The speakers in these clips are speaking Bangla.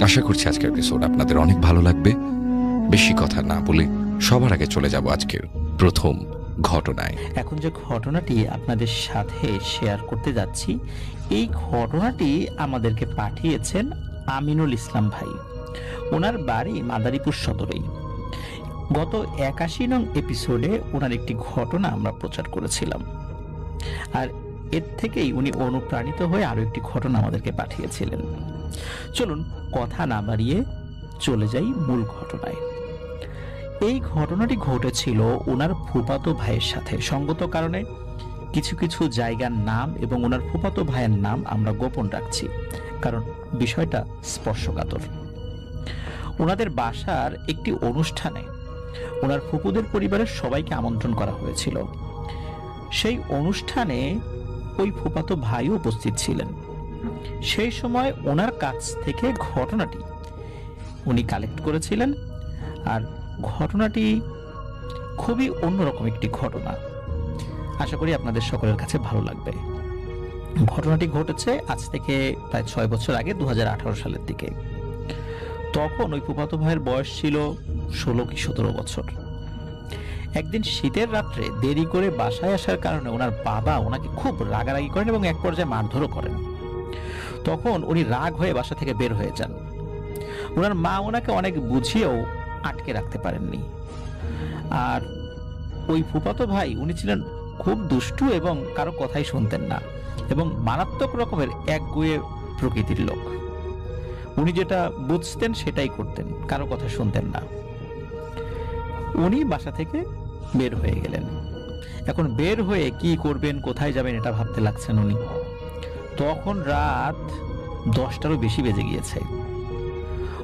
আশা করছি আজকের এপিসোড আপনাদের অনেক ভালো লাগবে। বেশি কথা না বলে সবার আগে চলে যাব আজকের প্রথম ঘটনায়। এখন যে ঘটনাটি আপনাদের সাথে শেয়ার করতে যাচ্ছি, এই ঘটনাটি আমাদেরকে পাঠিয়েছেন আমিনুল ইসলাম ভাই। ওনার বাড়ি মাদারীপুর সদরেই। গত ৮১ নং এপিসোডে ওনার একটি ঘটনা আমরা প্রচার করেছিলাম, আর এর থেকেই উনি অনুপ্রাণিত হয়ে আরো একটি ঘটনা আমাদেরকে পাঠিয়েছিলেন। চলুন কথা না বাড়িয়ে চলে যাই মূল ঘটনায়। এই ঘটনাটি ঘটেছিল ওনার ফুফাতো ভাইয়ের সাথে। সঙ্গত কারণে কিছু কিছু জায়গার নাম এবং ওনার ফুফাতো ভাইয়ের নাম আমরা গোপন রাখছি, কারণ বিষয়টা স্পর্শকাতর। ওনাদের বাসার একটি অনুষ্ঠানে ওনার ফুপুদের পরিবারের সবাইকে আমন্ত্রণ করা হয়েছিল। সেই অনুষ্ঠানে ওই ফুফাতো ভাইও উপস্থিত ছিলেন। সেই সময় ওনার কাছ থেকে ঘটনাটি উনি কালেক্ট করেছিলেন, আর ঘটনাটি খুবই অন্যরকম একটি ঘটনা। আশা করি আপনাদের সকলের কাছে ভালো লাগবে। ঘটনাটি ঘটেছে আজ থেকে প্রায় ৬ বছর আগে, ২০১৮ সালের দিকে। তখন ওই ফুফাতো ভাইয়ের বয়স ছিল ১৬ কি ১৭ বছর। একদিন শীতের রাত্রে দেরি করে বাসায় আসার কারণে ওনার বাবা ওনাকে খুব রাগারাগি করেন এবং এক পর্যায়ে মারধরও করেন। তখন উনি রাগ হয়ে বাসা থেকে বের হয়ে যান। ওনার মা ওনাকে অনেক বুঝিয়েও আটকে রাখতে পারেননি। আর ওই ফুফাতো ভাই উনি ছিলেন খুব দুষ্টু এবং কারো কথাই শুনতেন না, এবং মারাত্মক রকমের একগুঁয়ে প্রকৃতির লোক। উনি যেটা বুঝতেন সেটাই করতেন, কারো কথা শুনতেন না। উনি বাসা থেকে বের হয়ে গেলেন। এখন বের হয়ে কি করবেন, কোথায় যাবেন, এটা ভাবতে লাগছেন উনি। তখন রাত ১০টারও বেশি বেজে গিয়েছে।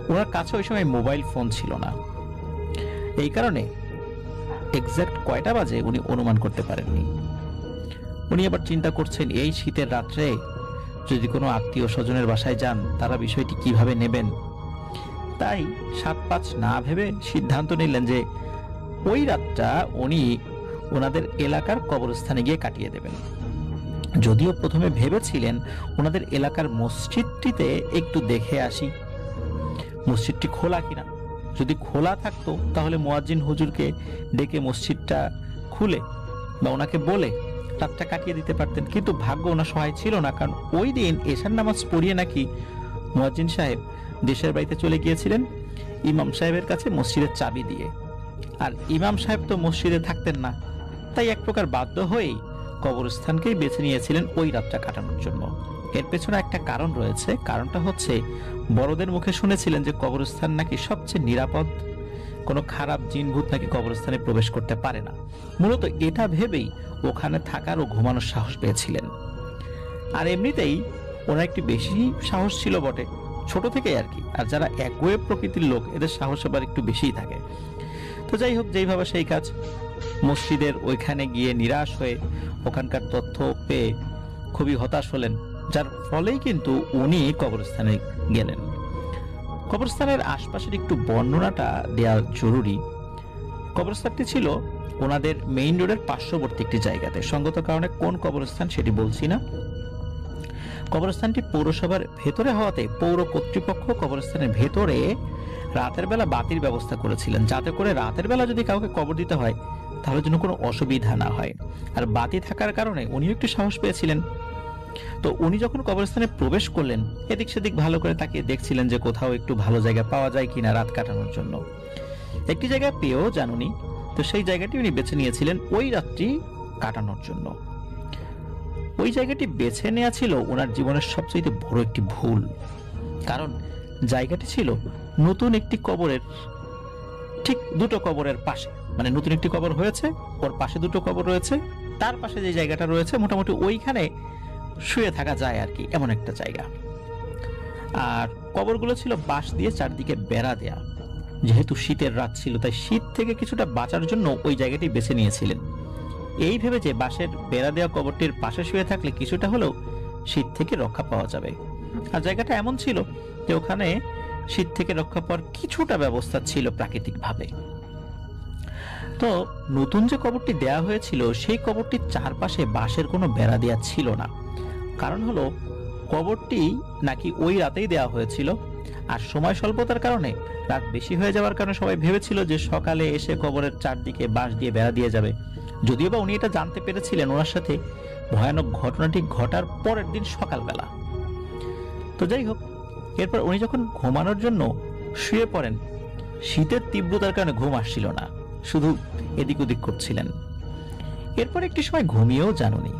ওনার কাছে ওই সময় মোবাইল ফোন ছিল না। এই কারণে এক্সাক্ট কয়টা বাজে উনি অনুমান করতে পারেননি। উনি আবার চিন্তা করছেন, এই শীতের রাত্রে যদি কোনো আত্মীয় স্বজনের বাসায় যান, তারা বিষয়টি কিভাবে নেবেন। তাই ৭-৫ না ভেবে সিদ্ধান্ত নিলেন যে ওই রাতটা উনি ওনাদের এলাকার কবরস্থানে গিয়ে কাটিয়ে দেবেন। যদিও প্রথমে ভেবেছিলেন ওনাদের এলাকার মসজিদটিতে একটু দেখে আসি, মসজিদটি খোলা কিনা। যদি খোলা থাকতো তাহলে মুয়াজ্জিন হুজুরকে ডেকে মসজিদটা খুলে বা ওনাকে বলে রাতটা কাটিয়ে দিতে পারতেন। কিন্তু ভাগ্য ওনার সহায় ছিল না, কারণ ওই দিন এশার নামাজ পড়িয়ে নাকি মুয়াজ্জিন সাহেব দেশের বাড়িতে চলে গিয়েছিলেন ইমাম সাহেবের কাছে মসজিদের চাবি দিয়ে। আর ইমাম সাহেব তো মসজিদে থাকতেন না, তাই এক প্রকার বাধ্য হয়েই কবরস্থানকেই বেছে নিয়েছিলেন ওই রাতটা কাটানোর জন্য। এর পেছনে একটা কারণ রয়েছে। কারণটা হচ্ছে, বড়দের মুখে শুনেছিলেন যে কবরস্থান নাকি সবচেয়ে নিরাপদ, কোনো খারাপ জিনভূত নাকি কবরস্থানে প্রবেশ করতে পারে না। মূলত এটা ভেবেই ওখানে থাকার ও ঘুমানোর সাহস পেয়েছিলেন। আর এমনিতেই ওনার একটি বেশি সাহস ছিল বটে, ছোট থেকেই আর কি। আর যারা একগুঁয়ে প্রকৃতির লোক, এদের সাহস আবার একটু বেশিই থাকে। তো যাই হোক, যেইভাবে সেই কাজ। মসজিদের ওইখানে গিয়ে নিরাশ হয়ে ওখানকার তথ্য পেয়ে খুবই হতাশ হলেন, যার ফলেই কিন্তু উনি কবরস্থানে গেলেন। কবরস্থানের আশপাশের একটু বর্ণনাটা দেওয়া জরুরি। কবরস্থানটি ছিল ওনাদের মেইন রোডের পার্শ্ববর্তী একটি জায়গাতে। সঙ্গত কারণে কোন কবরস্থান সেটি বলছি না। কবরস্থানটি পৌরসভার ভেতরে হওয়াতে পৌর কর্তৃপক্ষ কবরস্থানের ভেতরে রাতের বেলা বাতির ব্যবস্থা করেছিলেন, যাতে করে রাতের বেলা যদি কাউকে কবর দিতে হয় তাহলে যেন কোনো অসুবিধা না হয়। আর বাতি থাকার কারণে উনিও একটু সাহস পেয়েছিলেন। তো উনি যখন কবরস্থানে প্রবেশ করলেন, এদিক সেদিক ভালো করে তাকিয়ে দেখছিলেন যে কোথাও একটু ভালো জায়গা পাওয়া যায় কিনা রাত কাটানোর জন্য। একটি জায়গা পেয়েও জানুনি, তো সেই জায়গাটি উনি বেছে নিয়েছিলেন ওই রাত্রি কাটানোর জন্য। ওই জায়গাটি বেছে নেওয়া ছিল ওনার জীবনের সবচেয়ে বড় একটি ভুল, কারণ জায়গাটি ছিল নতুন একটি কবরের ঠিক দুটো কবরের পাশে। মানে নতুন একটি কবর হয়েছে, ওর পাশে দুটো কবর রয়েছে, তার পাশে যে জায়গাটা রয়েছে মোটামুটি ওইখানে শুয়ে থাকা যায় আর কি, এমন একটা জায়গা। আর কবরগুলো ছিল বাঁশ দিয়ে চারদিকে বেড়া দেয়া। যেহেতু শীতের রাত ছিল, তাই শীত থেকে কিছুটা বাঁচার জন্য ওই জায়গাটি বেছে নিয়েছিলেন, এই ভেবে যে বাঁশের বেড়া দেওয়া কবরটির পাশে শুয়ে থাকলে কিছুটা হলেও শীত থেকে রক্ষা পাওয়া যাবে। আর জায়গাটা এমন ছিল যে ওখানে শীত থেকে রক্ষা পাওয়ার কিছুটা ব্যবস্থা ছিল প্রাকৃতিকভাবে। তো নতুন যে কবরটি দেয়া হয়েছিল সেই কবরটির চারপাশে বাঁশের কোনো বেড়া দেয়া ছিল না। কারণ হলো কবরটি নাকি ওই রাতেই দেওয়া হয়েছিল, আর সময় স্বল্পতার কারণে রাত বেশি হয়ে যাওয়ার কারণে সবাই ভেবেছিল যে সকালে এসে কবরের চারদিকে বাঁশ দিয়ে বেড়া দিয়ে যাবে। যদিও বা উনি এটা জানতে পেরেছিলেন ওনার সাথে ভয়ানক ঘটনাটি ঘটার পরের দিন সকালবেলা। তো যাই হোক, এরপর উনি যখন ঘুমানোর জন্য শুয়ে পড়েন, শীতের তীব্রতার কারণে ঘুম আসছিল না, শুধু এদিক ওদিক করছিলেন। এরপর একটি সময় ঘুমিয়েও জানুনি।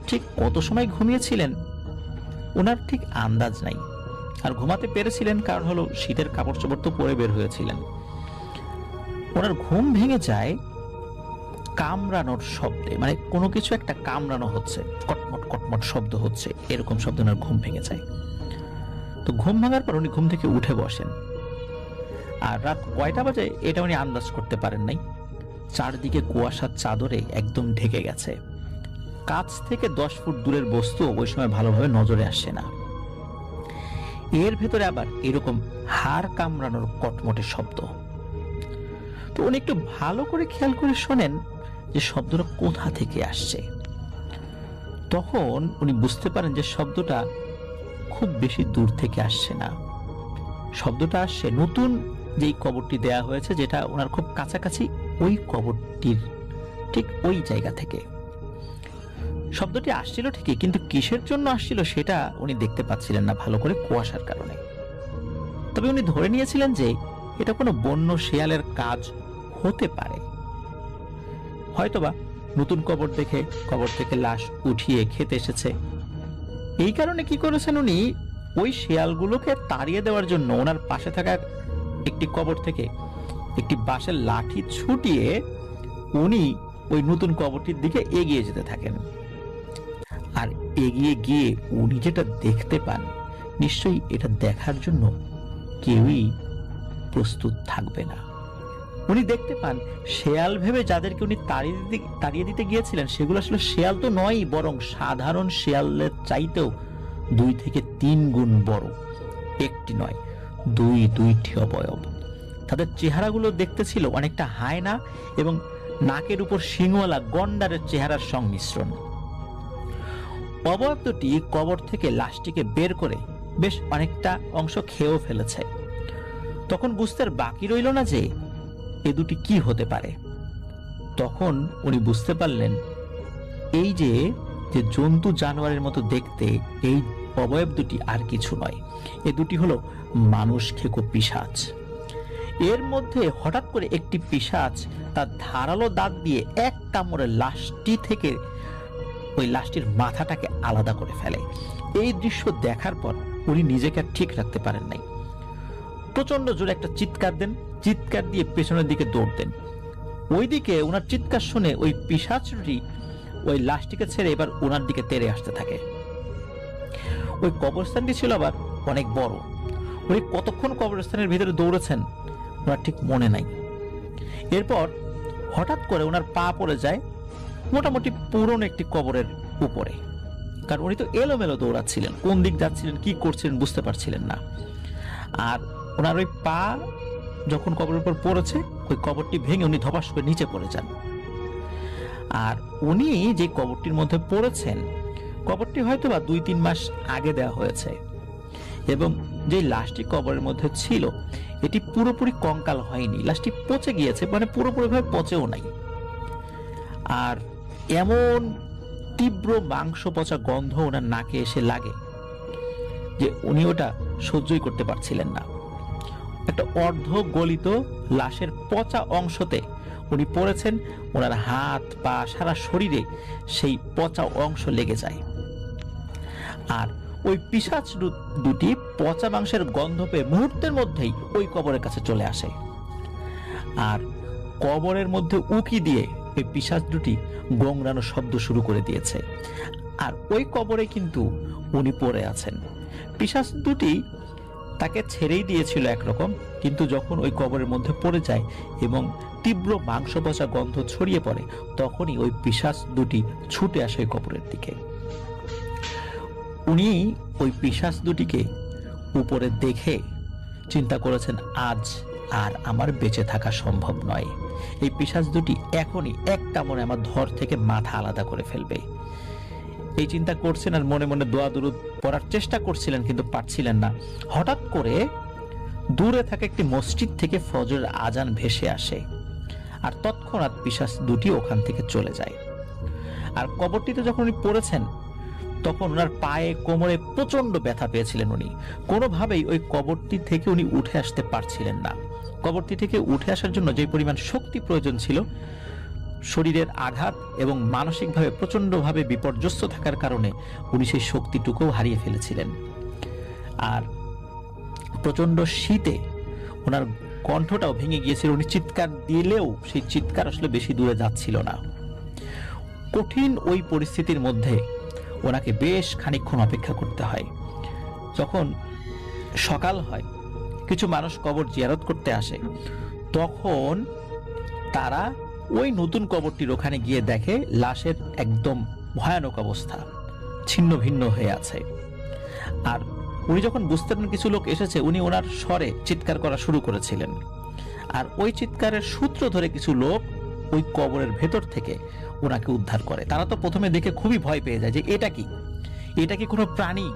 ঠিক কত সময় ঘুমিয়েছিলেন ওনার ঠিক আন্দাজ নাই। আর ঘুমাতে পেরেছিলেন কারণ হলো শীতের কাপড় চোপড় তো পরে বের হয়েছিলেন। ওনার ঘুম ভেঙে যায় কামড়ানোর শব্দে, মানে কোনো কিছু একটা কামড়ানো হচ্ছে, কটমট কটমট শব্দ হচ্ছে, এরকম শব্দ ওনার ঘুম ভেঙে যায়। তো ঘুম ভাঙার পর উনি ঘুম থেকে উঠে বসেন। আর রাত কয়টা বাজে এটা উনি আন্দাজ করতে পারেন নাই। চারদিকে কুয়াশার চাদরে একদম ঢেকে গেছে। কাছ থেকে 10 ফুট দূরের বস্তু ওই সময় ভালোভাবে নজরে আসে না। এর ভেতরে আবার এরকম হাড় কামড়ানোর কটমটে শব্দ। তো উনি একটু ভালো করে খেয়াল করে শোনেন যে শব্দটা কোথা থেকে আসছে। তখন উনি বুঝতে পারেন যে শব্দটা খুব বেশি দূর থেকে আসছে না। শব্দটা আসছে নতুন যেই কবরটি দেয়া হয়েছে, যেটা ওনার খুব কাছাকাছি, ওই কবরটির ঠিক ওই জায়গা থেকে শব্দটি আসছিল ঠিকই, কিন্তু কিসের জন্য আসছিল সেটা উনি দেখতে পাচ্ছিলেন না ভালো করে কুয়াশার কারণে। তবে উনি ধরে নিয়েছিলেন যে এটা কোনো বন্য শেয়ালের কাজ হতে পারে। হয়তোবা নতুন কবর দেখে কবর থেকে লাশ উঠিয়ে খেতে এসেছে। এই কারণে কি করেছেন উনি, ওই শেয়ালগুলোকে তাড়িয়ে দেওয়ার জন্য ওনার পাশে থাকা একটি কবর থেকে একটি বাঁশের লাঠি ছুটিয়ে উনি ওই নতুন কবরটির দিকে এগিয়ে যেতে থাকেন। আর এগিয়ে গিয়ে উনি যেটা দেখতে পান, নিশ্চয়ই এটা দেখার জন্য কেউই প্রস্তুত থাকবে না। উনি দেখতে পান শেয়াল ভেবে যাদেরকে উনি তাড়িয়ে দিতে গিয়েছিলেন সেগুলো আসলে শেয়াল তো নয়, বরং সাধারণ শেয়ালের চাইতেও 2 থেকে 3 গুণ বড়। একটি নয়, 2টি অবয়ব। তাদের চেহারাগুলো দেখতে ছিল অনেকটা হায়না এবং নাকের উপর শিংওয়ালা গন্ডারের চেহারার সংমিশ্রণ। অবয়ব দুটি কবর থেকে লাশটিকে বের করে বেশ অনেকটা অংশ খেয়েও ফেলেছে। তখন বুঝতে বাকি রইল না যে এ দুটি কি হতে পারে। তখন উনি বুঝতে পারলেন এই যে জন্তু জানোয়ারের মতো দেখতে এই অবয়ব দুটি আর কিছু নয়, এ দুটি হলো মানুষ খেকো পিশাচ। এর মধ্যে হঠাৎ করে একটি পিশাচ তার ধারালো দাঁত দিয়ে এক কামড়ে লাশটি থেকে ওই লাশটির মাথাটাকে আলাদা করে ফেলে। এই দৃশ্য দেখার পর উনি নিজেকে আর ঠিক রাখতে পারেন নাই। প্রচন্ড জোরে একটা চিৎকার দেন, চিৎকার দিয়ে পেছনের দিকে দৌড় দেন। ওইদিকে ওনার চিৎকার শুনে ওই পিশাচটি ওই লাশটিকে ছেড়ে এবার ওনার দিকে তেড়ে আসতে থাকে। ওই কবরস্থানটি ছিল আবার অনেক বড়। উনি কতক্ষণ কবরস্থানের ভিতরে দৌড়েছেন ওনার ঠিক মনে নাই। এরপর হঠাৎ করে ওনার পা পড়ে যায় মোটামুটি পুরনো একটি কবরের উপরে। কারণ উনি তো এলোমেলো দৌড়াচ্ছিলেন, কোন দিক যাচ্ছিলেন কি করছিলেন বুঝতে পারছিলেন না। আর ওনার ওই পা যখন কবরের উপর পড়েছে, ওই কবরটি ভেঙে উনি ধপাস করে নিচে পড়ে যান। আর উনি যে কবরটির মধ্যে পড়েছেন, কবরটি হয়তো বা 2-3 মাস আগে দেওয়া হয়েছে এবং যে লাশটি কবরের মধ্যে ছিল এটি পুরোপুরি কঙ্কাল হয়নি, লাশটি পচে গিয়েছে, মানে পুরোপুরিভাবে পচেও নাই। আর এমন তীব্র মাংস পচা গন্ধ ওনার নাকে এসে লাগে যে উনি ওটা সহ্যই করতে পারছিলেন না। একটা অর্ধ গলিত লাশের পচা অংশতে উনি পড়েছেন, ওনার হাত পা সারা শরীরে সেই পচা অংশ লেগে যায়। আর ওই পিশাচ দুটি পচা মাংসের গন্ধ পেয়ে মুহূর্তের মধ্যেই ওই কবরের কাছে চলে আসে। আর কবরের মধ্যে উকি দিয়ে ওই পিশাচ দুটি গোংরানো শব্দ শুরু করে দিয়েছে। আর ওই কবরে কিন্তু উনি পড়ে আছেন। পিশাচ দুটি তাকে ছেড়েই দিয়েছিল একরকম, কিন্তু যখন ওই কবরের মধ্যে পড়ে যায় এবং তীব্র মাংস পচা গন্ধ ছড়িয়ে পড়ে, তখনই ওই পিশাচ দুটি ছুটে আসে ওই কবরের দিকে। উনি ওই পিশাচ দুটিকে উপরে দেখে চিন্তা করেছেন, আজ আর আমার বেঁচে থাকা সম্ভব নয়। এই পিশাচ দুটি এখনই এক কামড়ে আমার ধর থেকে মাথা আলাদা করে ফেলবে। এই চিন্তা করছেন আর মনে মনে দোয়া দুরুদ পড়ার চেষ্টা করছিলেন, কিন্তু পারছিলেন না। হঠাৎ করে দূরে থাকা একটি মসজিদ থেকে ফজরের আজান ভেসে আসে, আর তৎক্ষণাৎ পিশাচ দুটি ওখান থেকে চলে যায়। আর কবরটিতে যখন উনি পড়েছেন তখন ওনার পায়ে কোমরে প্রচন্ড ব্যথা পেয়েছিলেন। উনি কোনোভাবেই ওই কবরটি থেকে উনি উঠে আসতে পারছিলেন না। কবরটি থেকে উঠে আসার জন্য যে পরিমাণ শক্তি প্রয়োজন ছিল, শরীরের আঘাত এবং মানসিকভাবে প্রচন্ডভাবে বিপর্যস্ত থাকার কারণে উনি সেই শক্তিটুকুও হারিয়ে ফেলেছিলেন। আর প্রচন্ড শীতে ওনার কণ্ঠটাও ভেঙে গিয়েছিল। উনি চিৎকার দিলেও সেই চিৎকার আসলে বেশি দূরে যাচ্ছিল না। কঠিন ওই পরিস্থিতির মধ্যে ওনাকে বেশ খানিকক্ষণ অপেক্ষা করতে হয়। যখন সকাল হয়, কিছু মানুষ কবর জিয়ারত করতে আসে, তখন তারা ওই নতুন কবরটির ওখানে গিয়ে দেখে লাশের একদম ভয়ানক অবস্থা, ছিন্ন ভিন্ন হয়ে আছে। আর উনি যখন বুঝতেন কিছু লোক এসেছে, উনি ওনার স্বরে চিৎকার করা শুরু করেছিলেন। আর ওই চিৎকারের সূত্র ধরে কিছু লোক ওই কবরের ভেতর থেকে ওনাকে উদ্ধার করে। তারা তো প্রথমে দেখে খুবই ভয় পেয়ে যায় যে এটা কি কোনো প্রাণী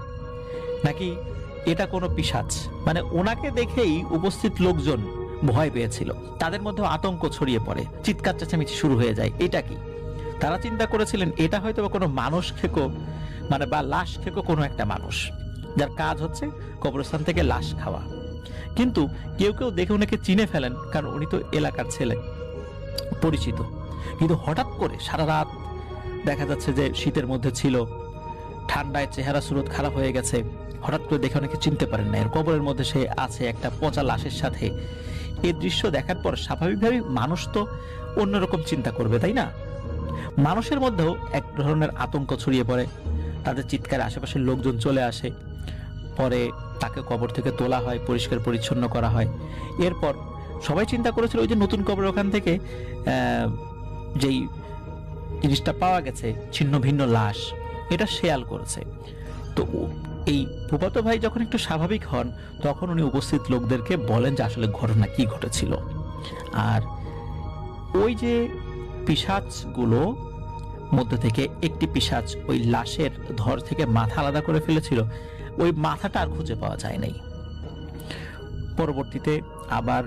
নাকি এটা কোনো পিশাচ। মানে ওনাকে দেখেই উপস্থিত লোকজন ভয় পেয়েছিল, তাদের মধ্যে আতঙ্ক ছড়িয়ে পড়ে, চিৎকার চেঁচামেচি শুরু হয়ে যায়। এটা কি? তারা চিন্তা করেছিলেন এটা হয়তো কোনো মানুষ খেকো, মানে বা লাশ খেকো কোনো একটা মানুষ, যার কাজ হচ্ছে কবরস্থান থেকে লাশ খাওয়া। কিন্তু কেউ কেউ দেখে ওনাকে চিনে ফেলেন, কারণ উনি তো এলাকার ছেলে, পরিচিত। কিন্তু হঠাৎ করে সারা রাত দেখা যাচ্ছে যে শীতের মধ্যে ছিল, ঠান্ডায় চেহারা সুরত খারাপ হয়ে গেছে, হঠাৎ করে দেখে অনেকে চিনতে পারেন না। এর কবরের মধ্যে সে আছে একটা পচা লাশের সাথে। এই দৃশ্য দেখার পর স্বাভাবিকভাবেই মানুষ তো অন্যরকম চিন্তা করবে, তাই না? মানুষের মধ্যেও এক ধরনের আতঙ্ক ছড়িয়ে পড়ে, তাদের চিৎকারে আশেপাশের লোকজন চলে আসে। পরে তাকে কবর থেকে তোলা হয়, পরিষ্কার পরিচ্ছন্ন করা হয়। এরপর সবাই চিন্তা করেছিল ওই যে নতুন কবর ওখান থেকে যেই জিনিসটা পাওয়া গেছে, ছিন্ন ভিন্ন লাশ, এটা শেয়াল করেছে। তো এই ফুফাতো ভাই যখন একটু স্বাভাবিক হন, তখন উনি উপস্থিত লোকদেরকে বলেন যে আসলে ঘটনা কি ঘটেছিল। আর ওই যে পিশাচগুলো মধ্যে থেকে একটি পিশাচ ওই লাশের ধর থেকে মাথা আলাদা করে ফেলেছিল, ওই মাথাটা আর খুঁজে পাওয়া যায় নাই। পরবর্তীতে আবার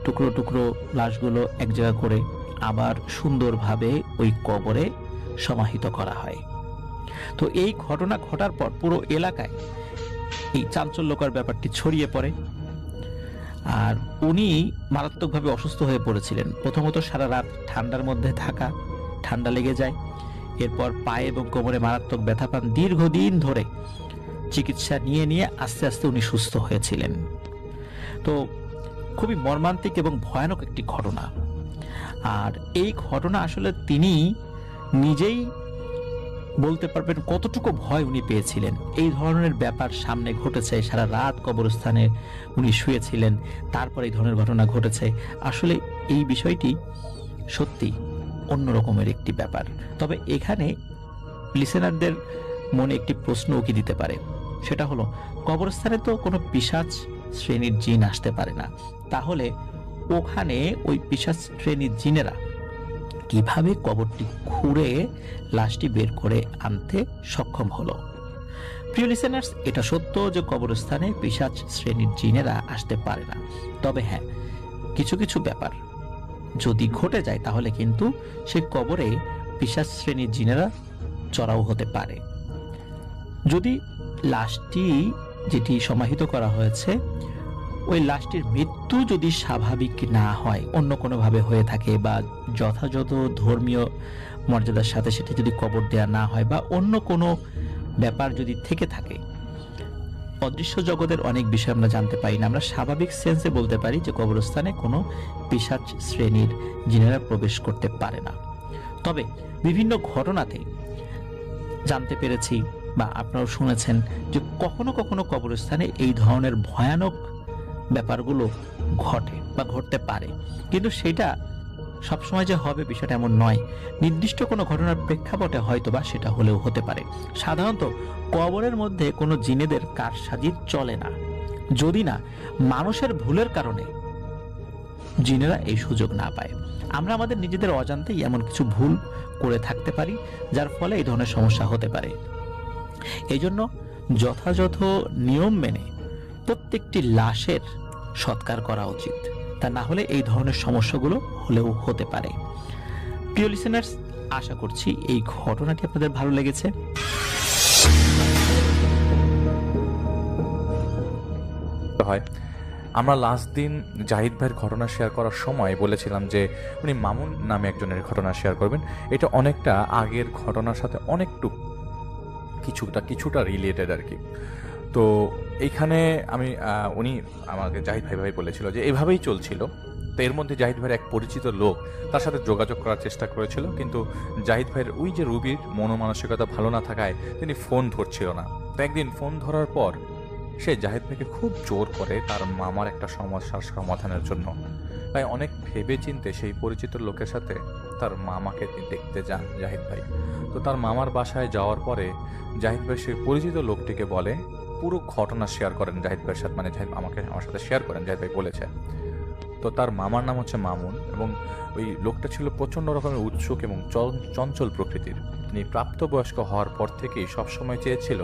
টুকরো টুকরো লাশগুলো এক জায়গা করে আবার সুন্দরভাবে ওই কবরে সমাহিত করা হয়। তো এই ঘটনা ঘটার পর পুরো এলাকায় এই চাঞ্চল্যকর ব্যাপারটি ছড়িয়ে পড়ে। আর উনি মারাত্মকভাবে অসুস্থ হয়ে পড়েছিলেন। প্রথমত সারা রাত ঠান্ডার মধ্যে থাকা, ঠান্ডা লেগে যায়। এরপর পায়ে এবং কোমরে মারাত্মক ব্যথা পান। দীর্ঘদিন ধরে চিকিৎসা নিয়ে আস্তে আস্তে উনি সুস্থ হয়েছিলেন। তো খুবই মর্মান্তিক এবং ভয়ানক একটি ঘটনা। আর এই ঘটনা আসলে তিনি নিজেই বলতে পারবেন কতটুকু ভয় উনি পেয়েছিলেন। এই ধরনের ব্যাপার সামনে ঘটেছে, সারা রাত কবরস্থানে উনি শুয়েছিলেন, তারপর এই ধরনের ঘটনা ঘটেছে। আসলে এই বিষয়টি সত্যি অন্যরকমের একটি ব্যাপার। তবে এখানে লিসেনারদের মনে একটি প্রশ্ন উকি দিতে পারে, সেটা হলো কবরস্থানে তো কোনো পিশাচ শ্রেণীর জিন আসতে পারে না, তাহলে ওখানে ওই পিশাচ শ্রেণীর জিনেরা কিভাবে কবরটি খুঁড়ে লাশটি বের করে আনতে সক্ষম হলো? প্রিয় লিসেনার্স, এটা সত্য যে কবরস্থানে পিশাচ শ্রেণীর জিনেরা আসতে পারে না। তবে হ্যাঁ, কিছু কিছু ব্যাপার যদি ঘটে যায় তাহলে কিন্তু সে কবরে পিশাচ শ্রেণীর জিনেরা চড়াও হতে পারে। যদি লাশটি যেটি সমাহিত করা হয়েছে, ওই লাশটির মৃত্যু যদি স্বাভাবিক না হয়, অন্য কোনোভাবে হয়ে থাকে, বা যথাযথ ধর্মীয় মর্যাদার সাথে সেটা যদি কবর দেয়া না হয়, বা অন্য কোনো ব্যাপার যদি থেকে থাকে, অদৃশ্য জগতের অনেক বিষয় আমরা জানতে পারি না। আমরা স্বাভাবিক সেন্সে বলতে পারি যে কবরস্থানে কোনো পিশাচ শ্রেণীর জিনেরা প্রবেশ করতে পারে না। তবে বিভিন্ন ঘটনাতে জানতে পেরেছি বা আপনারাও শুনেছেন যে কখনো কখনো কবরস্থানে এই ধরনের ভয়ানক ব্যাপারগুলো ঘটে বা ঘটতে পারে, কিন্তু সেটা সবসময় যে হবে বিষয়টা এমন নয়। নির্দিষ্ট কোনো ঘটনার প্রেক্ষাপটে হয়তো বা সেটা হলেও হতে পারে। সাধারণত কবরের মধ্যে কোনো জিনেদের কারসাজি চলে না, যদি না মানুষের ভুলের কারণে জিনেরা এই সুযোগ না পায়। আমরা আমাদের নিজেদের অজান্তেই এমন কিছু ভুল করে থাকতে পারি, যার ফলে এই ধরনের সমস্যা হতে পারে। এই জন্য যথাযথ নিয়ম মেনে প্রত্যেকটি লাশের সৎকার করা উচিত, তা না হলে এই ধরনের সমস্যাগুলো হলেও হতে পারে। প্রিয় লিসেনার্স, আশা করছি এই ঘটনাটি আপনাদের ভালো লেগেছে। হয় আমরা লাস্ট দিন জাহিদ ভাইয়ের ঘটনা শেয়ার করার সময় বলেছিলাম যে উনি মামুন নামে একজনের ঘটনা শেয়ার করবেন। এটা অনেকটা আগের ঘটনার সাথে কিছুটা রিলেটেড আর কি। তো এইখানে উনি আমাকে জাহিদ ভাই বলেছিল যে এভাবেই চলছিল। তো এর মধ্যে জাহিদ ভাইয়ের এক পরিচিত লোক তার সাথে যোগাযোগ করার চেষ্টা করেছিল, কিন্তু জাহিদ ভাইয়ের ওই যে রুবির মনোমানসিকতা ভালো না থাকায় তিনি ফোন ধরছিল না। তো একদিন ফোন ধরার পর সে জাহিদ ভাইকে খুব জোর করে তার মামার একটা সমস্যার সমাধানের জন্য। তাই অনেক ভেবে চিনতে সেই পরিচিত লোকের সাথে তার মামাকে দেখতে যান জাহিদ ভাই। তো তার মামার বাসায় যাওয়ার পরে জাহিদ ভাই সেই পরিচিত লোকটিকে বলে, পুরো ঘটনা শেয়ার করেন জাহিদ ভাইয়ের সাথে, মানে জাহিদ আমার সাথে শেয়ার করেন, জাহিদ ভাই বলেছে। তো তার মামার নাম হচ্ছে মামুন, এবং ওই লোকটা ছিল প্রচণ্ড রকমের উৎসুক এবং চঞ্চল প্রকৃতির। তিনি প্রাপ্তবয়স্ক হওয়ার পর থেকেই সবসময় চেয়েছিল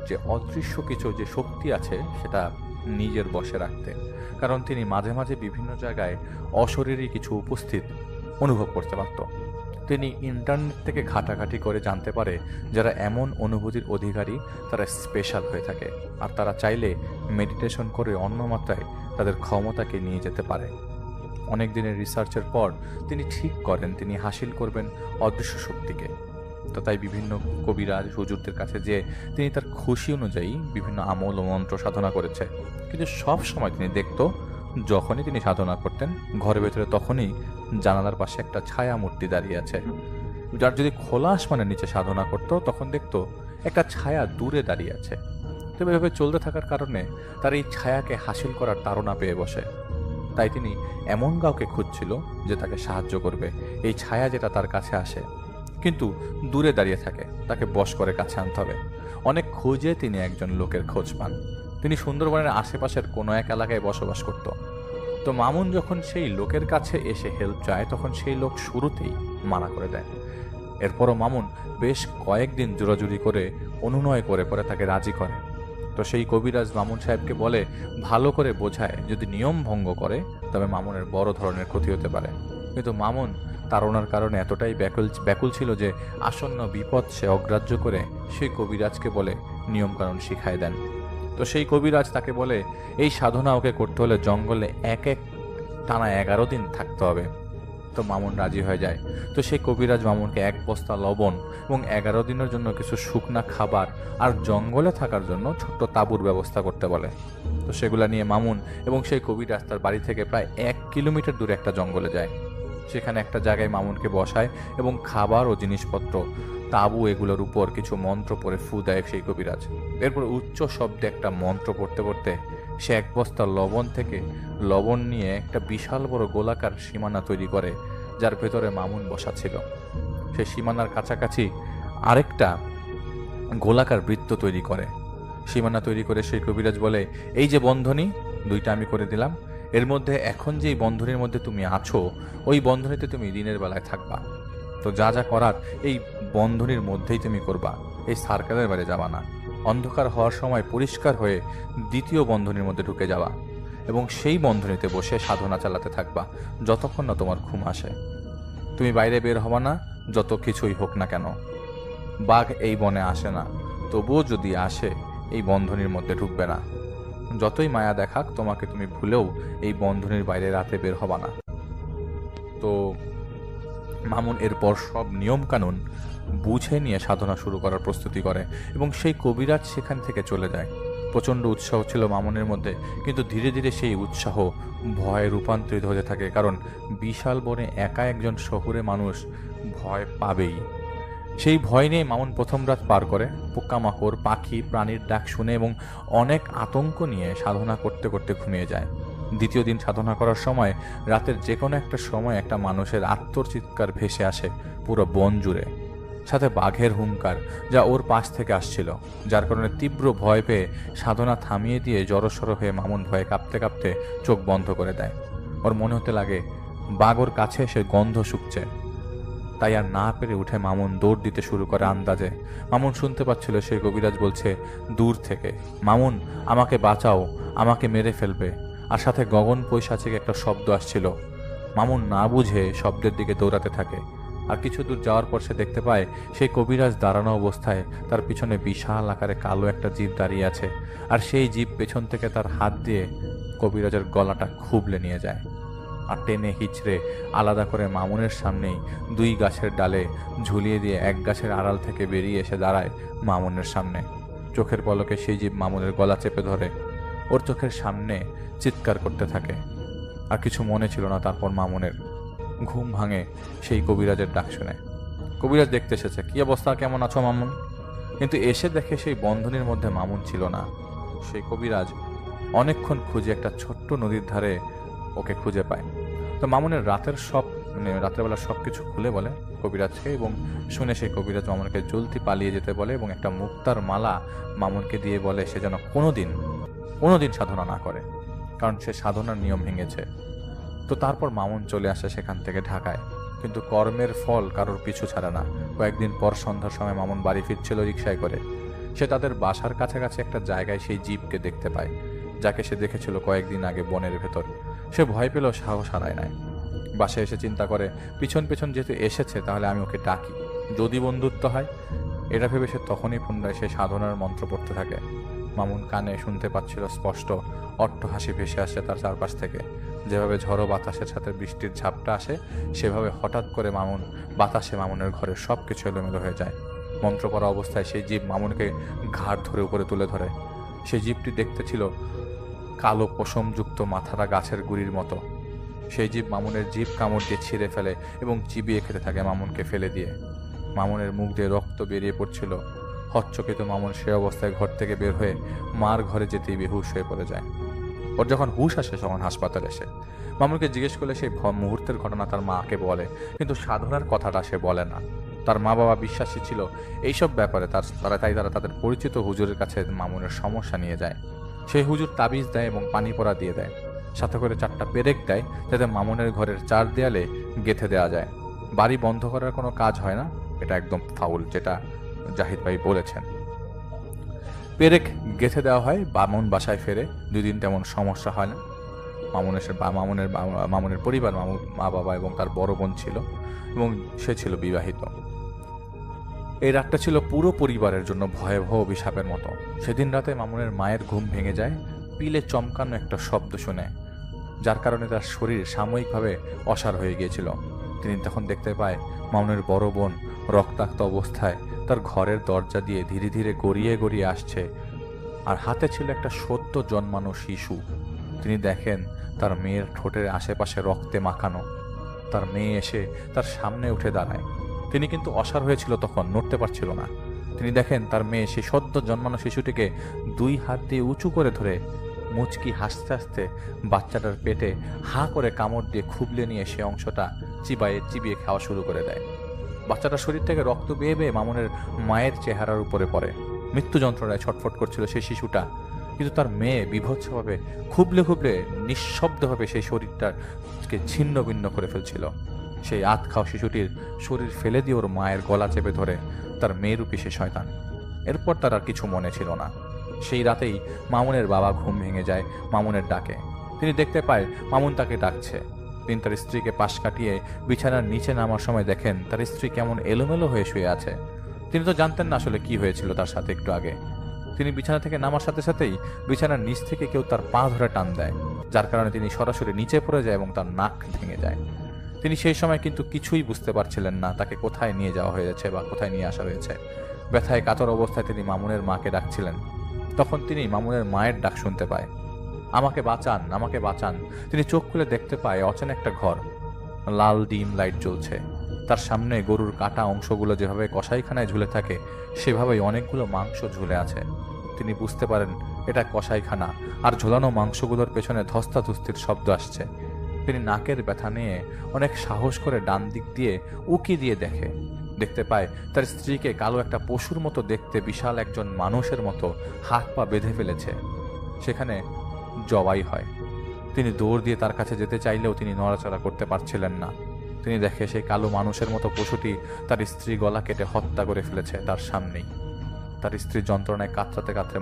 যে অদৃশ্য কিছু যে শক্তি আছে সেটা নিজের বশে রাখতে, কারণ তিনি মাঝে মাঝে বিভিন্ন জায়গায় অশরীরী কিছু উপস্থিত অনুভব করতে পারত। তিনি ইন্টারনেট থেকে ঘাটাঘাটি করে জানতে পারে যারা এমন অনুভূতির অধিকারী তারা স্পেশাল হয়ে থাকে, আর তারা চাইলে মেডিটেশন করে অন্য মাত্রায় তাদের ক্ষমতাকে নিয়ে যেতে পারে। অনেক দিনের রিসার্চের পর তিনি ঠিক করেন তিনি হাসিল করবেন অদৃশ্য শক্তিকে। তো তাই বিভিন্ন কবিরাজ হুজুরদের কাছে যে তিনি তার খুশি অনুযায়ী বিভিন্ন আমল ও মন্ত্র সাধনা করেছে, কিন্তু সব সময় তিনি দেখত যখনই তিনি সাধনা করতেন ঘরের ভেতরে তখনই জানালার পাশে একটা ছায়া মূর্তি দাঁড়িয়ে আছে। যার যদি খোলা আসমানের নিচে সাধনা করত তখন দেখত একটা ছায়া দূরে দাঁড়িয়ে আছে। তবে এভাবে চলতে থাকার কারণে তার এই ছায়াকে হাসিল করার তাড়না পেয়ে বসে। তাই তিনি এমন কাউকে খুঁজছিল যে তাকে সাহায্য করবে। এই ছায়া যেটা তার কাছে আসে কিন্তু দূরে দাঁড়িয়ে থাকে, তাকে বশ করে কাছে আনতে হবে। অনেক খোঁজে তিনি একজন লোকের খোঁজ পান। তিনি সুন্দরবনের আশেপাশের কোনো এক এলাকায় বসবাস করত। তো মামুন যখন সেই লোকের কাছে এসে হেল্প চায় তখন সেই লোক শুরুতেই মানা করে দেয়। এরপরও মামুন বেশ কয়েকদিন জোরাজুরি করে অনুনয় করে পরে তাকে রাজি করে। তো সেই কবিরাজ মামুন সাহেবকে বলে, ভালো করে বোঝায় যদি নিয়ম ভঙ্গ করে তবে মামুনের বড় ধরনের ক্ষতি হতে পারে। কিন্তু মামুন তাড়নার কারণে এতটাই ব্যাকুল ছিল যে আসন্ন বিপদ সে অগ্রাহ্য করে সেই কবিরাজকে বলে নিয়মকানুন শিখায় দেন। তো সেই কবিরাজ তাকে বলে এই সাধনা ওকে করতে হলে জঙ্গলে এক টানা 11 দিন থাকতে হবে। তো মামুন রাজি হয়ে যায়। তো সেই কবিরাজ মামুনকে 1 বস্তা লবণ এবং 11 দিনের জন্য কিছু শুকনা খাবার আর জঙ্গলে থাকার জন্য ছোট্ট তাঁবুর ব্যবস্থা করতে বলে। তো সেগুলা নিয়ে মামুন এবং সেই কবিরাজ তার বাড়ি থেকে প্রায় 1 কিলোমিটার দূরে একটা জঙ্গলে যায়। সেখানে একটা জায়গায় মামুনকে বসায় এবং খাবার ও জিনিসপত্র, তাঁবু এগুলোর উপর কিছু মন্ত্র পড়ে ফু দেয় সেই কবিরাজ। এরপর উচ্চ শব্দে একটা মন্ত্র পড়তে পড়তে সে 1 বস্তা লবণ থেকে লবণ নিয়ে একটা বিশাল বড় গোলাকার সীমানা তৈরি করে, যার ভেতরে মামুন বসা ছিল। সেই সীমানার কাছাকাছি আরেকটা গোলাকার বৃত্ত তৈরি করে। সীমানা তৈরি করে সেই কবিরাজ বলে, এই যে বন্ধনী 2টা আমি করে দিলাম, এর মধ্যে এখন যেই বন্ধনীর মধ্যে তুমি আছো ওই বন্ধনীতে তুমি দিনের বেলায় থাকবা। তো যা যা করার এই বন্ধনীর মধ্যেই তুমি করবা, এই সার্কেলের বাইরে যাবা না। অন্ধকার হওয়ার সময় পরিষ্কার হয়ে 2য় বন্ধনীর মধ্যে ঢুকে যাওয়া এবং সেই বন্ধনীতে বসে সাধনা চালাতে থাকবা যতক্ষণ না তোমার ঘুম আসে। তুমি বাইরে বের হবা না, যত কিছুই হোক না কেন। বাঘ এই বনে আসে না, তবুও যদি আসে এই বন্ধনীর মধ্যে ঢুকবে না। যতই মায়া দেখাক তোমাকে, তুমি ভুলেও এই বন্ধনীর বাইরে রাতে বের হবা না। তো মামুন এরপর সব নিয়ম কানুন বুঝে নিয়ে সাধনা শুরু করার প্রস্তুতি করে এবং সেই কবিরাজ সেখান থেকে চলে যায়। প্রচণ্ড উৎসাহ ছিল মামুনের মধ্যে, কিন্তু ধীরে ধীরে সেই উৎসাহ ভয়ে রূপান্তরিত হতে থাকে, কারণ বিশাল বনে একা একজন শহুরে মানুষ ভয় পাবেই। সেই ভয় নিয়ে মামুন প্রথম রাত পার করে। পোকামাকড়, পাখি, প্রাণীর ডাক শুনে এবং অনেক আতঙ্ক নিয়ে সাধনা করতে করতে ঘুমিয়ে যায়। 2য় দিন সাধনা করার সময় রাতের যে কোনো একটা সময় একটা মানুষের আত্মচিৎকার ভেসে আসে পুরো বন জুড়ে, সাথে বাঘের হুঙ্কার যা ওর পাশ থেকে আসছিল, যার কারণে তীব্র ভয় পেয়ে সাধনা থামিয়ে দিয়ে জড়সড় হয়ে মামুন ভয়ে কাঁপতে কাঁপতে চোখ বন্ধ করে দেয়। ওর মনে হতে লাগে বাঘ ওর কাছে এসে গন্ধ শুকছে। তাই আর না পেরে উঠে মামুন দৌড় দিতে শুরু করে আন্দাজে। মামুন শুনতে পাচ্ছিল সেই কবিরাজ বলছে দূর থেকে, মামুন আমাকে বাঁচাও, আমাকে মেরে ফেলবে, আর সাথে গগন পৈশাচিক একটা শব্দ আসছিল। মামুন না বুঝে শব্দের দিকে দৌড়াতে থাকে। আর কিছু দূর যাওয়ার পর সে দেখতে পায় সেই কবিরাজ দাঁড়ানো অবস্থায় তার পিছনে বিশাল আকারে কালো একটা জিভ দাঁড়িয়ে আছে, আর সেই জিভ পেছন থেকে তার হাত দিয়ে কবিরাজের গলাটা খুবলে নিয়ে যায় আর টেনে হিচড়ে আলাদা করে মামুনের সামনেই 2 গাছের ডালে ঝুলিয়ে দিয়ে এক গাছের আড়াল থেকে বেরিয়ে এসে দাঁড়ায় মামুনের সামনে। চোখের পলকে সেই জীব মামুনের গলা চেপে ধরে ওর চোখের সামনে চিৎকার করতে থাকে। আর কিছু মনে ছিল না তারপর মামুনের। ঘুম ভাঙে সেই কবিরাজের ডাক শুনে। কবিরাজ দেখতে এসেছে, কি অবস্থা, কেমন আছো মামুন? কিন্তু এসে দেখে সেই বন্ধনীর মধ্যে মামুন ছিল না। সেই কবিরাজ অনেকক্ষণ খুঁজে একটা ছোট্ট নদীর ধারে ওকে খুঁজে পায়। তো মামুনের রাতের বেলা সব কিছু খুলে বলে কবিরাজকে, এবং শুনে সেই কবিরাজ মামুনকে জলদি পালিয়ে যেতে বলে এবং একটা মুক্তার মালা মামুনকে দিয়ে বলে সে যেন কোনোদিন সাধনা না করে, কারণ সে সাধনার নিয়ম ভেঙেছে। তো তারপর মামুন চলে আসে সেখান থেকে ঢাকায়। কিন্তু কর্মের ফল কারোর পিছু ছাড়ে না। কয়েকদিন পর সন্ধ্যার সময় মামুন বাড়ি ফিরছিল রিকশায় করে। সে তাদের বাসার কাছাকাছি একটা জায়গায় সেই জীবকে দেখতে পায়, যাকে সে দেখেছিল কয়েকদিন আগে বনের ভেতর। সে ভয় পেল, সাহস হারায় নাই। বাসায় এসে চিন্তা করে পিছন পিছন যেহেতু এসেছে তাহলে আমি ওকে ডাকি, যদি বন্ধুত্ব হয়। এটা ভেবে সে তখনই পুনরায় সেই সাধনার মন্ত্র পড়তে থাকে। মামুন কানে শুনতে পাচ্ছিল স্পষ্ট অট্টহাসি ভেসে আসছে তার চারপাশ থেকে। যেভাবে ঝড়ো বাতাসের সাথে বৃষ্টির ঝাপটা আসে, সেভাবে হঠাৎ করে বাতাসে মামুনের ঘরের সব কিছু এলোমেলো হয়ে যায়। মন্ত্র পড়া অবস্থায় সেই জীব মামুনকে ঘাড় ধরে উপরে তুলে ধরে। সেই জীবটি দেখতে ছিল কালো পশমযুক্ত মাথাটা গাছের গুড়ির মতো। সেই জীব মামুনের জিভ কামড় দিয়ে ছিঁড়ে ফেলে এবং চিবিয়ে খেতে থাকে মামুনকে ফেলে দিয়ে। মামুনের মুখ দিয়ে রক্ত বেরিয়ে পড়ছিল। হচ্চকিত মামুন সে অবস্থায় ঘর থেকে বের হয়ে মার ঘরে যেতেই বেহুশ হয়ে পড়ে যায়। ওর যখন হুশ আসে তখন হাসপাতালে এসে মামুনকে জিজ্ঞেস করলে সেই মুহূর্তের ঘটনা তার মাকে বলে, কিন্তু সাধনার কথাটা সে বলে না। তার মা বাবা বিশ্বাসী ছিল এইসব ব্যাপারে, তারা তাদের পরিচিত হুজুরের কাছে মামুনের সমস্যা নিয়ে যায়। সেই হুজুর তাবিজ দেয় এবং পানি পড়া দিয়ে দেয়, সাথে করে 4টা পেরেক দেয় যাতে মামুনের ঘরের 4 দেয়ালে গেঁথে দেওয়া যায়। বাড়ি বন্ধ করার কোনো কাজ হয় না, এটা একদম ফাউল, যেটা জাহিদ ভাই বলেছেন। পেরেক গেঁথে দেওয়া হয়, মামুন বাসায় ফেরে। 2 দিন তেমন সমস্যা হয় না। মামুনের পরিবার, মা বাবা এবং তার বড় বোন ছিল, এবং সে ছিল বিবাহিত। এই রাতটা ছিল পুরো পরিবারের জন্য ভয়াবহ অভিশাপের মতো। সেদিন রাতে মামুনের মায়ের ঘুম ভেঙে যায় পিলে চমকানো একটা শব্দ শুনে, যার কারণে তার শরীর সাময়িকভাবে অসাড় হয়ে গিয়েছিল। তিনি তখন দেখতে পায় মামুনের বড় বোন রক্তাক্ত অবস্থায় তার ঘরের দরজা দিয়ে ধীরে ধীরে গড়িয়ে গড়িয়ে আসছে, আর হাতে ছিল একটা সদ্য জন্মানো শিশু। তিনি দেখেন তার মেয়ের ঠোঁটের আশেপাশে রক্তে মাখানো। তার মেয়ে এসে তার সামনে উঠে দাঁড়ায়। তিনি কিন্তু অসাড় হয়েছিল, তখন নড়তে পারছিল না। তিনি দেখেন তার মেয়ে সেই সদ্য জন্মানো শিশুটিকে 2 হাত দিয়ে উঁচু করে ধরে মুচকি হাসতে হাসতে বাচ্চাটার পেটে হা করে কামড় দিয়ে খুবলে নিয়ে সে অংশটা চিবিয়ে খাওয়া শুরু করে দেয়। বাচ্চাটার শরীর থেকে রক্ত বেয়ে বেয়ে মামুনের মায়ের চেহারার উপরে পড়ে। মৃত্যু যন্ত্রণায় ছটফট করছিল সেই শিশুটা, কিন্তু তার মেয়ে বিভৎসভাবে খুবলে নিঃশব্দভাবে সেই শরীরটাকে ছিন্ন ভিন্ন করে ফেলছিল। সেই আত খাওয়া শিশুটির শরীর ফেলে দিয়ে ওর মায়ের গলা চেপে ধরে তার মেয়েরূপী সে শয়তান। এরপর তার আর কিছু মনে ছিল না। সেই রাতেই মামুনের বাবা ঘুম ভেঙে যায় মামুনের ডাকে। তিনি দেখতে পায় মামুন তাকে ডাকছে। তিনি তার স্ত্রীকে পাশ কাটিয়ে বিছানার নিচে নামার সময় দেখেন তার স্ত্রী কেমন এলোমেলো হয়ে শুয়ে আছে। তিনি তো জানতেন না আসলে কি হয়েছিল তার সাথে একটু আগে। তিনি বিছানা থেকে নামার সাথে সাথেই বিছানার নিচ থেকে কেউ তার পা ধরে টান দেয়, যার কারণে তিনি সরাসরি নিচে পড়ে যায় এবং তার নাক ভেঙে যায়। তিনি সেই সময় কিন্তু কিছুই বুঝতে পারছিলেন না তাকে কোথায় নিয়ে যাওয়া হয়েছে বা কোথায় নিয়ে আসা হয়েছে। ব্যথায় কাতর অবস্থায় তিনি মামুনের মাকে ডাকছিলেন। তখন তিনি মামুনের মায়ের ডাক শুনতে পায়, আমাকে বাঁচান, আমাকে বাঁচান। তিনি চোখ খুলে দেখতে পায় অচেনা একটা ঘর, লাল ডিম লাইট জ্বলছে। তার সামনে গরুর কাটা অংশগুলো যেভাবে কসাইখানায় ঝুলে থাকে সেভাবেই অনেকগুলো মাংস ঝুলে আছে। তিনি বুঝতে পারেন এটা কসাইখানা, আর ঝোলানো মাংসগুলোর পেছনে ধস্তাধস্তির শব্দ আসছে। তিনি নাকের ব্যথা নিয়ে অনেক সাহস করে ডান দিক দিয়ে উকি দিয়ে দেখতে পায় তার স্ত্রীকে কালো একটা পশুর মতো দেখতে বিশাল একজন মানুষের মতো হাত পা বেঁধে ফেলেছে। সেখানে জবাই হয়। তিনি দৌড় দিয়ে তার কাছে যেতে চাইলেও তিনি নড়াচড়া করতে পারছিলেন না। তিনি দেখে সেই কালো মানুষের মতো পশুটি তার স্ত্রী গলা কেটে হত্যা করে ফেলেছে তার সামনেই। তার স্ত্রী যন্ত্রণায় কাতরাতে কাতরে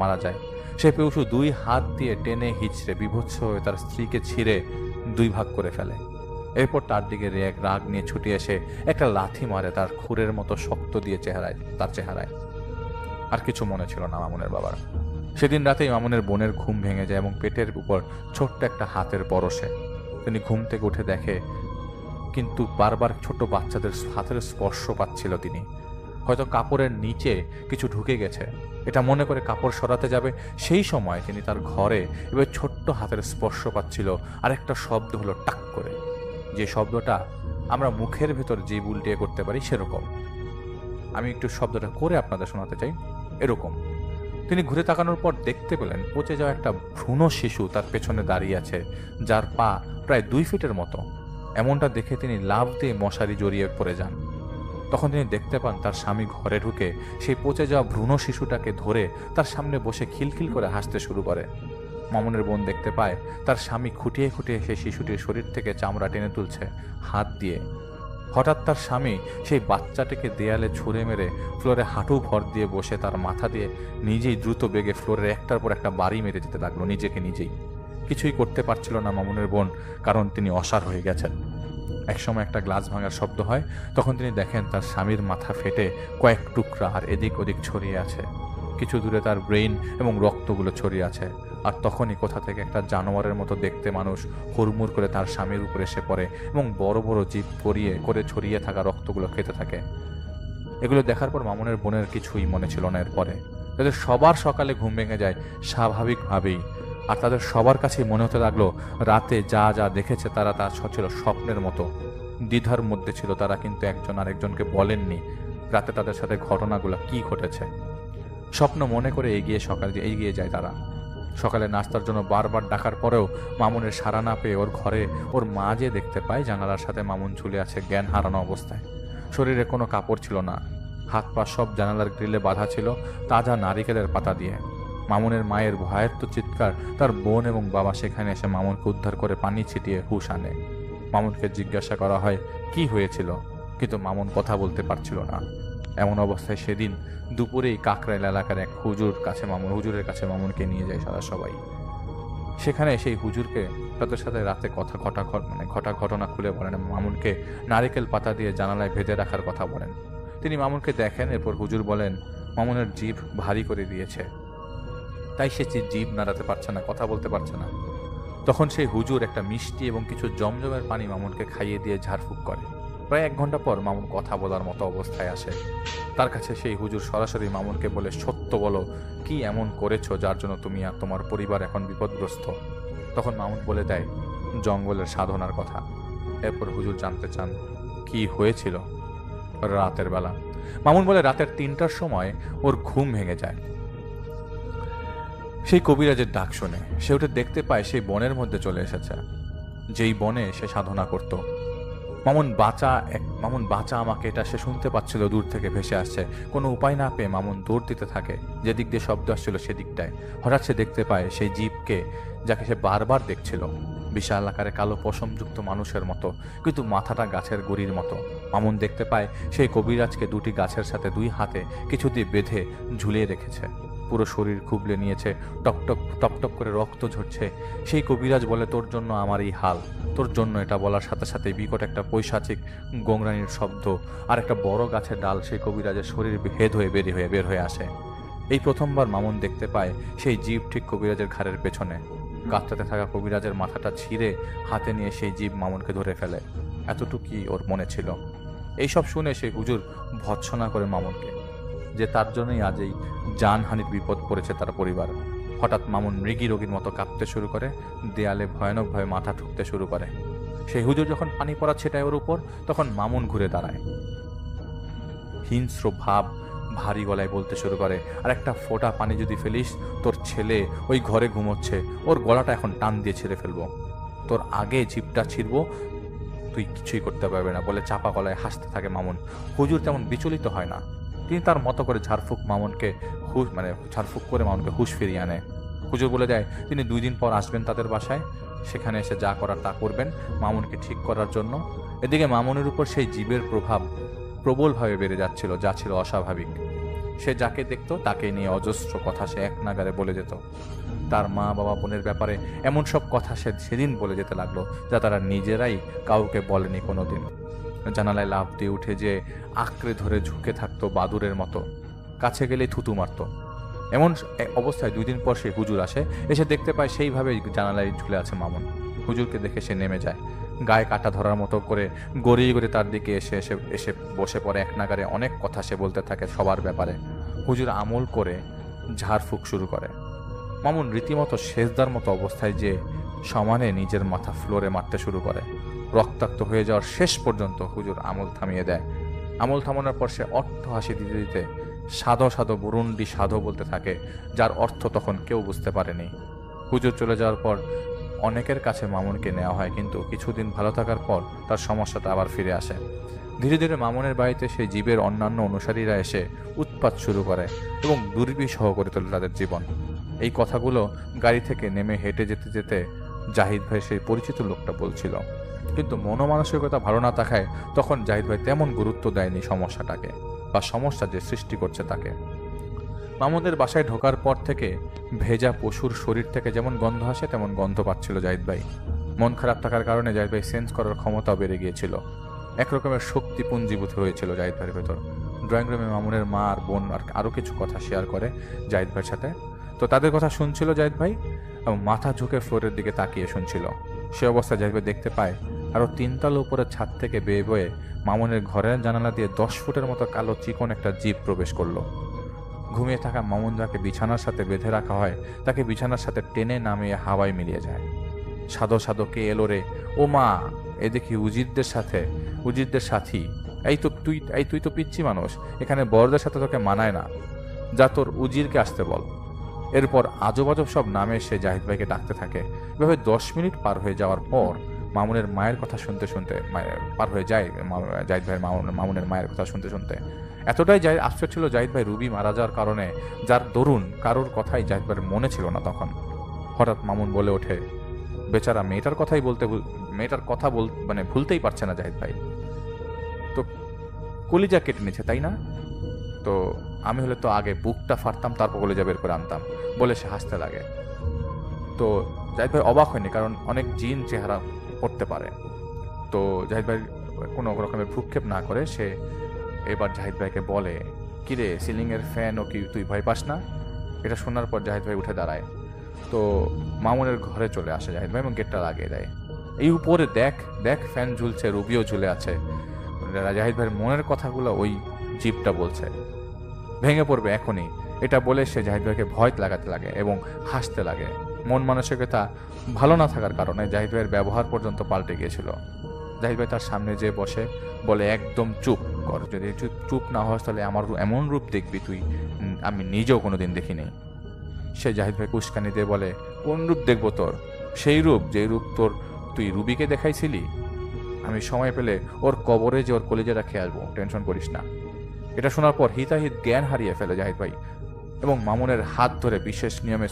মারা যায়। সে পশু 2 হাত দিয়ে টেনে হিচড়ে বিভৎস হয়ে তার স্ত্রীকে ছিঁড়ে 2 ভাগ করে ফেলে। এরপর তার দিকে রাগ নিয়ে ছুটে এসে একটা লাথি মারে তার খুরের মতো শক্ত দিয়ে তার চেহারায়। আর কিছু মনে ছিল না মামুনের বাবার। সেদিন রাতেই মামুনের বোনের ঘুম ভেঙে যায় এবং পেটের উপর ছোট্ট একটা হাতের পরশে। তিনি ঘুম থেকে উঠে দেখে, কিন্তু বারবার ছোট বাচ্চাদের হাতের স্পর্শ পাচ্ছিল তিনি। হয়তো কাপড়ের নিচে কিছু ঢুকে গেছে, এটা মনে করে কাপড় সরাতে যাবে, সেই সময় তিনি তার ঘরে এবার ছোট্ট হাতের স্পর্শ পাচ্ছিল। আর একটা শব্দ হলো টাক করে, যে শব্দটা আমরা মুখের ভেতর জিভ উল্টিয়ে করতে পারি সেরকম। আমি একটু শব্দটা করে আপনাদের শোনাতে চাই। এরকম তিনি ঘুরে তাকানোর পর দেখতে পেলেন পচে যাওয়া একটা ভ্রূণ শিশু তার পেছনে দাঁড়িয়ে আছে, যার পা প্রায় 2 ফিটের মতো। এমনটা দেখে তিনি লাফ দিয়ে মশারি জড়িয়ে পড়ে যান। তখন তিনি দেখতে পান তার স্বামী ঘরে ঢুকে সেই পচে যাওয়া ভ্রূণ শিশুটাকে ধরে তার সামনে বসে খিলখিল করে হাসতে শুরু করে। মামুনের বোন দেখতে পায় তার স্বামী খুঁটিয়ে খুঁটিয়ে সেই শিশুটির শরীর থেকে চামড়া টেনে তুলছে হাত দিয়ে। হঠাৎ তার স্বামী সেই বাচ্চাটিকে দেয়ালে ছুঁড়ে মেরে ফ্লোরে হাঁটু ভর দিয়ে বসে তার মাথা দিয়ে নিজেই দ্রুত বেগে ফ্লোরের একটার পর একটা বাড়ি মেরে যেতে লাগলো নিজেকে নিজেই। কিছুই করতে পারছিল না মামুনের বোন, কারণ তিনি অসাড় হয়ে গেছেন। একসময় একটা গ্লাস ভাঙার শব্দ হয়, তখন তিনি দেখেন তার স্বামীর মাথা ফেটে কয়েক টুকরা আর এদিক ওদিক ছড়িয়ে আছে। কিছু দূরে তার ব্রেইন এবং রক্তগুলো ছড়িয়ে আছে। আর তখনই কোথা থেকে একটা জানোয়ারের মতো দেখতে মানুষ হুড়মুড় করে তার স্বামীর উপর এসে পড়ে এবং বড় বড় জিভ করে ছড়িয়ে থাকা রক্তগুলো খেতে থাকে। এগুলো দেখার পর মামুনের বোনের কিছুই মনে ছিল না। এরপরে তাদের সবার সকালে ঘুম ভেঙে যায় স্বাভাবিকভাবেই। আর তাদের সবার কাছেই মনে হতে লাগলো রাতে যা যা দেখেছে তারা তা ছিল স্বপ্নের মতো। দ্বিধার মধ্যে ছিল তারা, কিন্তু একজন আরেকজনকে বলেননি রাতে তাদের সাথে ঘটনাগুলো কি ঘটেছে। স্বপ্ন মনে করে এগিয়ে যায় তারা। সকালে নাস্তার জন্য বারবার ডাকার পরেও মামুনের সাড়া না পেয়ে ওর ঘরে ওর মা যে দেখতে পায় জানালার সাথে মামুন ঝুলে আছে জ্ঞান হারানো অবস্থায়। শরীরে কোনো কাপড় ছিল না, হাত পা সব জানালার গ্রিলে বাঁধা ছিল তাজা নারিকেলের পাতা দিয়ে। মামুনের মায়ের ভয়ার্ত চিৎকার, তার বোন এবং বাবা সেখানে এসে মামুনকে উদ্ধার করে পানি ছিটিয়ে হুঁশ আনে। মামুনকে জিজ্ঞাসা করা হয় কি হয়েছিল, কিন্তু মামুন কথা বলতে পারছিল না। এমন অবস্থায় সেদিন দুপুরেই কাকরাইল এলাকার এক হুজুরের কাছে মামুনকে নিয়ে যায় সবাই। সেখানে সেই হুজুরকে তাদের সাথে রাতে ঘটা ঘটনা খুলে বলেন। মামুনকে নারিকেল পাতা দিয়ে জানালায় ভেজে রাখার কথা বলেন। তিনি মামুনকে দেখেন। এরপর হুজুর বলেন মামুনের জিভ ভারী করে দিয়েছে, তাই সে জিভ নাড়াতে পারছে না, কথা বলতে পারছে না। তখন সেই হুজুর একটা মিষ্টি এবং কিছু জমজমের পানি মামুনকে খাইয়ে দিয়ে ঝাড়ফুঁক করে। প্রায় 1 ঘন্টা পর মামুন কথা বলার মতো অবস্থায় আসে। তার কাছে সেই হুজুর সরাসরি মামুনকে বলে, সত্য বলো, কি এমন করেছো যার জন্য তুমি আর তোমার পরিবার এখন বিপদগ্রস্ত? তখন মামুন বলে দেয় জঙ্গলের সাধনার কথা। এরপর হুজুর জানতে চান কি হয়েছিল রাতের বেলা। মামুন বলে রাতের 3টার সময় ওর ঘুম ভেঙে যায়। সেই কবিরাজের ডাক শুনে সে উঠে দেখতে পায় সেই বনের মধ্যে চলে এসেছে, যেই বনে সে সাধনা করত। মামুন বাঁচা আমাকে, এটা সে শুনতে পাচ্ছিল দূর থেকে ভেসে আসছে। কোনো উপায় না পেয়ে মামুন দৌড় দিতে থাকে যেদিক দিয়ে শব্দ আসছিল সেদিকটায়। হঠাৎ সে দেখতে পায় সেই জীবকে, যাকে সে বারবার দেখছিল, বিশাল আকারে কালো পশমযুক্ত মানুষের মতো, কিন্তু মাথাটা গাছের গুড়ির মতো। মামুন দেখতে পায় সেই কবিরাজকে 2টি গাছের সাথে 2 হাতে কিছু দিয়ে বেঁধে ঝুলিয়ে রেখেছে। পুরো শরীর খুবলে নিয়েছে, টপ করে রক্ত ঝরছে। সেই কবিরাজ বলে, তোর জন্য আমার এই হাল, তোর জন্য। এটা বলার সাথে সাথে বিকট একটা পৈশাচিক গোংরানির শব্দ আর একটা বড় গাছের ডাল সেই কবিরাজের শরীর ভেদ হয়ে বের হয়ে আসে। এই প্রথমবার মামুন দেখতে পায় সেই জীব ঠিক কবিরাজের ঘাড়ের পেছনে। কাঁদতে থাকা কবিরাজের মাথাটা ছিঁড়ে হাতে নিয়ে সেই জীব মামুনকে ধরে ফেলে। এতটুকুই ওর মনে ছিল। এইসব শুনে সেই হুজুর ভৎসনা করে মামুনকে, যে তার জন্যই আজ এই জানহানির বিপদ পড়েছে তার পরিবার। হঠাৎ মামুন মৃগী রোগীর মতো কাঁপতে শুরু করে, দেয়ালে ভয়ানকভাবে মাথা ঠুকতে শুরু করে। সেই হুজুর যখন পানি পড়া ছেটায় ওর উপর, তখন মামুন ঘুরে দাঁড়ায়। হিংস্র ভাব ভারী গলায় বলতে শুরু করে, আর একটা ফোঁটা পানি যদি ফেলিস, তোর ছেলে ওই ঘরে ঘুমোচ্ছে, ওর গলাটা এখন টান দিয়ে ছেড়ে ফেলবো, তোর আগে জিভটা ছিঁড়বো, তুই কিছুই করতে পারবে না বলে চাপা গলায় হাসতে থাকে মামুন। হুজুর তেমন বিচলিত হয় না। তিনি তার মতো করে ঝাড়ফুঁক করে মামুনকে হুঁশ ফিরিয়ে আনে। হুজুর বলে দেয় তিনি 2 দিন পর আসবেন তাদের বাসায়, সেখানে এসে যা করার তা করবেন মামুনকে ঠিক করার জন্য। এদিকে মামুনের উপর সেই জীবের প্রভাব প্রবলভাবে বেড়ে যাচ্ছিল, যা ছিল অস্বাভাবিক। সে যাকে দেখতো তাকে নিয়ে অজস্র কথা সে এক নাগারে বলে যেত। তার মা বাবা বোনের ব্যাপারে এমন সব কথা সে সেদিন বলে যেতে লাগলো যা তারা নিজেরাই কাউকে বলেনি কোনোদিন। জানালায় লাফ দিয়ে উঠে যে আঁকড়ে ধরে ঝুঁকে থাকতো বাদুরের মতো, কাছে গেলেই থুতু মারত। এমন অবস্থায় 2 দিন পর সে হুজুর আসে, এসে দেখতে পায় সেইভাবেই জানালায় ঝুলে আছে মামুন। হুজুরকে দেখে সে নেমে যায়, গায়ে কাটা ধরার মতো করে গড়িয়ে গড়িয়ে তার দিকে এসে এসে এসে বসে পড়ে। এক নাগারে অনেক কথা সে বলতে থাকে সবার ব্যাপারে। হুজুর আমল করে ঝাড়ফুঁক শুরু করে। মামুন রীতিমতো সেজদার মতো অবস্থায় যে সমানে নিজের মাথা ফ্লোরে মারতে শুরু করে। রক্তাক্ত হয়ে যাওয়ার শেষ পর্যন্ত হুজুর আমল থামিয়ে দেয়। আমল থামানোর পর সে অট্ট হাসি দিতে দিতে সাধো সাধো বুরুন্ডি সাধো বলতে থাকে, যার অর্থ তখন কেউ বুঝতে পারেনি। হুজুর চলে যাওয়ার পর অনেকের কাছে মামুনকে নেওয়া হয়, কিন্তু কিছুদিন ভালো থাকার পর তার সমস্যাটা আবার ফিরে আসে। ধীরে ধীরে মামুনের বাড়িতে সেই জীবের অন্যান্য অনুসারীরা এসে উৎপাত শুরু করে এবং দুর্বিষহ করে তোলে তাদের জীবন। এই কথাগুলো গাড়ি থেকে নেমে হেঁটে যেতে যেতে জাহিদ ভাই সেই পরিচিত লোকটা বলছিল, কিন্তু মনোমানসিকতা ভালো না থাকায় তখন জাহিদ ভাই তেমন গুরুত্ব দেয়নি সমস্যাটাকে বা সমস্যা যে সৃষ্টি করছে তাকে। মামুনের বাসায় ঢোকার পর থেকে ভেজা পশুর শরীর থেকে যেমন গন্ধ আসে তেমন গন্ধ পাচ্ছিল জাহিদ ভাই। মন খারাপ থাকার কারণে জাহিদ ভাই সেন্স করার ক্ষমতাও বেড়ে গিয়েছিল। একরকমের শক্তি পুঞ্জীভূত হয়েছিল জাহিদ ভাইয়ের ভেতর। ড্রয়িং রুমে মামুনের মা আর বোন আর আরও কিছু কথা শেয়ার করে জাহিদ ভাইয়ের সাথে। তো তাদের কথা শুনছিল জাহিদ ভাই এবং মাথা ঝুঁকে ফ্লোরের দিকে তাকিয়ে শুনছিল। সে অবস্থায় জাহিদ ভাই দেখতে পায় আরও 3 তলা উপরের ছাদ থেকে বেয়ে বয়ে মামুনের ঘরের জানালা দিয়ে 10 ফুটের মতো কালো চিকন একটা জিপ প্রবেশ করলো। ঘুমিয়ে থাকা মামুন যাকে বিছানার সাথে বেঁধে রাখা হয় তাকে বিছানার সাথে টেনে নামিয়ে হাওয়ায় মিলিয়ে যায়। সাধো সাধো কে এলো রে, ও মা, এ দেখি উজিরদের সাথী। তুই তো পিচ্ছি মানুষ, এখানে বড়দের সাথে তোকে মানায় না, যা তোর উজিরকে আসতে বল। এরপর আজব আজব সব নামে সে জাহিদ ভাইকে ডাকতে থাকে। এভাবে 10 মিনিট পার হয়ে যাওয়ার পর মামুনের মায়ের কথা শুনতে শুনতে পার হয়ে যায় জাহিদ ভাই মামুনের মায়ের কথা শুনতে শুনতে। এতটাই আশ্চর্য ছিল জাহিদ ভাই রুবি মারা যাওয়ার কারণে, যার দরুন কারোর কথাই জাহিদ ভাইয়ের মনে ছিল না তখন। হঠাৎ মামুন বলে ওঠে, বেচারা মেয়েটার কথা ভুলতেই পারছে না জাহিদ ভাই, তো কলিজা কেটে নিচ্ছে তাই না? তো আমি হলে তো আগে বুকটা ফাটতাম, তারপর কলিজা বের করে আনতাম, বলে সে হাসতে লাগে। তো জাহিদ ভাই অবাক হয়নি, কারণ অনেক জিন চেহারা পড়তে পারে। তো জাহিদ ভাই কোনো রকমের ভ্রুক্ষেপ না করে সে এবার জাহিদ ভাইকে বলে, কিরে সিলিংয়ের ফ্যান ও কি তুই ভয় পাস না? এটা শোনার পর জাহিদ ভাই উঠে দাঁড়ায়। তো মামুনের ঘরে চলে আসে জাহিদ ভাই এবং গেটটা লাগিয়ে দেয়। এই উপরে দেখ ফ্যান ঝুলছে, রুবিও ঝুলে আছে। জাহিদ ভাইয়ের মনের কথাগুলো ওই জিপটা বলছে, ভেঙে পড়বে এখনই, এটা বলে সে জাহিদ ভাইকে ভয় লাগাতে লাগে এবং হাসতে লাগে। মন মানসিকতা ভালো না থাকার কারণে জাহিদ ভাইয়ের ব্যবহার পর্যন্ত পাল্টে গিয়েছিল। জাহিদ ভাই তার সামনে যে বসে বলে, একদম চুপ কর, যদি চুপ না হস তাহলে আমার এমন রূপ দেখবি তুই আমি নিজেও কোনোদিন দেখিনি। সে জাহিদ ভাই কুস্কানি দিয়ে বলে, কোন রূপ দেখবো তোর? সেই রূপ যেই রূপ তুই রুবিকে দেখাইছিলি। আমি সময় পেলে ওর কবরে যে ওর কলেজে রেখে আসবো, টেনশন করিস না। এটা শোনার পর হিতাহিত জ্ঞান হারিয়ে ফেলে জাহিদ ভাই এবং মামুনের হাত ধরে বিশেষ নিয়মে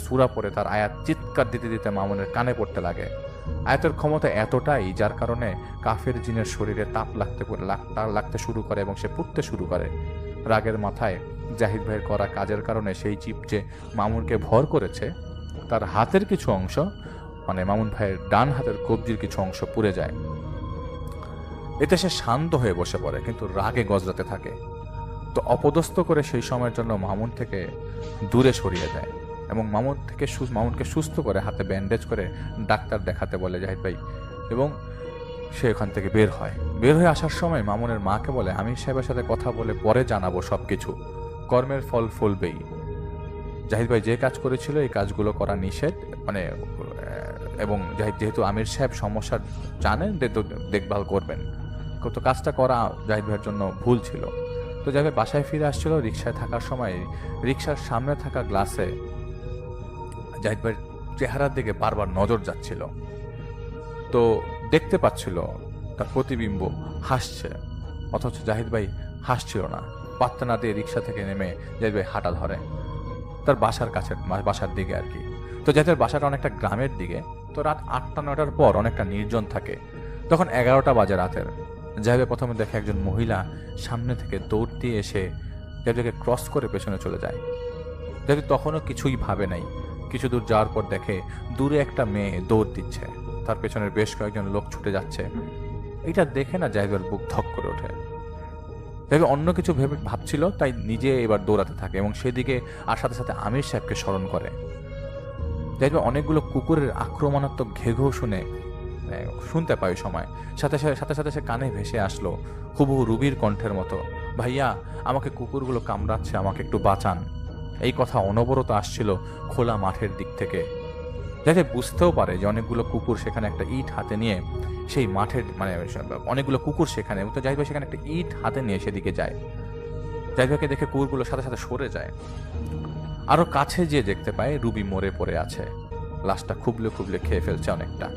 সূরা পড়ে তার আয়াত চিৎকার দিতে দিতে মামুনের কানে পড়তে লাগে। আয়াতের ক্ষমতা এতটাই যার কারণে কাফের জিনের শরীরে তাপ লাগতে শুরু করে এবং সে পুড়তে শুরু করে। রাগের মাথায় জাহিদ ভাইয়ের করা কাজের কারণে সেই চিপ যে মামুনকে ভর করেছে তার হাতের কিছু অংশ, মামুন ভাইয়ের ডান হাতের কবজির কিছু অংশ পুড়ে যায়। এতে সে শান্ত হয়ে বসে পড়ে, কিন্তু রাগে গজরাতে থাকে। তো অপদস্থ করে সেই সময়ের জন্য মামুন থেকে দূরে সরিয়ে দেয় এবং মামুনকে সুস্থ করে হাতে ব্যান্ডেজ করে ডাক্তার দেখাতে বলে জাহিদ ভাই, এবং সে ওখান থেকে বের হয়ে আসার সময় মামুনের মাকে বলে, আমির সাহেবের সাথে কথা বলে পরে জানাবো সবকিছু, কর্মের ফল ফলবেই। জাহিদ ভাই যে কাজ করেছিল এই কাজগুলো করা নিষেধ, এবং যেহেতু আমির সাহেব সমস্যা জানেন, দেখভাল করবেন, তো কাজটা করা জাহিদ ভাইয়ের জন্য ভুল ছিল। তো জাহিদ ভাই বাসায় ফিরে আসছিল, রিক্সায় থাকার সময় রিক্সার সামনে থাকা গ্লাসে জাহিদ ভাইয়ের চেহারার দিকে বারবার নজর যাচ্ছিল। তো দেখতে পাচ্ছিল তার প্রতিবিম্ব হাসছে, অথচ জাহিদ ভাই হাসছিল না। পাত্তা না দিয়ে রিক্সা থেকে নেমে জাহিদ ভাই হাঁটা ধরে তার বাসার দিকে আর কি। তো জাহিদ ভাইয়ের বাসাটা অনেকটা গ্রামের দিকে। তো রাত 8টা-9টার পর অনেকটা নির্জন থাকে। তখন 11টা বাজে রাতের। জাহিদ ভাই প্রথমে দেখে একজন মহিলা সামনে থেকে দৌড় দিয়ে এসে জাহিদ ভাইকে ক্রস করে পেছনে চলে যায়। জাহিদ তখনও কিছুই ভাবে নাই। কিছু দূর যাওয়ার পর দেখে দূরে একটা মেয়ে দৌড় দিচ্ছে, তার পেছনের বেশ কয়েকজন লোক ছুটে যাচ্ছে। এটা দেখে না জাহিদ ভাইয়ের বুক ধক করে ওঠে। জাহিদ অন্য কিছু ভেবে ভাবছিল, তাই নিজে এবার দৌড়াতে থাকে এবং সেদিকে আর সাথে সাথে আমির সাহেবকে স্মরণ করে। জাহিদ ভাই অনেকগুলো কুকুরের আক্রমণাত্মক ঘেঘেও শুনতে পায়। সময় সাথে সাথে সাথে সে কানে ভেসে আসলো হুবহু রুবির কণ্ঠের মতো, ভাইয়া আমাকে কুকুরগুলো কামড়াচ্ছে, আমাকে একটু বাঁচান। এই কথা অনবরত আসছিল খোলা মাঠের দিক থেকে। যাতে বুঝতেও পারে যে অনেকগুলো কুকুর সেখানে একটা ইট হাতে নিয়ে সেই মাঠের অনেকগুলো কুকুর সেখানে, তো জাহিদ ভাই সেখানে একটা ইট হাতে নিয়ে সেদিকে যায়। জাহিদ ভাইকে দেখে কুকুরগুলো সাথে সাথে সরে যায়। আরো কাছে যেয়ে দেখতে পায় রুবি মরে পড়ে আছে, লাশটা খুবলে খুবলে খেয়ে ফেলছে, অনেকটা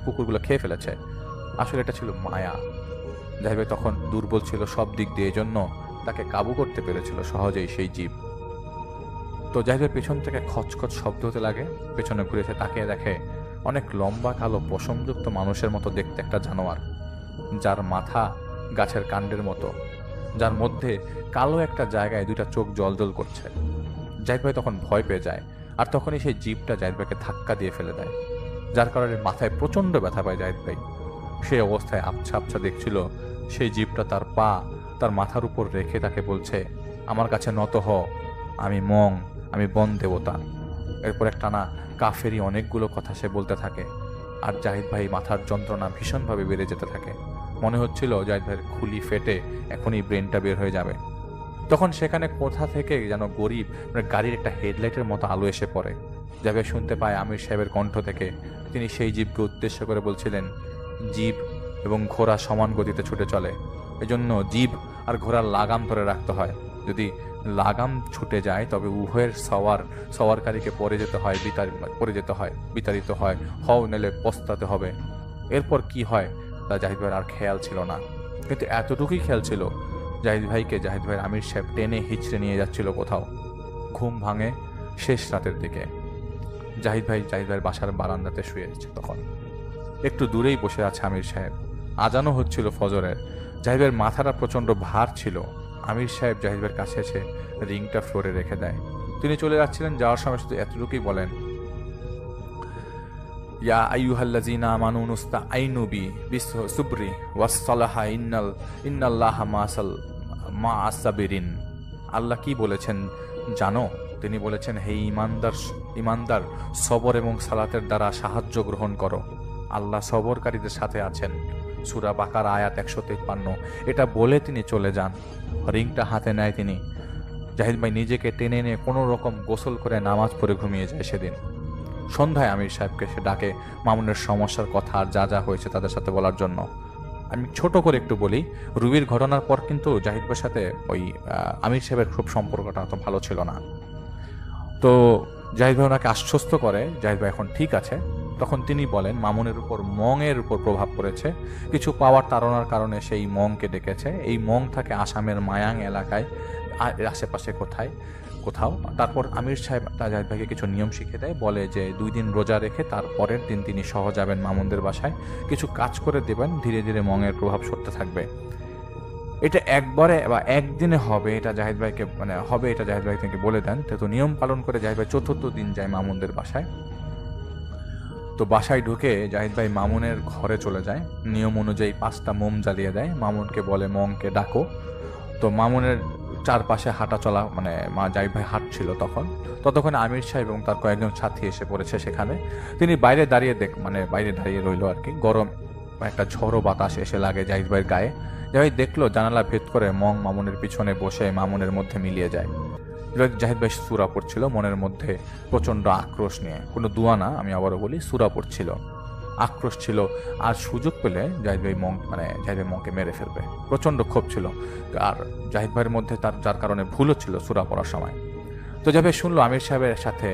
কুকুরগুলো খেয়ে ফেলেছে। আসলে এটা ছিল মায়া। জাহিদ ভাই তখন দুর্বল ছিল সব দিক দিয়ে, এই জন্য তাকে কাবু করতে পেরেছিল সহজেই সেই জীব। তো জাহিদ ভাই পেছন থেকে খচখচ শব্দ হতে লাগে, পেছনে ঘুরেছে, তাকিয়ে দেখে অনেক লম্বা কালো পশমযুক্ত মানুষের মতো দেখতে একটা জানোয়ার, যার মাথা গাছের কাণ্ডের মতো, যার মধ্যে কালো একটা জায়গায় দুইটা চোখ জলজল করছে। জাহিদ ভাই তখন ভয় পেয়ে যায়, আর তখনই সেই জীবটা জাহিদ ভাইকে ধাক্কা দিয়ে ফেলে দেয়, যার কারণে মাথায় প্রচন্ড ব্যথা পায় জাহিদ ভাই। সেই অবস্থায় আবছা আবছা দেখছিল সেই জীবটা তার পা তার মাথার উপর রেখে তাকে বলছে, আমার কাছে নত হ, আমি মং, আমি বন দেবতা। এরপর একটানা কাফেরি অনেকগুলো কথা সে বলতে থাকে, আর জাহিদ ভাই মাথার যন্ত্রণা ভীষণভাবে বেড়ে যেতে থাকে। মনে হচ্ছিল জাহিদ ভাইয়ের খুলি ফেটে এখনই ব্রেনটা বের হয়ে যাবে। তখন সেখানে কোথা থেকে যেন গরিব গাড়ির একটা হেডলাইটের মতো আলো এসে পড়ে। জাহিদ ভাই শুনতে পায় আমির সাহেবের কণ্ঠ থেকে, তিনি সেই জীবকে উদ্দেশ্য করে বলছিলেন, জীব এবং ঘোড়া সমান গতিতে ছুটে চলে, এজন্য জীব আর ঘোড়ার লাগাম ধরে রাখতে হয়। যদি লাগাম ছুটে যায় তবে উভয়ের সওয়ারকারীকে বিতাড়িত হয়, হও নেলে পস্তাতে হবে। এরপর কি হয় তা জাহিদ ভাইয়ের আর খেয়াল ছিল না, কিন্তু এতটুকুই খেয়াল ছিল জাহিদ ভাইয়ের আমির সাহেব টেনে হিচড়ে নিয়ে যাচ্ছিল কোথাও। ঘুম ভাঙে শেষ রাতের দিকে। জাহিদ ভাইয়ের বাসার বারান্দাতে শুয়ে আছে। তখন একটু দূরেই বসে আছে আমির সাহেব, আজানও হচ্ছিল ফজরের। জাহিদ ভাইয়ের মাথাটা প্রচন্ড ভার ছিল। আমির সাহেব জাহিদ ভাইয়ের কাছে এসে রিংটা ফ্লোরে রেখে দেয়। তিনি চলে যাচ্ছিলেন, যাওয়ার সময় শুধু এতটুকুই বলেন, ইয়া আইয়ুহাল্লাযীনা আমানু নুস্তাঈনু বিস-সুবরি ওয়াস-সালাহা ইন্নাল্লাহা মা'আস সাবিরিন। আল্লাহ কি বলেছেন জানো? তিনি বলেছেন, হে ঈমানদার, সবর এবং সালাতের দ্বারা সাহায্য গ্রহণ করো, আল্লাহ সবরকারীদের সাথে আছেন। সূরা বাকারা আয়াত 153। এটা বলে তিনি চলে যান। রিংটা হাতে নেয় তিনি। জাহিদ ভাই নিজেকে টেনে নিয়ে কোনো রকম গোসল করে নামাজ পড়ে ঘুমিয়ে যায় সেদিন। সন্ধ্যায় আমির সাহেবকে সে ডাকে মামুনের সমস্যার কথা আর যা যা হয়েছে তাদের সাথে বলার জন্য। আমি ছোট করে একটু বলি, রুবির ঘটনার পর কিন্তু জাহিদ ভাইয়ের সাথে ওই আমির সাহেবের খুব সম্পর্কটা তো ভালো ছিল না। তো জাহিদ ভাই ওনাকে আশ্বস্ত করে জাহিদ ভাই এখন ঠিক আছে। তখন তিনি বলেন মামুনের উপর মংয়ের উপর প্রভাব পড়েছে, কিছু পাওয়ার তাড়নার কারণে সেই মংকে ডেকেছে। এই মং থাকে আসামের মায়াং এলাকায়, আশেপাশে কোথাও। তারপর আমির সাহেব জাহিদ ভাইকে কিছু নিয়ম শিখে দেয়, বলে যে 2 দিন রোজা রেখে তার পরের দিন তিনি সহ যাবেন মামুনদের বাসায়, কিছু কাজ করে দেবেন, ধীরে ধীরে মংয়ের প্রভাব সরতে থাকবে। এটা একবারে বা একদিনে হবে এটা জাহিদ ভাইকে তিনি বলে দেন। তো নিয়ম পালন করে জাহিদ ভাই 4th দিন যায় মামুনদের বাসায়। তো বাসায় ঢুকে জাহিদ ভাই মামুনের ঘরে চলে যায়, নিয়ম অনুযায়ী 5টা মোম জ্বালিয়ে দেয়, মামুনকে বলে মংকে ডাকো। তো মামুনের চারপাশে হাঁটা চলা জাহিদ ভাই হাঁটছিল ততক্ষণে আমির সাহেব এবং তার কয়েকজন সাথী এসে পড়েছে সেখানে। তিনি বাইরে দাঁড়িয়ে রইল আর কি। গরম একটা ঝড়ো বাতাস এসে লাগে জাহিদ ভাইয়ের গায়ে। জাহিদ দেখলো জানালা ভেদ করে মং মামুনের পিছনে বসে মামুনের মধ্যে মিলিয়ে যায়। জাহিদ ভাই সূরা পড়ছিল মনের মধ্যে প্রচন্ড আক্রোশ নিয়ে, কোনো দোয়া না, আমি আবারও বলি, সূরা পড়ছিল, আক্রোশ ছিল। আর সুযোগ পেলে জাহিদ ভাই মংকে মেরে ফেলবে, প্রচন্ড ক্ষোভ ছিল। আর জাহিদ ভাইয়ের মধ্যে যার কারণে ভুলও ছিল সূরা পড়ার সময়। তো জাহিদ ভাই শুনলো আমির সাহেবের সাথে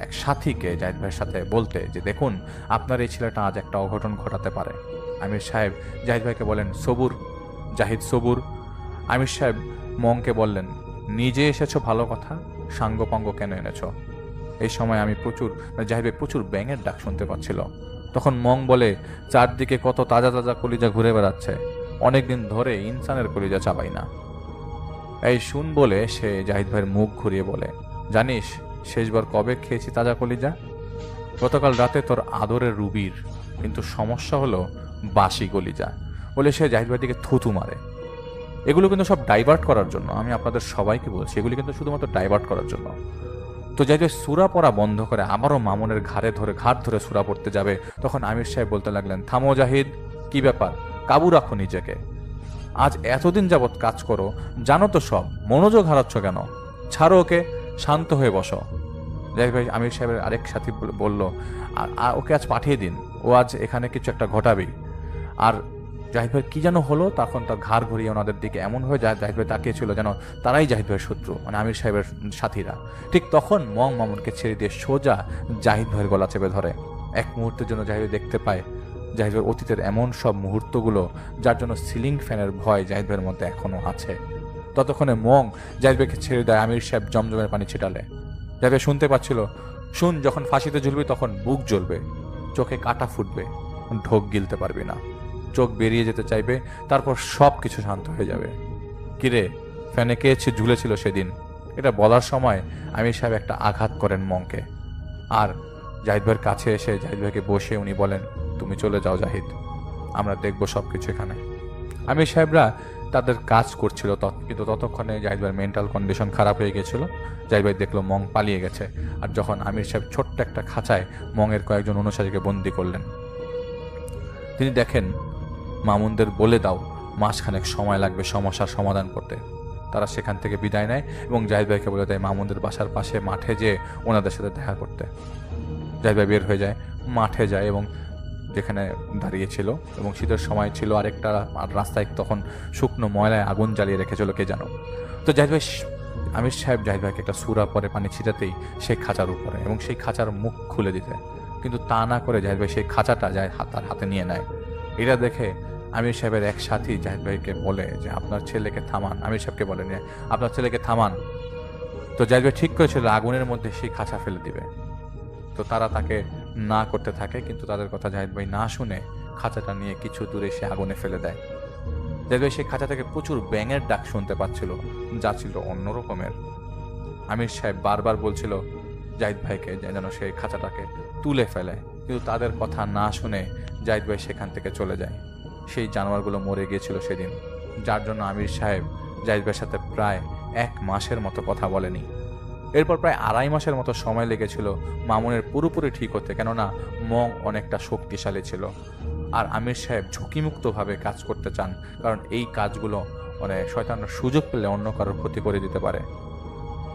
এক সাথীকে জাহিদ ভাইয়ের সাথে বলতে যে, দেখুন আপনার এই ছেলেটা আজ একটা অঘটন ঘটাতে পারে। আমির সাহেব জাহিদ ভাইকে বলেন, সবুর জাহিদ, সবুর। আমির সাহেব মংকে বললেন, নিজে এসেছো ভালো কথা, সাঙ্গপাঙ্গ কেন এনেছো? এই সময় জাহিদ ভাই প্রচুর ব্যাঙের ডাক শুনতে পাচ্ছিল। তখন মং বলে, চারদিকে কত তাজা তাজা কলিজা ঘুরে বেড়াচ্ছে, অনেকদিন ধরে ইনসানের কলিজা চাবাই না। এই শুন বলে সে জাহিদ ভাইয়ের মুখ ঘুরিয়ে বলে, জানিস শেষবার কবে খেয়েছি তাজা কলিজা? গতকাল রাতে তোর আদরের রুবির, কিন্তু সমস্যা হলো বাসি কলিজা। বলে সে জাহিদ ভাইয়ের দিকে থুতু মারে। এগুলো কিন্তু সব ডাইভার্ট করার জন্য, আমি আপনাদের সবাইকে বলছি, এগুলি কিন্তু শুধুমাত্র ডাইভার্ট করার জন্য। তো জাহিদ ভাই সূরা পড়া বন্ধ করে আবারও মামুনের ঘাট ধরে সূরা পড়তে যাবে, তখন আমির সাহেব বলতে লাগলেন, থামো জাহিদ, কি ব্যাপার, কাবু রাখো নিজেকে। আজ এতদিন যাবৎ কাজ করো, জানো তো সব, মনোযোগ হারাচ্ছ কেন? ছাড়ো ওকে, শান্ত হয়ে বসো। জাহিদ ভাই আমির সাহেবের আরেক সাথী বলল, ওকে আজ পাঠিয়ে দিন, ও আজ এখানে কিছু একটা ঘটাবেই। আর জাহিদ ভাই কি যেন হলো, তখন তার ঘাড় ঘুরিয়ে ওনাদের দিকে এমন হয়ে জাহিদ ভাই তাকিয়েছিল যেন তারাই জাহিদ ভাইয়ের শত্রু, মানে আমির সাহেবের সাথীরা। ঠিক তখন মামুনকে ছেড়ে দিয়ে সোজা জাহিদ ভাইয়ের গলা চেপে ধরে। এক মুহূর্তের জন্য জাহিদ দেখতে পায় জাহিদ ভাইয়ের অতীতের এমন সব মুহূর্তগুলো যার জন্য সিলিং ফ্যানের ভয় জাহিদ ভাইয়ের মধ্যে এখনো আছে। ততক্ষণে জাহিদ ভাইকে ছেড়ে দেয় আমির সাহেব জমজমের পানি ছিটালে। জাহিদ ভাই শুনতে পাচ্ছিল, শুন, যখন ফাঁসিতে ঝুলবি তখন বুক জ্বলবে, চোখে কাটা ফুটবে, ঢোক গিলতে পারবি না, চোখ বেরিয়ে যেতে চাইবে, তারপর সব কিছু শান্ত হয়ে যাবে। কিরে, ফ্যানে কে ঝুলেছিল সেদিন? এটা বলার সময় আমির সাহেব একটা আঘাত করেন মংকে। আর জাহিদ ভাইয়ের কাছে এসে জাহিদ ভাইকে বসে উনি বলেন, তুমি চলে যাও জাহিদ, আমরা দেখবো সব কিছু এখানে। আমির সাহেবরা তাদের কাজ করছিল, কিন্তু ততক্ষণে জাহিদ ভাইয়ের মেন্টাল কন্ডিশন খারাপ হয়ে গেছিল। জাহিদ ভাই দেখলো মং পালিয়ে গেছে। আর যখন আমির সাহেব ছোট্ট একটা খাঁচায় মংয়ের কয়েকজন অনুসারীকে বন্দি করলেন, তিনি দেখেন মামুনদের বলে দাও মাসখানেক সময় লাগবে সমস্যার সমাধান করতে। তারা সেখান থেকে বিদায় নেয় এবং জাহিদ ভাইকে বলে দেয় মামুনদের বাসার পাশে মাঠে যেয়ে ওনাদের সাথে দেখা করতে। জাহিদ ভাই বের হয়ে যায়, মাঠে যায় এবং যেখানে দাঁড়িয়েছিল, এবং শীতের সময় ছিল, আরেকটা রাস্তায় তখন শুকনো ময়লায় আগুন জ্বালিয়ে রেখেছিল কে জানো। তো জাহিদ ভাই আমির সাহেব জাহিদ ভাইকে একটা সূরা পরে পানি ছিটাতেই সেই খাঁচার উপরে, এবং সেই খাঁচার মুখ খুলে দিতে, কিন্তু তা না করে জাহিদ ভাই সেই খাঁচাটা তার হাতে নিয়ে নেয়। এটা দেখে আমির সাহেবের এক সাথী জাহিদ ভাইকে বলে যে আপনার ছেলেকে থামান। আমির সাহেবকে বলেন আপনার ছেলেকে থামান। তো জাহিদ ভাই ঠিক করেছিল আগুনের মধ্যে সেই খাঁচা ফেলে দিবে। তো তারা তাকে না করতে থাকে, কিন্তু তাদের কথা জাহিদ ভাই না শুনে খাঁচাটা নিয়ে কিছু দূরে সে আগুনে ফেলে দেয়। জাহিদ ভাই সেই খাঁচা থেকে প্রচুর ব্যাঙের ডাক শুনতে পাচ্ছিল, যা ছিল অন্যরকমের। আমির সাহেব বারবার বলছিল জাহিদ ভাইকে যেন সেই খাঁচাটাকে তুলে ফেলে, কিন্তু তাদের কথা না শুনে জাহিদ ভাই সেখান থেকে চলে যায়। সেই জানোয়ারগুলো মরে গিয়েছিল সেদিন, যার জন্য আমির সাহেব জাহিদ ভাইয়ের সাথে প্রায় 1 মাসের মতো কথা বলেনি। এরপর প্রায় 2.5 মাসের মতো সময় লেগেছিল মামুনের পুরোপুরি ঠিক হতে, কেননা মং অনেকটা শক্তিশালী ছিল। আর আমির সাহেব ঝুঁকিমুক্তভাবে কাজ করতে চান, কারণ এই কাজগুলো শয়তানরা সুযোগ পেলে অন্য কারোর ক্ষতি করে দিতে পারে।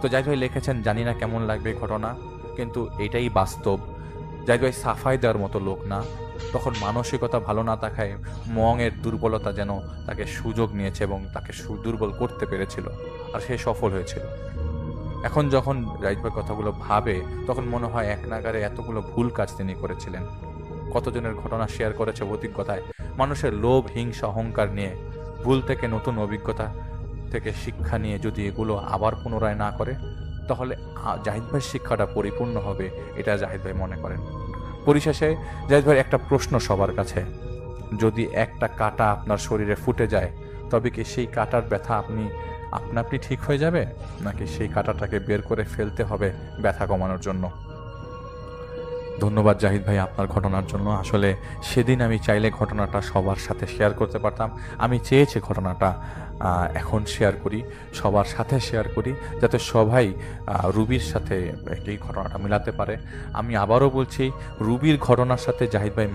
তো জাহিদ ভাই লিখেছেন, জানি না কেমন লাগবে ঘটনা, কিন্তু এটাই বাস্তব। জাহিদ ভাই সাফাই দেওয়ার মতো লোক না, তখন মানসিকতা ভালো না থাকায় মংয়ের দুর্বলতা যেন তাকে সুযোগ নিয়েছে এবং তাকে দুর্বল করতে পেরেছিল, আর সে সফল হয়েছিল। এখন যখন জাহিদ ভাই কথাগুলো ভাবে, তখন মনে হয় এক নাগারে এতগুলো ভুল কাজ তিনি করেছিলেন। কতজনের ঘটনা শেয়ার করেছে অভিজ্ঞতায়, মানুষের লোভ, হিংসা, অহংকার নিয়ে, ভুল থেকে নতুন অভিজ্ঞতা থেকে শিক্ষা নিয়ে যদি এগুলো আবার পুনরায় না করে, তাহলে জাহিদ ভাইয়ের শিক্ষাটা পরিপূর্ণ হবে, এটা জাহিদ ভাই মনে করেন। পরিশেষে জাহিদ ভাইয়ের একটা প্রশ্ন সবার কাছে, যদি একটা কাঁটা আপনার শরীরে ফুটে যায়, তবে কি সেই কাঁটার ব্যথা আপনি ঠিক হয়ে যাবে, নাকি সেই কাঁটাটাকে বের করে ফেলতে হবে ব্যথা কমানোর জন্য? ধন্যবাদ জাহিদ ভাই আপনার ঘটনার জন্য। আসলে সেদিন আমি চাইলে ঘটনাটা সবার সাথে শেয়ার করতে পারতাম। আমি চেয়েছি ঘটনাটা এখন শেয়ার করি, সবার সাথে শেয়ার করি, যাতে সবাই রুবির সাথে এই ঘটনাটা মিলাতে পারে। আমি আবারও বলছি, রুবির ঘটনার সাথে জাহিদ ভাই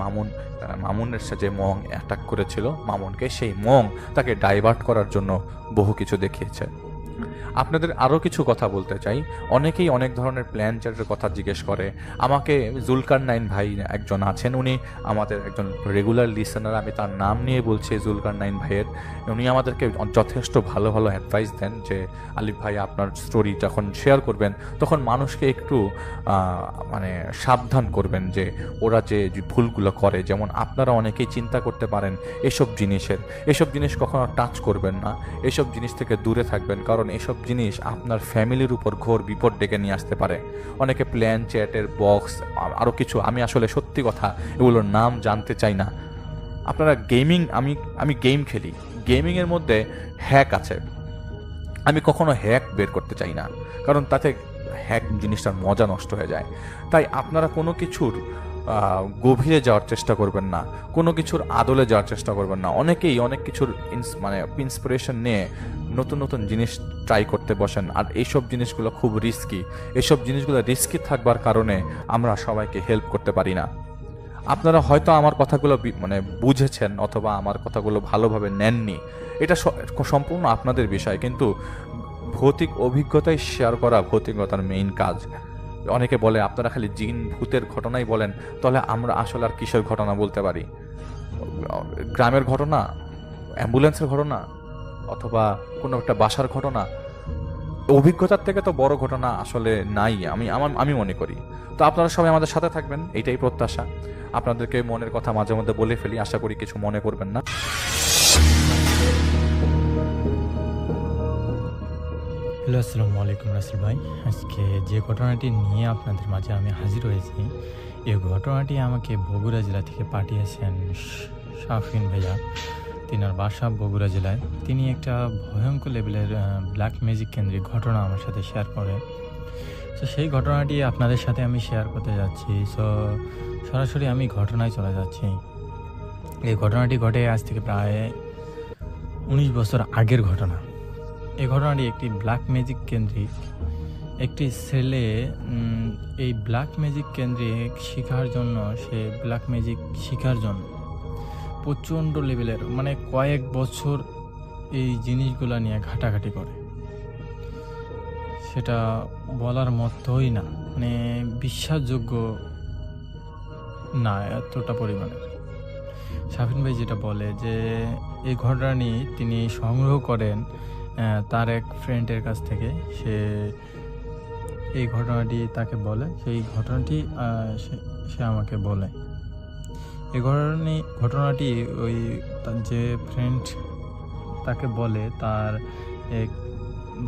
মামুনের সাথে মং অ্যাটাক করেছিল মামুনকে, সেই মং তাকে ডাইভার্ট করার জন্য বহু কিছু দেখিয়েছে। আপনাদের আরও কিছু কথা বলতে চাই। অনেকেই অনেক ধরনের প্ল্যান চ্যাটের কথা জিজ্ঞেস করে আমাকে। জুলকারনাইন ভাই একজন আছেন, উনি আমাদের একজন রেগুলার লিসেনার, আমি তার নাম নিয়ে বলছি, জুলকারনাইন ভাইয়ের। উনি আমাদেরকে যথেষ্ট ভালো ভালো অ্যাডভাইস দেন যে আলিফ ভাই আপনার স্টোরি যখন শেয়ার করবেন তখন মানুষকে একটু সাবধান করবেন যে ওরা যে ভুলগুলো করে, যেমন আপনারা অনেকেই চিন্তা করতে পারেন এসব জিনিস কখনো টাচ করবেন না, এসব জিনিস থেকে দূরে থাকবেন, কারণ এসব জিনিস আপনার ফ্যামিলির উপর ঘোর বিপদ ডেকে নিয়ে আসতে পারে। অনেকে প্ল্যান চ্যাটের বক্স আরও কিছু, আমি আসলে সত্যি কথা এগুলোর নাম জানতে চাই না। আপনারা গেমিং, আমি গেম খেলি, গেমিংয়ের মধ্যে হ্যাক আছে। আমি কখনো হ্যাক বের করতে চাই না, কারণ তাতে হ্যাক জিনিসটার মজা নষ্ট হয়ে যায়। তাই আপনারা কোনো কিছুর গভীরে যাওয়ার চেষ্টা করবেন না, কোনো কিছুর আদলে যাওয়ার চেষ্টা করবেন না। অনেকেই অনেক কিছুর মানে ইন্সপিরেশন নিয়ে নতুন নতুন জিনিস ট্রাই করতে বসেন, আর এইসব জিনিসগুলো খুব রিস্কি। এইসব জিনিসগুলো রিস্কি থাকবার কারণে আমরা সবাইকে হেল্প করতে পারি না। আপনারা হয়তো আমার কথাগুলো মানে বুঝেছেন অথবা আমার কথাগুলো ভালোভাবে নেননি, এটা সম্পূর্ণ আপনাদের বিষয়, কিন্তু ভৌতিক অভিজ্ঞতাই শেয়ার করা ভৌতিকতার মেইন কাজ। অনেকে বলে আপনারা খালি জিন ভূতের ঘটনাই বলেন, তাহলে আমরা আসলে আর কিসের ঘটনা বলতে পারি? গ্রামের ঘটনা, অ্যাম্বুলেন্সের ঘটনা, অথবা কোনো একটা বাসার ঘটনা? অভিজ্ঞতার থেকে তো বড় ঘটনা আসলে নাই আমি মনে করি। তো আপনারা সবাই আমাদের সাথে থাকবেন, এইটাই প্রত্যাশা। আপনাদেরকে মনের কথা মাঝে মধ্যে বলে ফেলি, আশা করি কিছু মনে করবেন না। হ্যালো, আসসালামু আলাইকুম রাসেল ভাই। আজকে যে ঘটনাটি নিয়ে আপনাদের মাঝে আমি হাজির হয়েছি, এই ঘটনাটি আমাকে বগুড়া জেলা থেকে পাঠিয়েছেন শাফিন ভাইয়া। তিনার বাসা বগুড়া জেলায়। তিনি একটা ভয়ঙ্কর লেভেলের ব্ল্যাক ম্যাজিক কেন্দ্রিক ঘটনা আমার সাথে শেয়ার করেন। তো সেই ঘটনাটি আপনাদের সাথে আমি শেয়ার করতে যাচ্ছি। সো সরাসরি আমি ঘটনায় চলে যাচ্ছি। এই ঘটনাটি ঘটে আজ থেকে প্রায় 19 বছর আগের ঘটনা। এই ঘটনাটি একটি ব্ল্যাক ম্যাজিক কেন্দ্রিক একটি ছেলে এই ব্ল্যাক ম্যাজিক কেন্দ্রিক শেখার জন্য প্রচণ্ড লেভেলের মানে কয়েক বছর এই জিনিসগুলো নিয়ে ঘাটাঘাটি করে। সেটা বলার মতোই না, মানে বিশ্বাসযোগ্য না এতটা পরিমাণে। শাফিন ভাই যেটা বলে যে এই ঘটনাটি তিনি সংগ্রহ করেন তার এক ফ্রেন্ডের কাছ থেকে। সে এই ঘটনাটি তাকে বলে, সেই ঘটনাটি সে আমাকে বলে। এই ঘটনাটি ওই যে ফ্রেন্ড তাকে বলে, তার এক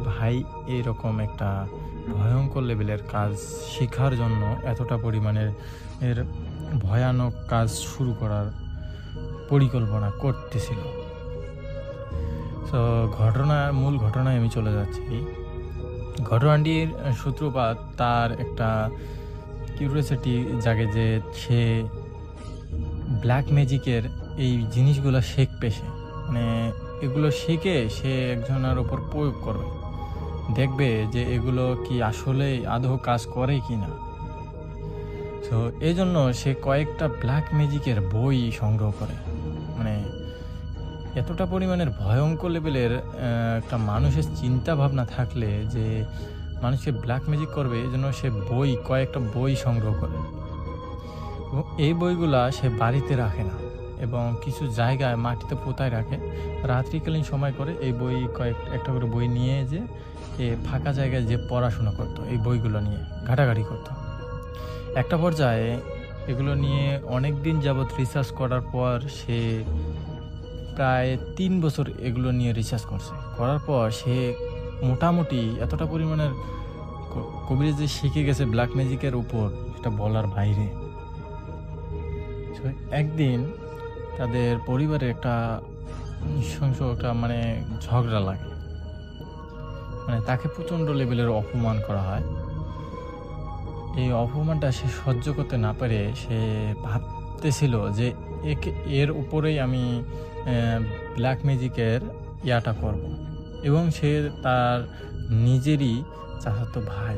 ভাই এরকম একটা ভয়ঙ্কর লেভেলের কাজ শেখার জন্য এতটা পরিমাণের ভয়ানক কাজ শুরু করার পরিকল্পনা করতেছিল। তো মূল ঘটনায় আমি চলে যাচ্ছি। ঘটনাটির সূত্রপাত তার একটা কিউরিওসিটি জাগে যে সে ব্ল্যাক ম্যাজিকের এই জিনিসগুলো শিখবে, মানে এগুলো শিখে সে একজনের ওপর প্রয়োগ করবে, দেখবে যে এগুলো কি আসলে আদৌ কাজ করে কি না। তো এই জন্য সে কয়েকটা ব্ল্যাক ম্যাজিকের বই সংগ্রহ করে। মানে এতটা পরিমাণের ভয়ঙ্কর লেভেলের একটা মানুষের চিন্তা ভাবনা থাকলে যে মানুষকে ব্ল্যাক ম্যাজিক করবে, এই জন্য সে কয়েকটা বই সংগ্রহ করে। এবং এই বইগুলা সে বাড়িতে রাখে না এবং কিছু জায়গায় মাটিতে পোতায় রাখে। রাত্রিকালীন সময় করে এই বই একটা করে বই নিয়ে যে ফাঁকা জায়গায় যে পড়াশোনা করতো, এই বইগুলো নিয়ে ঘাটাঘাটি করতো। একটা পর্যায়ে এগুলো নিয়ে অনেক দিন যাবৎ রিসার্চ করার পর সে প্রায় 3 বছর এগুলো নিয়ে রিসার্চ করার পর সে মোটামুটি এতটা পরিমাণের কবিরাজি শিখে গেছে ব্ল্যাক ম্যাজিকের উপর, সেটা বলার বাইরে। একদিন তাদের পরিবারে একটা নৃশংস একটা মানে ঝগড়া লাগে, মানে তাকে প্রচণ্ড লেভেলের অপমান করা হয়। এই অপমানটা সে সহ্য করতে না পারে সে ভাবতেছিল যে এর উপরেই আমি ব্ল্যাক ম্যাজিকের ইয়াটা করব। এবং সে তার নিজেরই চাচাতো ভাই।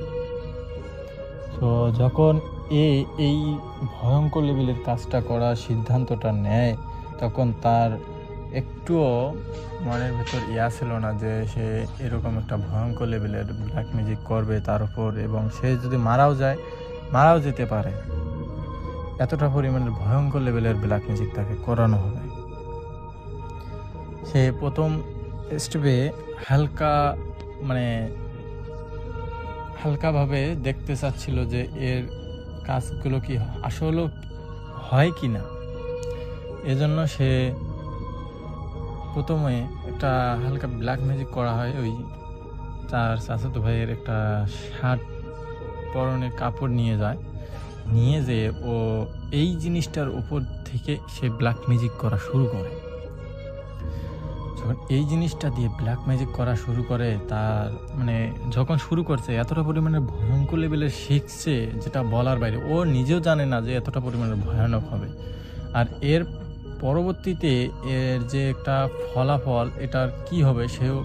তো যখন এই ভয়ঙ্কর লেভেলের কাজটা করার সিদ্ধান্তটা নেয়, তখন তার একটুও মনের ভেতর ছিল না যে সে এরকম একটা ভয়ঙ্কর লেভেলের ব্ল্যাক ম্যাজিক করবে তার উপর, এবং সে যদি মারাও যেতে পারে। এতটা পরিমাণের ভয়ঙ্কর লেভেলের ব্ল্যাক ম্যাজিক তাকে করানো হবে। সে প্রথম স্টেপে হালকাভাবে দেখতে চাচ্ছিল যে এর কাজগুলো কি আসলে হয় কি না। এজন্য সে প্রথমে একটা হালকা ব্ল্যাক ম্যাজিক করা হয়। ওই তার চাচাতো ভাইয়ের একটা শার্ট পরনের কাপড় নিয়ে যে ও এই জিনিসটার উপর থেকে সে ব্ল্যাক ম্যাজিক করা শুরু করে। যখন এই জিনিসটা দিয়ে ব্ল্যাক ম্যাজিক করা শুরু করে, তার মানে যখন শুরু করছে এতটা পরিমাণে ভয়ঙ্কর লেভেলের শিখছে যেটা বলার বাইরে। ও নিজেও জানে না যে এতটা পরিমাণে ভয়ানক হবে। আর এর পরবর্তীতে এর যে একটা ফলাফল এটার কি হবে সেও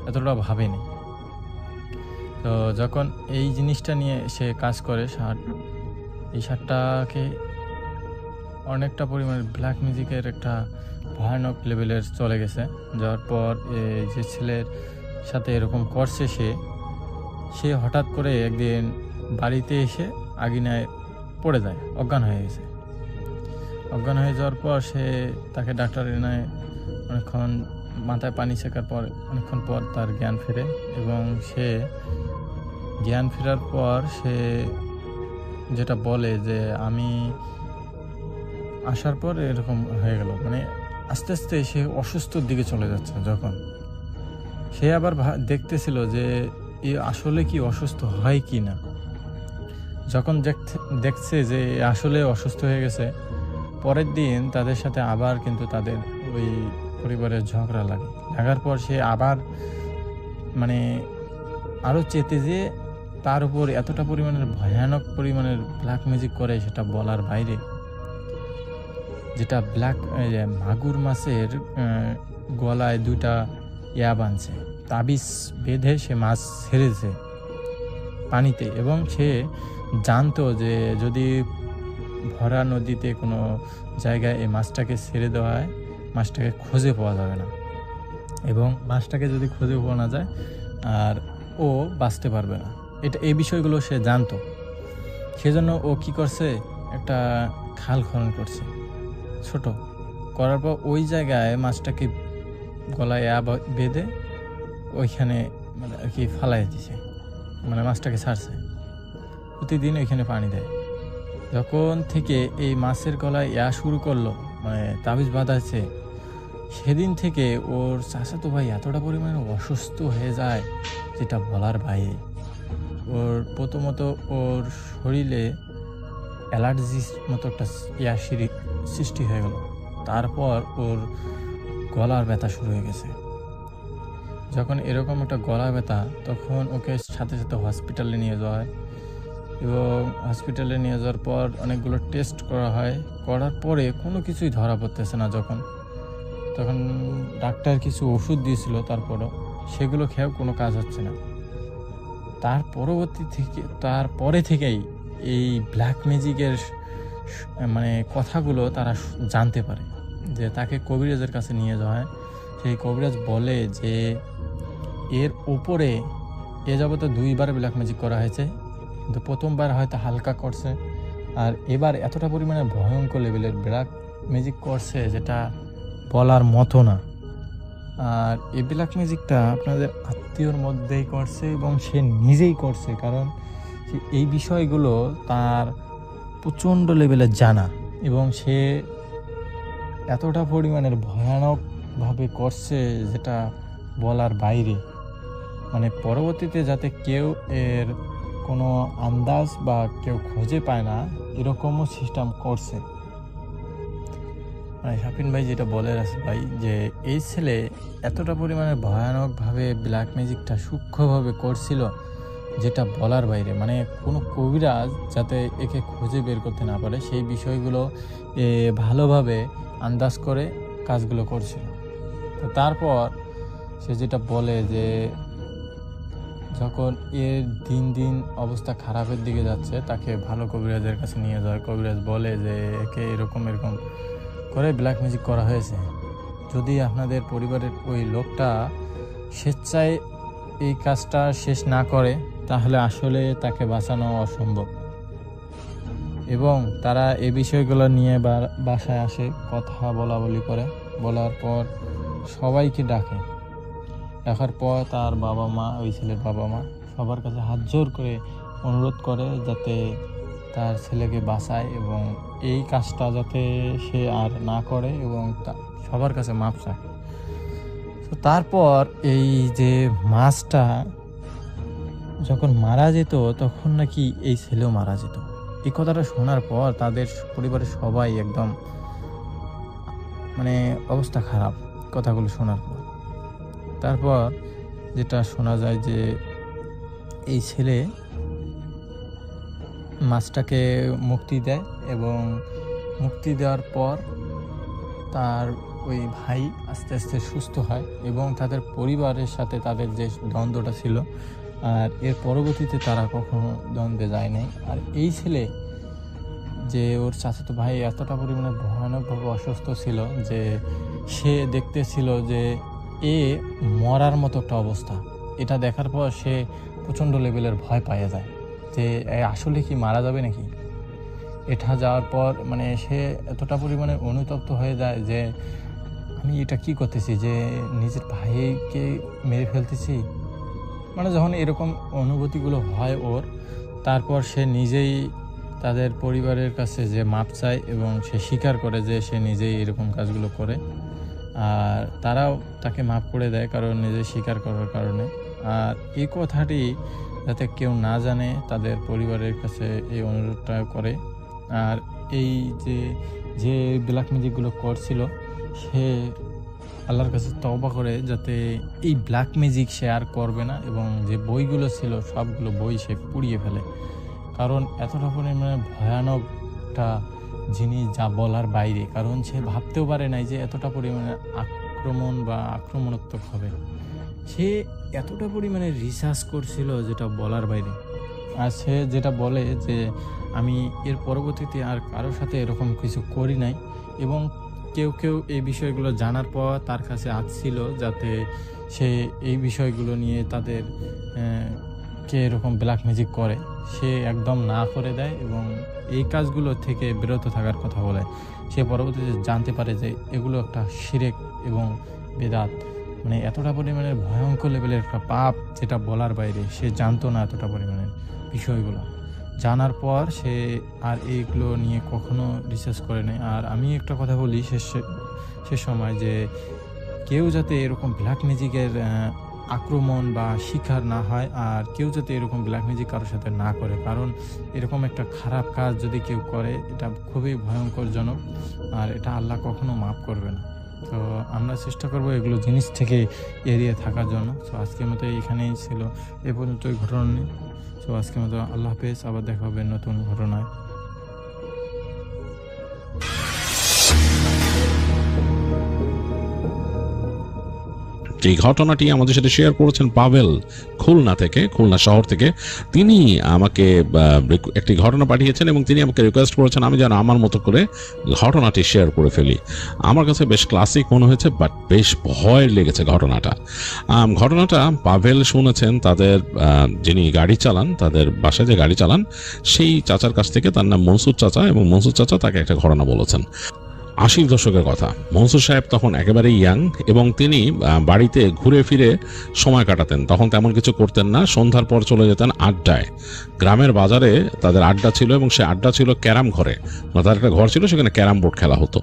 এতটা ভাবেনি। তো যখন এই জিনিসটা নিয়ে সে কাজ করে, এই শার্টটাকে অনেকটা পরিমাণে ব্ল্যাক মিউজিকের একটা ভয়ানক লেভেলের চলে গেছে। যাওয়ার পর যে ছেলের সাথে এরকম করছে সে হঠাৎ করে একদিন বাড়িতে এসে আগুনে পড়ে যায়, অজ্ঞান হয়ে গেছে। অজ্ঞান হয়ে যাওয়ার পর তাকে ডাক্তার এনে অনেকক্ষণ মাথায় পানি ছেঁকার পর অনেকক্ষণ পর তার জ্ঞান ফেরে, এবং সে জ্ঞান ফেরার পর সে যেটা বলে যে আমি আসার পর এরকম হয়ে গেল, মানে আস্তে আস্তে সে অসুস্থর দিকে চলে যাচ্ছে। যখন সে আবার দেখতেছিল যে এ আসলে কি অসুস্থ হয় কি না, যখন দেখছে যে আসলে অসুস্থ হয়ে গেছে, পরের দিন তাদের সাথে আবার কিন্তু তাদের ওই পরিবারের ঝগড়া লাগার পর সে আবার মানে আরও চেতে যে তার উপর এতটা পরিমাণের ভয়ানক পরিমাণের ব্ল্যাক ম্যাজিক করে সেটা বলার বাইরে। যেটা মাগুর মাছের গলায় 2টা বাঁধছে, তাবিজ বেঁধে সে মাছ ছেড়েছে পানিতে, এবং সে জানতো যে যদি ভরা নদীতে কোনো জায়গায় এই মাছটাকে ছেড়ে দেওয়া হয় মাছটাকে খুঁজে পাওয়া যাবে না, এবং মাছটাকে যদি খুঁজে পাওয়া না যায় আর ও বাঁচতে পারবে না। এই বিষয়গুলো সে জানতো। সেজন্য ও কি করছে, একটা খাল খনন করছে ছোট, করার পর ওই জায়গায় মাছটাকে গলায় বেঁধে ওইখানে মানে আর কি ফালাই দিছে, মানে মাছটাকে ছাড়ছে। প্রতিদিন ওইখানে পানি দেয়। যখন থেকে এই মাছের গলায় শুরু করলো, মানে তাবিজ বাঁধাচ্ছে, সেদিন থেকে ওর চাচাতো ভাই এতটা পরিমাণে অসুস্থ হয়ে যায় যেটা বলার বাইরে। ওর প্রথমত ওর শরীরে অ্যালার্জির মতো একটা সৃষ্টি হয়ে গেল। তারপর ওর গলার ব্যথা শুরু হয়ে গেছে। যখন এরকম একটা গলা ব্যথা, তখন ওকে সাথে সাথে হসপিটালে নিয়ে যাওয়া হয়, এবং হসপিটালে নিয়ে যাওয়ার পর অনেকগুলো টেস্ট করা হয়। করার পরে কোনো কিছুই ধরা পড়তেছে না। তখন ডাক্তার কিছু ওষুধ দিয়েছিল, তারপরও সেগুলো খেয়েও কোনো কাজ হচ্ছে না। তারপরে থেকেই এই ব্ল্যাক ম্যাজিকের মানে কথাগুলো তারা জানতে পারে, যে তাকে কবিরাজের কাছে নিয়ে যাওয়া হয়। সেই কবিরাজ বলে যে এর উপরে এ যাবত 2বার ব্ল্যাক ম্যাজিক করা হয়েছে, কিন্তু প্রথমবার হয়তো হালকা করছে, আর এবার এতটা পরিমাণে ভয়ঙ্কর লেভেলের ব্ল্যাক ম্যাজিক করছে যেটা বলার মতো না। আর এই ব্ল্যাক ম্যাজিকটা আপনাদের আত্মীয়র মধ্যেই করছে, এবং সে নিজেই করছে, কারণ এই বিষয়গুলো তার প্রচণ্ড লেভেলের জানা, এবং সে এতটা পরিমাণের ভয়ানকভাবে করছে যেটা বলার বাইরে। মানে পরবর্তীতে যাতে কেউ এর কোনো আন্দাজ বা কেউ খুঁজে পায় না, এরকমও সিস্টেম করছে। মানে শাফিন ভাই যেটা বলে আছে ভাই, যে এই ছেলে এতটা পরিমাণে ভয়ানকভাবে ব্ল্যাক ম্যাজিকটা সূক্ষ্মভাবে করছিল যেটা বলার বাইরে। মানে কোনো কবিরাজ যাতে একে খুঁজে বের করতে না পারে, সেই বিষয়গুলো ভালোভাবে আন্দাজ করে কাজগুলো করছিল। তো তারপর সে যেটা বলে যে যখন এর দিন দিন অবস্থা খারাপের দিকে যাচ্ছে, তাকে ভালো কবিরাজের কাছে নিয়ে যায়। কবিরাজ বলে যে একে এরকম করে ব্ল্যাক ম্যাজিক করা হয়েছে। যদি আপনাদের পরিবারের ওই লোকটা স্বেচ্ছায় এই কাজটা শেষ না করে, তাহলে আসলে তাকে বাঁচানো অসম্ভব। এবং তারা এই বিষয়গুলো নিয়ে বাসায় আসে, কথা বলি করে। বলার পর সবাইকে ডাকার পর তার বাবা মা, ওই ছেলের বাবা মা সবার কাছে হাত জোর করে অনুরোধ করে যাতে তার ছেলেকে বাঁচায়, এবং এই কাজটা যাতে সে আর না করে, এবং সবার কাছে মাপ চায়। তো তারপর এই যে মাছটা যখন মারা যেত, তখন নাকি এই ছেলেও মারা যেত। এই কথাটা শোনার পর তাদের পরিবারের সবাই একদম মানে অবস্থা খারাপ কথাগুলো শোনার পর। তারপর যেটা শোনা যায় যে এই ছেলে মাছটাকে মুক্তি দেয় এবং মুক্তি দেওয়ার পর তার ওই ভাই আস্তে আস্তে সুস্থ হয় এবং তাদের পরিবারের সাথে তাদের যে দ্বন্দ্বটা ছিল আর এর পরবর্তীতে তারা কখনো দ্বন্দ্বে যায় নাই। আর এই ছেলে যে ওর চাচাতো ভাই এতটা পরিমাণে ভয়ানকভাবে অসুস্থ ছিল যে সে দেখতেছিল যে এ মরার মতো একটা অবস্থা। এটা দেখার পর সে প্রচণ্ড লেভেলের ভয় পাওয়া যায় যে আসলে কি মারা যাবে নাকি। এটা যাওয়ার পর মানে সে এতটা পরিমাণে অনুতপ্ত হয়ে যায় যে আমি এটা কি করতেছি, যে নিজের ভাইকে মেরে ফেলতেছি। মানে যখন এরকম অনুভূতিগুলো হয় ওর, তারপর সে নিজেই তাদের পরিবারের কাছে যে মাপ চায় এবং সে স্বীকার করে যে সে নিজেই এরকম কাজগুলো করে। আর তারাও তাকে মাফ করে দেয় কারণ নিজে স্বীকার করার কারণে। আর এই কথাটি যাতে কেউ না জানে তাদের পরিবারের কাছে এই অনুরোধটা করে। আর এই যে ব্ল্যাক ম্যাজিকগুলো করছিল সে আল্লাহর কাছে তওবা করে যাতে এই ব্ল্যাক ম্যাজিক সে আর করবে না এবং যে বইগুলো ছিল সবগুলো বই সে পুড়িয়ে ফেলে। কারণ এতটা পরিমাণে ভয়ানক একটা জিনিস যা বলার বাইরে, কারণ সে ভাবতেও পারে নাই যে এতটা পরিমাণে আক্রমণ বা আক্রমণাত্মক হবে। সে এতটা পরিমাণে রিসার্চ করছিল যেটা বলার বাইরে। আর সে যেটা বলে যে আমি এর পরবর্তীতে আর কারোর সাথে এরকম কিছু করি নাই এবং কেউ এই বিষয়গুলো জানার পর তার কাছে আসছিল যাতে সে এই বিষয়গুলো নিয়ে তাদের কে এরকম ব্ল্যাক ম্যাজিক করে সে একদম না করে দেয় এবং এই কাজগুলো থেকে বিরত থাকার কথা বলে। সে পরবর্তীতে জানতে পারে যে এগুলো একটা শিরক এবং বেদাত, মানে এতটা পরিমাণের ভয়ঙ্কর লেভেলের একটা পাপ যেটা বলার বাইরে। সে জানতো না এতটা পরিমাণের বিষয়গুলো। জানার পর সে আর এইগুলো নিয়ে কখনো রিসার্চ করে নেয়। আর আমি একটা কথা বলি সে সময় যে কেউ যাতে এরকম ব্ল্যাক ম্যাজিকের আক্রমণ বা শিকার না হয় আর কেউ যাতে এরকম ব্ল্যাক ম্যাজিক কারোর সাথে না করে, কারণ এরকম একটা খারাপ কাজ যদি কেউ করে এটা খুবই ভয়ঙ্করজনক আর এটা আল্লাহ কখনো মাফ করবে না। তো আমরা চেষ্টা করবো এগুলো জিনিস থেকে এড়িয়ে থাকার জন্য। তো আজকের মতো এখানেই ছিল, এ পর্যন্ত এই ঘটনা নেই। তো আজকের মতো আল্লাহ হাফেজ, আবার দেখা হবে নতুন ঘটনায়। যে ঘটনাটি আমাদের সাথে শেয়ার করেছেন পাভেল খুলনা শহর থেকে। তিনি আমাকে একটি ঘটনা পাঠিয়েছেন এবং তিনি আমাকে রিকোয়েস্ট করেছেন আমি যেন আমার মতো করে ঘটনাটি শেয়ার করে ফেলি। আমার কাছে বেশ ক্লাসিক মনে হয়েছে, বাট বেশ ভয় লেগেছে ঘটনাটা পাভেল শুনেছেন তাদের যিনি গাড়ি চালান, তাদের বাসায় যে গাড়ি চালান সেই চাচার কাছ থেকে। তার নাম মনসুর চাচা, এবং মনসুর চাচা তাকে একটা ঘটনা বলেছেন। 80-র দশকের কথা। মনসুর সাহেব তখন একেবারেই ইয়াং এবং তিনি বাড়িতে ঘুরে ফিরে সময় কাটাতেন। তখন তেমন কিছু করতেন না, সন্ধ্যার পর চলে যেতেন আড্ডায়। গ্রামের বাজারে তাদের আড্ডা ছিল এবং সে আড্ডা ছিল ক্যারাম ঘরে। তাদের একটা ঘর ছিল, সেখানে ক্যারাম বোর্ড খেলা হতো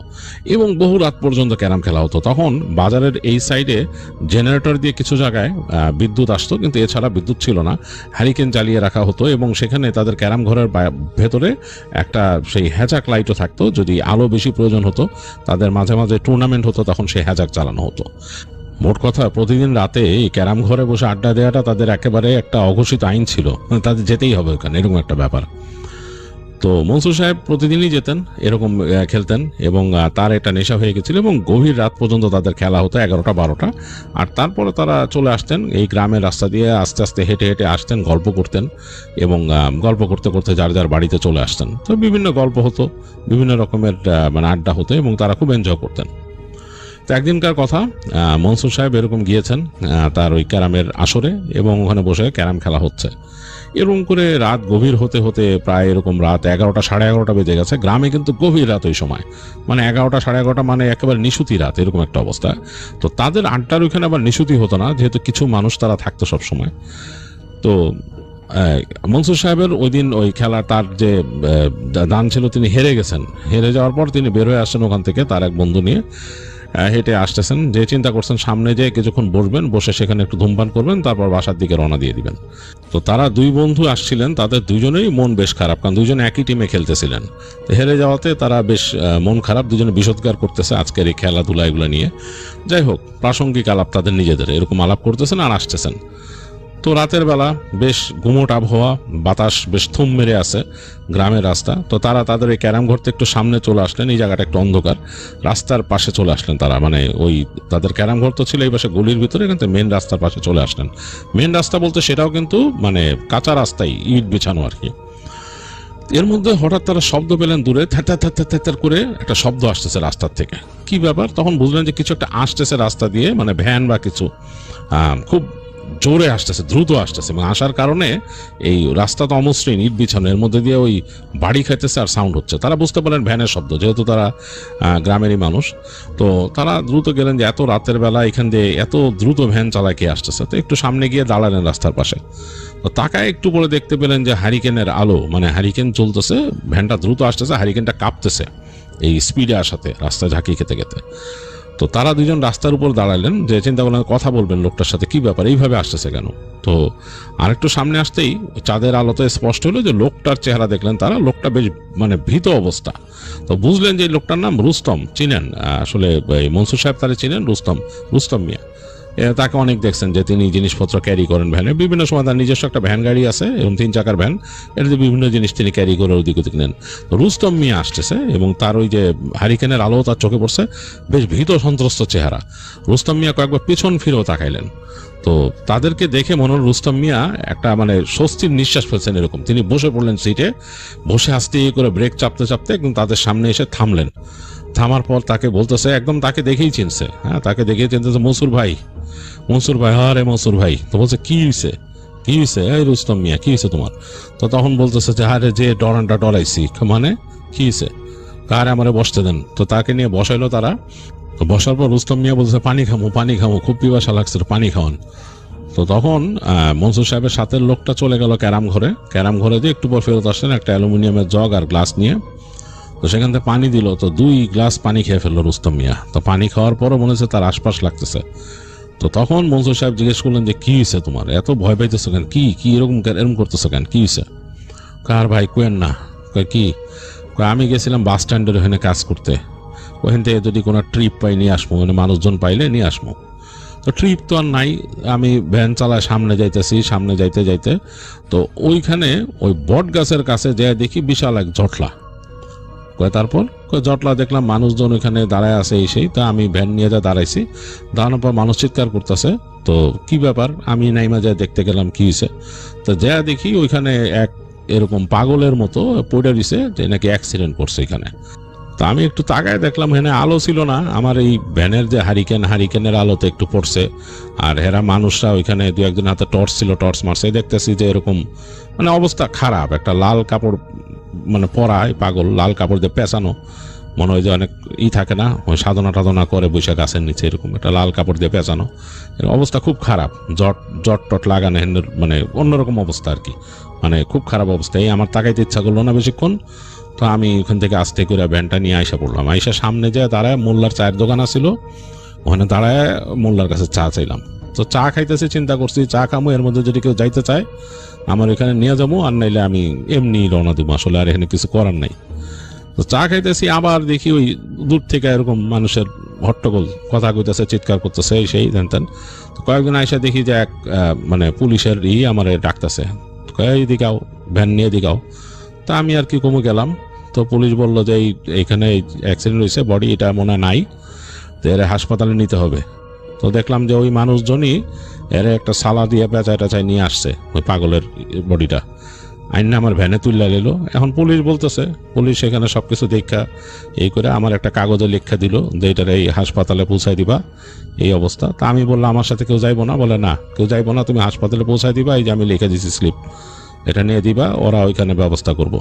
এবং বহু রাত পর্যন্ত ক্যারাম খেলা হতো। তখন বাজারের এই সাইডে জেনারেটর দিয়ে কিছু জায়গায় বিদ্যুৎ আসতো, কিন্তু এছাড়া বিদ্যুৎ ছিল না। হ্যারিকেন জ্বালিয়ে রাখা হতো এবং সেখানে তাদের ক্যারাম ঘরের ভেতরে একটা সেই হ্যাজাক লাইটও থাকতো। যদি আলো বেশি প্রয়োজন হতো, তাদের মাঝে মাঝে টুর্নামেন্ট হতো, তখন সেই হ্যাজাক চালানো হতো। মোট কথা প্রতিদিন রাতে এই ক্যারাম ঘরে বসে আড্ডা দেওয়াটা তাদের একেবারে একটা অঘোষিত আইন ছিল, তাদের যেতেই হবে ওখানে, এরকম একটা ব্যাপার। তো মনসুর সাহেব প্রতিদিনই যেতেন এরকম খেলতেন এবং তার এটা নেশা হয়ে গেছিল এবং গভীর রাত পর্যন্ত তাদের খেলা হতো, 11টা-12টা। আর তারপরে তারা চলে আসতেন এই গ্রামের রাস্তা দিয়ে, আস্তে আস্তে হেঁটে হেঁটে আসতেন, গল্প করতেন এবং গল্প করতে করতে যার যার বাড়িতে চলে আসতেন। তো বিভিন্ন গল্প হতো, বিভিন্ন রকমের মানে আড্ডা হতো এবং তারা খুব এনজয় করতেন। তো একদিনকার কথা, মনসুর সাহেব এরকম গিয়েছেন তার ওই ক্যারামের আসরে এবং ওখানে বসে ক্যারাম খেলা হচ্ছে। এরকম করে রাত গভীর হতে হতে প্রায় এরকম রাত 11টা, 11:30 বেজে গেছে। গ্রামে কিন্তু গভীর রাত ওই সময়, মানে 11টা, 11:30 মানে একেবারে নিশুতি রাত, এরকম একটা অবস্থা। তো তাদের আড্ডার ওইখানে আবার নিশুতি হতো না, যেহেতু কিছু মানুষ তারা থাকতো সবসময়। তো মনসুর সাহেবের ওই দিন ওই খেলা তার যে দান ছিল, তিনি হেরে গেছেন। হেরে যাওয়ার পর তিনি বের হয়ে আসছেন ওখান থেকে তার এক বন্ধু নিয়ে। হেঁটে আসতেছেন, যে চিন্তা করছেন সামনে যে কিছুক্ষণ বসবেন, বসে সেখানে একটু ধূমপান করবেন, তারপর বাসার দিকে রওনা দিয়ে দিবেন। তো তারা দুই বন্ধু আসছিলেন, তাদের দুজনেই মন বেশ খারাপ, কারণ দুজনে একই টিমে খেলতেছিলেন। তো হেরে যাওয়াতে তারা বেশ মন খারাপ, দুজনে বিষোদ্গার করতেছে আজকের এই খেলাধুলা এগুলো নিয়ে। যাই হোক, প্রাসঙ্গিক আলাপ তাদের নিজেদের, এরকম আলাপ করতেছেন আর আসতেছেন। তো রাতের বেলা বেশ গুমোট আবহাওয়া, বাতাস বেশ থুম মেরে আছে, গ্রামের রাস্তা। তো তারা তাদের এই ক্যারাম ঘর থেকে একটু সামনে চলে আসলেন, এই জায়গাটা একটু অন্ধকার, রাস্তার পাশে চলে আসলেন তারা, মানে ওই তাদের ক্যারাম ঘর তো ছিল এই পাশে গলির ভিতরে, কিন্তু মেন রাস্তার পাশে চলে আসলেন। মেন রাস্তা বলতে সেটাও কিন্তু মানে কাঁচা রাস্তায়, ইট বিছানো আর কি। এর মধ্যে হঠাৎ তারা শব্দ পেলেন, দূরে থ্যার করে একটা শব্দ আসতেছে রাস্তার থেকে। কি ব্যাপার? তখন বুঝলেন যে কিছু একটা আসতেছে রাস্তা দিয়ে, মানে ভ্যান বা কিছু, খুব জোরে আসতেছে, দ্রুত আসতেছে, এবং আসার কারণে এই রাস্তা তো অমসৃণ, ইট বিছানো, এর মধ্যে দিয়ে ওই বাড়ি খাইতেছে আর সাউন্ড হচ্ছে। তারা বুঝতে পারলেন ভ্যানের শব্দ, যেহেতু তারা গ্রামেরই মানুষ। তো তারা দ্রুত গেলেন যে এত রাতের বেলা এখান দিয়ে এত দ্রুত ভ্যান চালায় কে আসতেছে। তো একটু সামনে গিয়ে দাঁড়ালেন রাস্তার পাশে। তো তাকায় একটু পরে দেখতে পেলেন যে হারিকেনের আলো, মানে হারিকেন চলতেছে, ভ্যানটা দ্রুত আসতেছে, হারিকেনটা কাঁপতেছে এই স্পিডে আসাতে, রাস্তায় ঝাঁকি খেতে খেতে। তো তারা দুজন রাস্তার উপর দাঁড়ালেন, যে চিন্তা করলেন কথা বলবেন লোকটার সাথে, কি ব্যাপার এইভাবে আসতেছে কেন। তো আরেকটু সামনে আসতেই চাঁদের আলোতে স্পষ্ট হলো যে লোকটার চেহারা দেখলেন তারা, লোকটা বেশ মানে ভীত অবস্থা। তো বুঝলেন যে লোকটার নাম রুস্তম, চিনেন আসলে মনসুর সাহেব তারা চিনেন, রুস্তম মিয়া। তাকে অনেক দেখছেন যে তিনি জিনিসপত্র ক্যারি করেন ভ্যানে, বিভিন্ন সময় তার নিজস্ব একটা ভ্যান গাড়ি আছে, এবং 3 চাকার ভ্যান, এটাতে বিভিন্ন জিনিস তিনি ক্যারি করে ওদিক ওদিক নেন। রুস্তম মিয়া আসতেছে, এবং তার ওই যে হারিকেনের আলো তার চোখে পড়ছে, বেশ ভীত সন্ত্রস্ত চেহারা। রুস্তম মিয়া কয়েকবার পিছন ফিরেও তাকাইলেন। তো তাদেরকে দেখে মনে হল রুস্তম মিয়া একটা মানে স্বস্তির নিঃশ্বাস ফেলছেন এরকম। তিনি বসে পড়লেন সিটে, বসে আস্তে করে ব্রেক চাপতে চাপতে একদম তাদের সামনে এসে থামলেন। থামার পর তাকে বলতেছে, একদম তাকে দেখেই চিনছে, হ্যাঁ তাকে দেখেই চিনতেছে, মনসুর ভাই, আরে মনসুর ভাই। তো বলছে কি হয়েছে এই রুস্তম মিয়া, কি হয়েছে তোমার? তো তখন বলতেছে যে আরে যে ডরানটা ডরাইছি, মানে কি হয়েছে, কারে আমারে বসতে দেন। তো তাকে নিয়ে বসাইলো তারা। তো বসার পর রুস্তম মিয়া বলছে পানি খামো, খুব পিপাসা লাগছে, পানি খাওয়ান। তো তখন মনসুর সাহেবের সাথের লোকটা চলে গেল ক্যারাম ঘরে দিয়ে একটু পর ফেরত আসলেন একটা অ্যালুমিনিয়ামের জগ আর গ্লাস নিয়ে। তো সেখান থেকে পানি দিল, তো 2 গ্লাস পানি খেয়ে ফেললো রুস্তম মিয়া। তো পানি খাওয়ার পরও মনে হচ্ছে তার আশপাশ লাগতেছে। তো তখন মনসুর সাহেব জিজ্ঞেস করলেন যে কি হয়েছে তোমার, এত ভয় পাইতেছো কেন, কি এরকম করতেছো কেন, কি হয়েছে? কার ভাই কোয়েন না, কি আমি গেছিলাম বাস স্ট্যান্ডের ওখানে কাজ করতে, ওখান থেকে যদি কোনো ট্রিপ পাই নিয়ে আসবো, মানে মানুষজন পাইলে নিয়ে আসবো। তো ট্রিপ তো আর নাই, আমি ভ্যান চালায় সামনে যাইতে তো ওইখানে ওই বট গাছের কাছে যেয়ে দেখি বিশাল এক জটলা। তারপর জটলা দেখলাম মানুষজন ওইখানে দাঁড়ায় আছে সেই। তা আমি ভ্যান নিয়ে যা দাঁড়াইছি, দাঁড়ানোর পর মানুষ চিৎকার করতেছে। তো কি ব্যাপার, আমি নাইমা যা দেখতে গেলাম কি হয়েছে। তো যা দেখি ওইখানে এক এরকম পাগলের মতো পড়ে দিছে, যে নাকি অ্যাক্সিডেন্ট করছে এখানে। তো আমি একটু তাকায় দেখলাম এখানে আলো ছিল না, আমার এই ভ্যানের যে হারিকেনের আলোতে একটু পড়ছে। আর হেরা মানুষরা ওইখানে 2-1 হাতে টর্চ ছিল, টর্চ মারছে। দেখতেছি যে এরকম মানে অবস্থা খারাপ, একটা লাল কাপড় মানে পরায় পাগল, লাল কাপড় দিয়ে পেঁচানো, মনে হয় যে অনেক থাকে না ওই সাধনা করে বৈশা গাছের নিচে, এরকম একটা লাল কাপড় দিয়ে পেঁচানো, অবস্থা খুব খারাপ, জট লাগানো, মানে অন্যরকম অবস্থা আর কি, মানে খুব খারাপ অবস্থা। এই আমার তাকাইতে ইচ্ছা করলো না বেশিক্ষণ। তো আমি ওখান থেকে আস্তে করে ভ্যানটা নিয়ে আইসা পড়লাম। আইসা সামনে যায় দাঁড়ায় মোল্লার চায়ের দোকান আছিল, ওখানে দাঁড়ায় মোল্লার কাছে চা চাইলাম। তো চা খাইতেছি, চিন্তা করছি চা খামো, এর মধ্যে যদি কেউ যাইতে চায় আমার এখানে নিয়ে যাবো, আর নাইলে আমি এমনি রওনা দেবো, আসলে আর এখানে কিছু করার নাই। তো চা খাইতেছি, আবার দেখি ওই দূর থেকে এরকম মানুষের হট্টগোল, কথা কইতেছে, চিৎকার করতেছে, সেই জানতেন। তো কয়েকদিন আইসা দেখি যে এক মানে পুলিশের আমার ডাকতেছে, দিকাও ভ্যান নিয়ে দিকাও। তা আমি আর কি কমে গেলাম। তো পুলিশ বললো যে এইখানে অ্যাক্সিডেন্ট হয়েছে, বডি এটা মনে নাই, তো এর হাসপাতালে নিতে হবে। তো দেখলাম যে ওই মানুষজনই এর একটা সালা দিয়ে পেঁচায় নিয়ে আসছে ওই পাগলের বডিটা, আইন আমার ভ্যানে তুলে গেল। এখন পুলিশ বলতেছে, পুলিশ সেখানে সবকিছু দেখা এই করে আমার একটা কাগজে লেখা দিল যে এটার এই হাসপাতালে পৌঁছাই দিবা, এই অবস্থা। তা আমি বললাম আমার সাথে কেউ যাইবো না? বলে না, কেউ যাইবো না, তুমি হাসপাতালে পৌঁছাই দিবা, এই যে আমি লিখে দিছি স্লিপ, এটা নিয়ে দিবা, ওরা ওইখানে ব্যবস্থা করবো।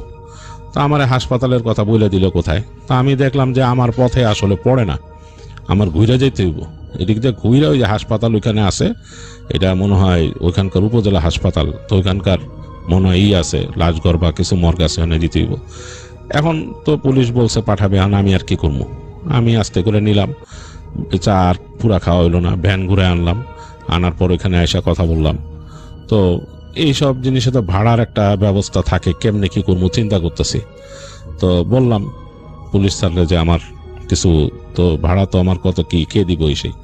তা আমার হাসপাতালের কথা বলে দিল কোথায়। তা আমি দেখলাম যে আমার পথে আসলে পড়ে না, আমার ঘুরে যেতে হইব, এদিক দিয়ে ঘুরে ওই যে হাসপাতাল ওইখানে আছে, এটা মনে হয় ওইখানকার উপজেলা হাসপাতাল। তো ওইখানকার মনে হয় আছে লাশঘর বা কিছু মর্গ আছে, ওখানে দিতে হইব। এখন তো পুলিশ বলছে পাঠাবে, আমি আর কি করবো, আমি আস্তে করে নিলাম, চা আর পুরা খাওয়া হইলো না, ভ্যান ঘুরে আনলাম, আনার পর এখানে এসে কথা বললাম। তো এইসব জিনিসে তো ভাড়ার একটা ব্যবস্থা থাকে, কেমনে কি করবো চিন্তা করতেছি। তো বললাম পুলিশ স্যারকে যে আমার কিছু তো ভাড়া তো আমার কত কি কে দিব সেই।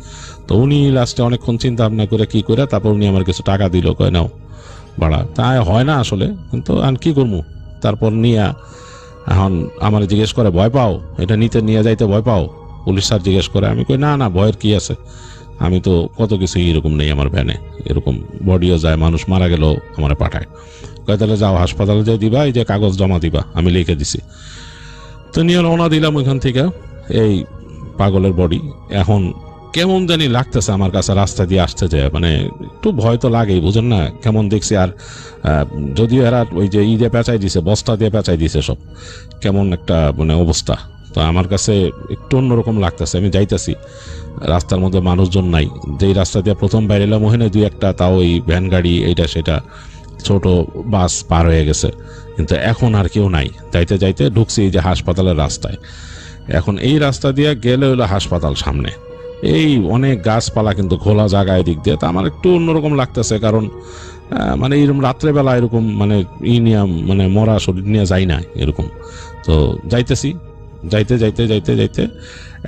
তো উনি লাস্টে অনেকক্ষণ চিন্তা ভাবনা করে কি করে তারপর উনি আমার কিছু টাকা দিল, কয় নাও ভাড়া। তাই হয় না আসলে, কিন্তু আর কি করবো। তারপর নিয়ে এখন আমার জিজ্ঞেস করে ভয় পাও, এটা নিতে নিয়ে যাইতে ভয় পাও? পুলিশ স্যার জিজ্ঞেস করে, আমি কই না না ভয়ের কি আছে, আমি তো কত কিছু এরকম নেই আমার ভ্যানে, এরকম বডিও যায়, মানুষ মারা গেলেও আমার পাঠায়। কয় তাহলে যাও হাসপাতালে যাই দিবা, এই যে কাগজ জমা দিবা, আমি লিখে দিছি। তো নিয়ে রওনা দিলাম ওইখান থেকে, এই পাগলের বডি। এখন কেমন জানি লাগতেছে আমার কাছে রাস্তা দিয়ে আসতে যায়, মানে একটু ভয় তো লাগেই, বুঝেন না কেমন দেখছি। আর যদিও এরা ওই যে দিয়ে পেঁচাই দিছে, বস্তা দিয়ে পেঁচাই দিছে সব, কেমন একটা মানে অবস্থা। তো আমার কাছে একটু অন্যরকম লাগতেছে। আমি যাইতেছি, রাস্তার মধ্যে মানুষজন নাই। যেই রাস্তা দিয়ে প্রথম বাইরে এলাম ওখানে দুই একটা তাও ওই ভ্যান গাড়ি এইটা সেটা ছোট বাস পার হয়ে গেছে, কিন্তু এখন আর কেউ নাই। যাইতে যাইতে ঢুকছি এই যে হাসপাতালের রাস্তায়। এখন এই রাস্তা দিয়ে গেলে হলো হাসপাতাল সামনে, এই অনেক গাছপালা কিন্তু খোলা জায়গায় দিক দিয়ে। তা আমার একটু অন্যরকম লাগতেছে, কারণ মানে এরকম রাত্রেবেলা এরকম মানে মানে মরা শরীর নিয়ে যাই না এরকম। তো যাইতেছি, যাইতে যাইতে যাইতে যাইতে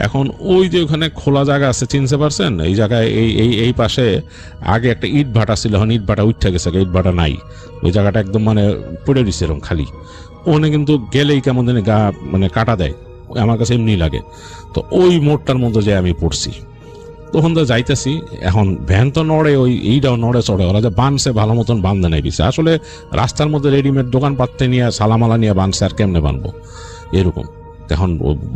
এখন ওই যে ওখানে খোলা জায়গা আছে, চিনতে পারছেন? এই জায়গায় এই পাশে আগে একটা ইট ভাটা ছিল, এখন ইট ভাটা উঠে গেছে, ইট ভাটা নাই। ওই জায়গাটা একদম মানে পড়ে দিচ্ছে এরকম খালি। ওখানে কিন্তু গেলেই কেমন জানি গা মানে কাটা দেয়, আমার কাছে এমনি লাগে। তো ওই মোড়টার মধ্যে যে আমি পড়ছি, তখন তো যাইতেছি। এখন ভ্যান তো নড়ে, ওই এইটাও নড়ে চড়ে, ওরা যে বানছে ভালো মতন বান্ধে নাই দিছে। আসলে রাস্তার মধ্যে রেডিমেড দোকান পাত্তে নিয়ে সালামালা নিয়ে বানছে, আর কেমনে বানবো এরকম। এখন